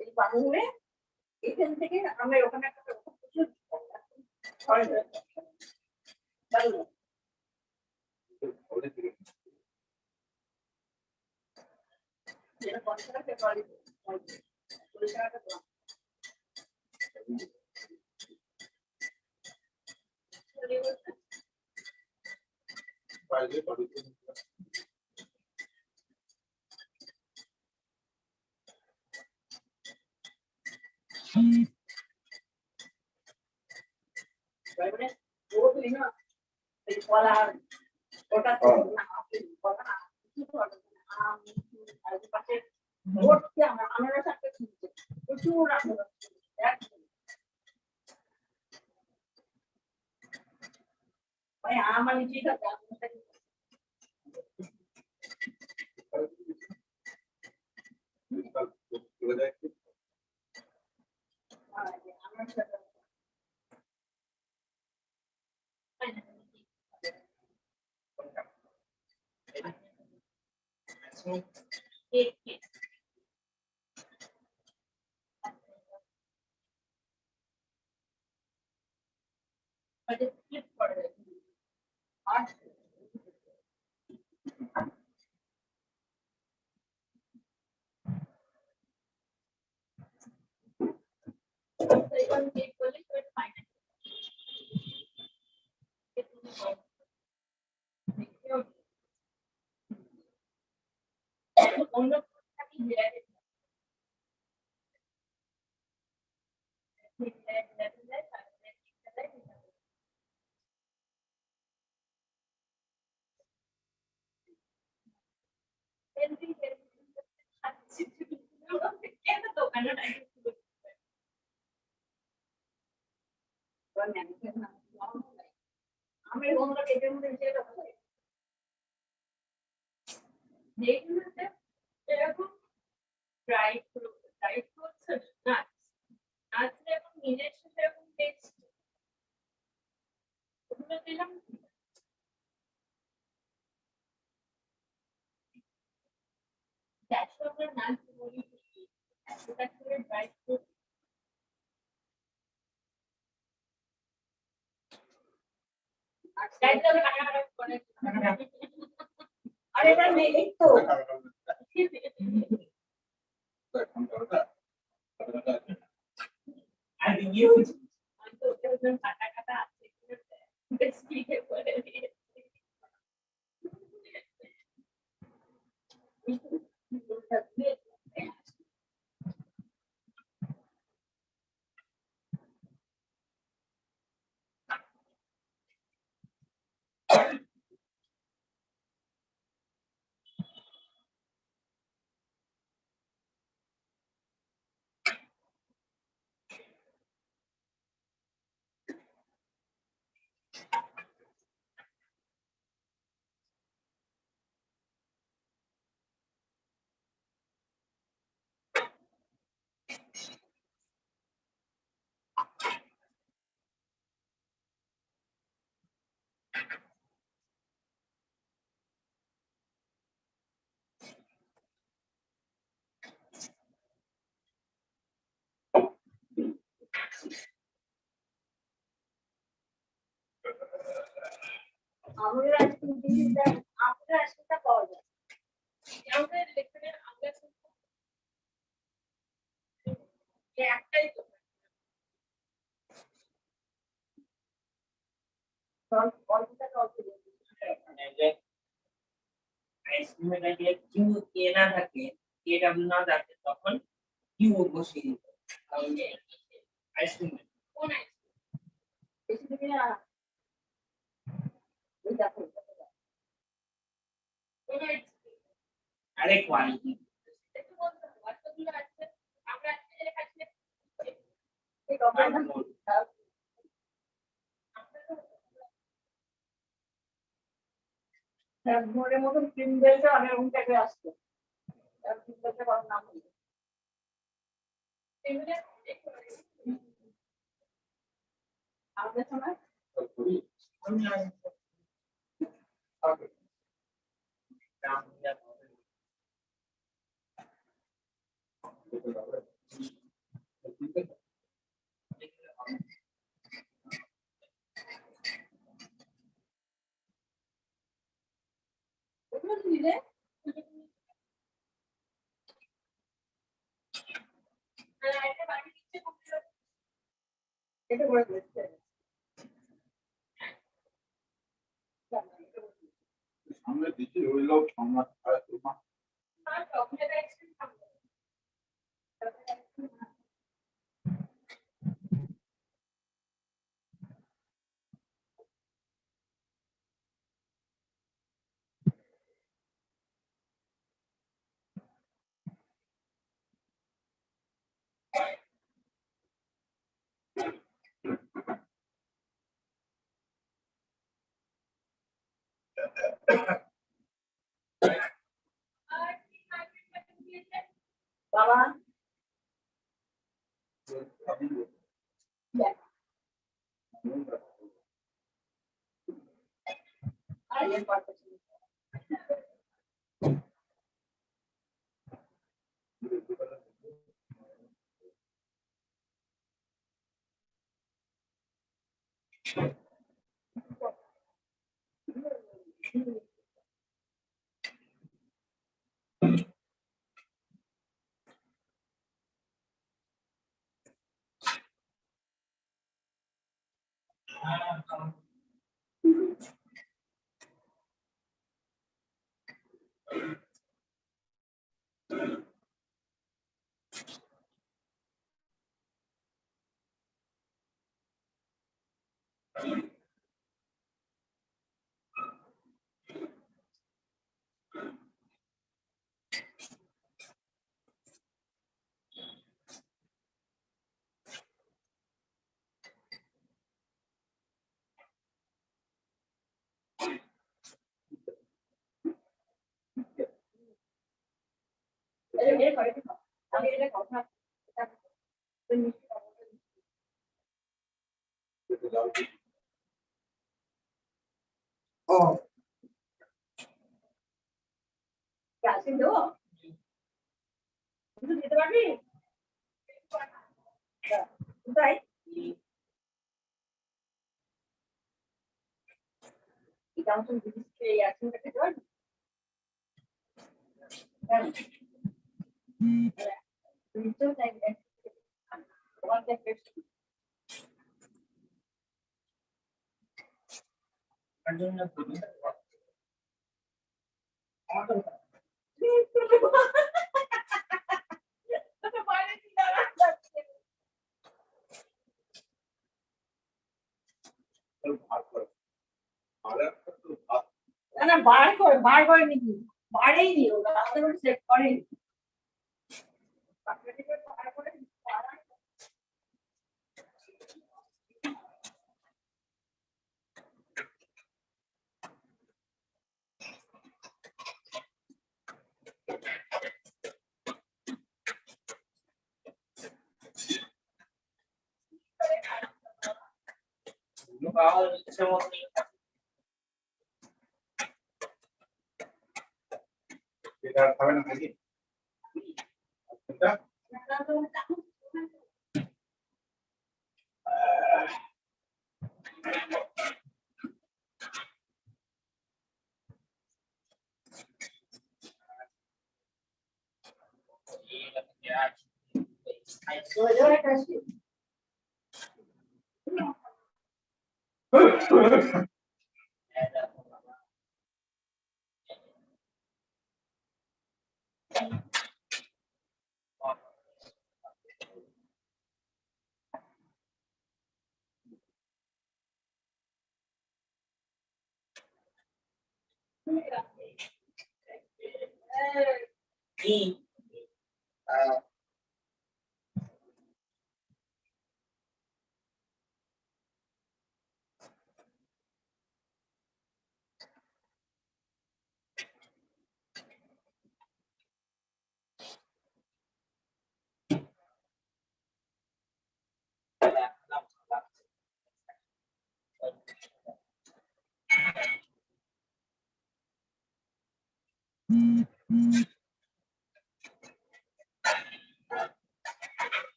এই বাংলা
ওখান থেকে আমরা ওখানে একটা প্রচুর হয় দারুণ। যেটা 50 টাকা ফেব্রুয়ারি 40 টাকা দাম। মানে ও তুই না এই কলা ওটা তো না আপেল কলা না কি করে আম আর পাশে ভর্তি আমরা আনারস একটা কিনছে প্রচুর আনারস ভাই আমার নিজেই তো আমি বন্ধুরা এটার মধ্যে যেটা বলে যেগুলোতে এরকম ড্রাই ফ্রুটস নাটস নাটস এরকম নিজস্ব সেরকম টেস্ট ওগুলো দিলাম ক্যাশু আমরা নাটস বলি একটা করে ড্রাই ফ্রুট আর এটা নেই তো আর ইউজ তো ওদের কাটা কাটা আছে স্টিকে করে দিয়ে আমাদের আজকে দিনটা আপনার আজকেটা পাওয়া যায় আমাদের লেখনে আমরা একটাই তো অল্পটা অল্প
আইসক্রিমের যে কিউ কে না থাকে কে ডাব্লিউ না থাকে তখন কিউ বসিয়ে দিত আইসক্রিম
কোন আইসক্রিম বেশি দিনে ওই দেখো কোন আইসক্রিম
আরে কোয়ালিটি
একটু বলতে কতগুলো আছে আমরা আজকে খাচ্ছি এই কমানো ঘরের মতন ক্রিম বেলটা আমি এরকম টাইপের আসতো ক্রিম বেলটা করার নাম হলো আমাদের সময় এটা করে দিচ্ছে
সামনে দিচ্ছি ওই লোক সামনে
বাবা আরে পারতেছি এটা করে আমি এটা কথা ও ক্লাসে দেবো তুই দিতে পারবি তাই এটা আমাকে বুঝতে আছে খেতে পারবি তুই তো তাই তোমার কাছে না না বার করে নাকি বাড়েই নি ওরা আমাদের করে সেট করে
এটা খাবে না নাকি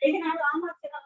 এখানে আরো আম আছে না?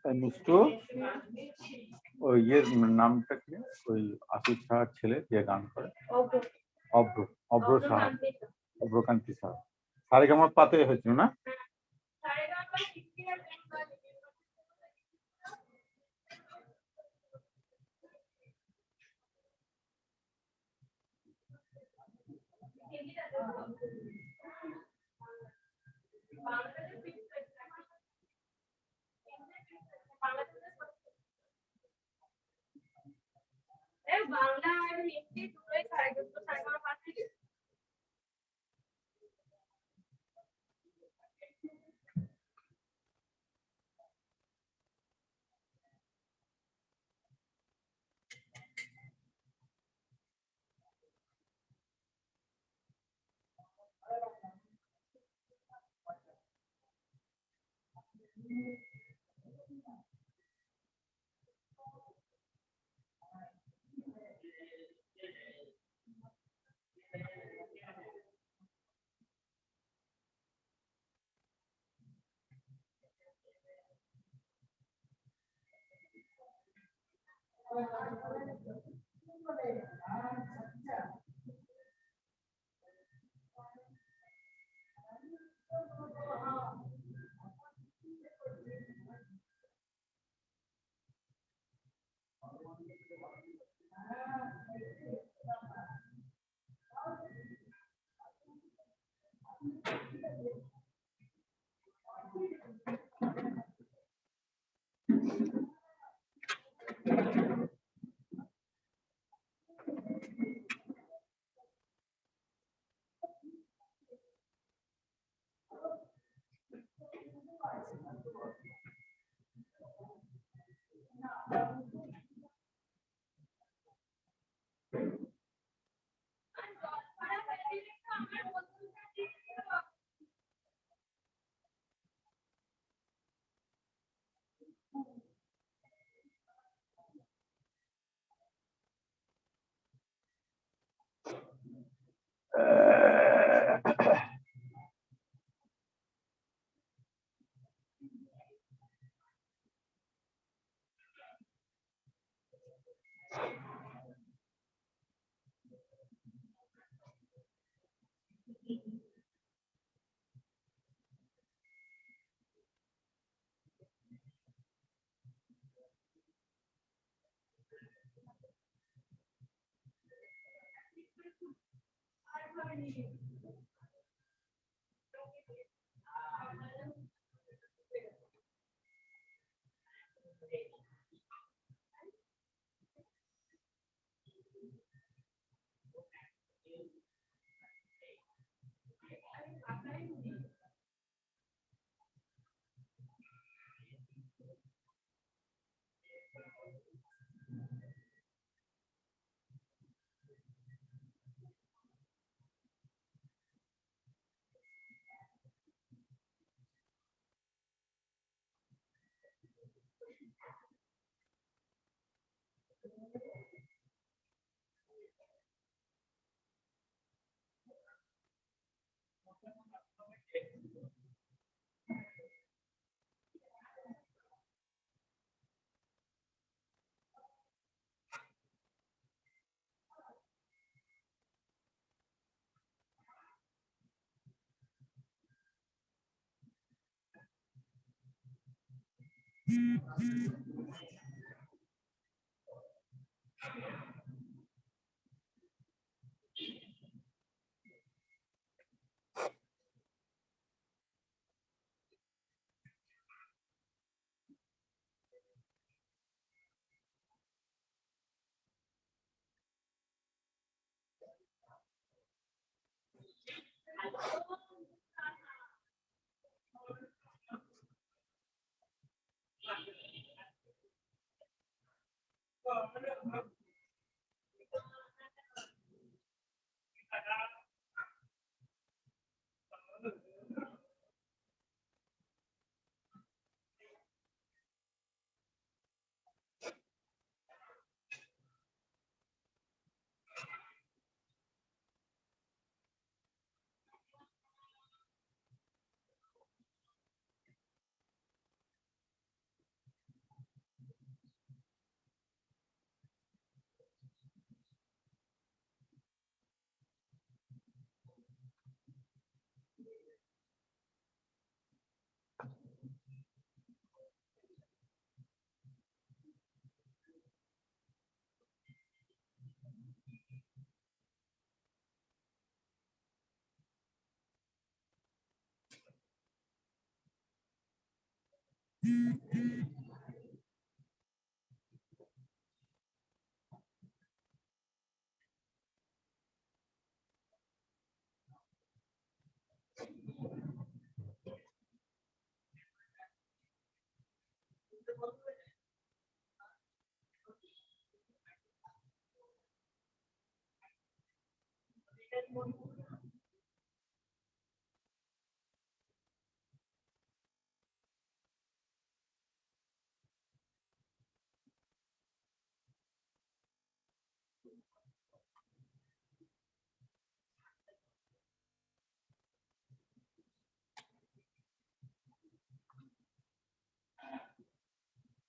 মিষ্টু ওই ইয়ের নামটা কি ওই আশিস সাহার ছেলে যে গান করে অভ্র অভ্র সাহা অভ্রকান্তি সাহা সারেগামা পাতে হয়েছিল না
বাংলা আর হিন্দি দুটোই সারেগামা পাচ্ছি।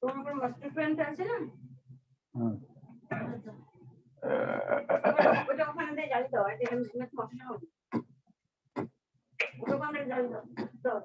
তোমার কোনো মাস্টার ফ্রেন্ড আছে না
হুম।
ওটা ওখানে দিয়ে জ্বালিয়ে দাও এটা সমস্যা হবে ওটা ওখানে জ্বালিয়ে দাও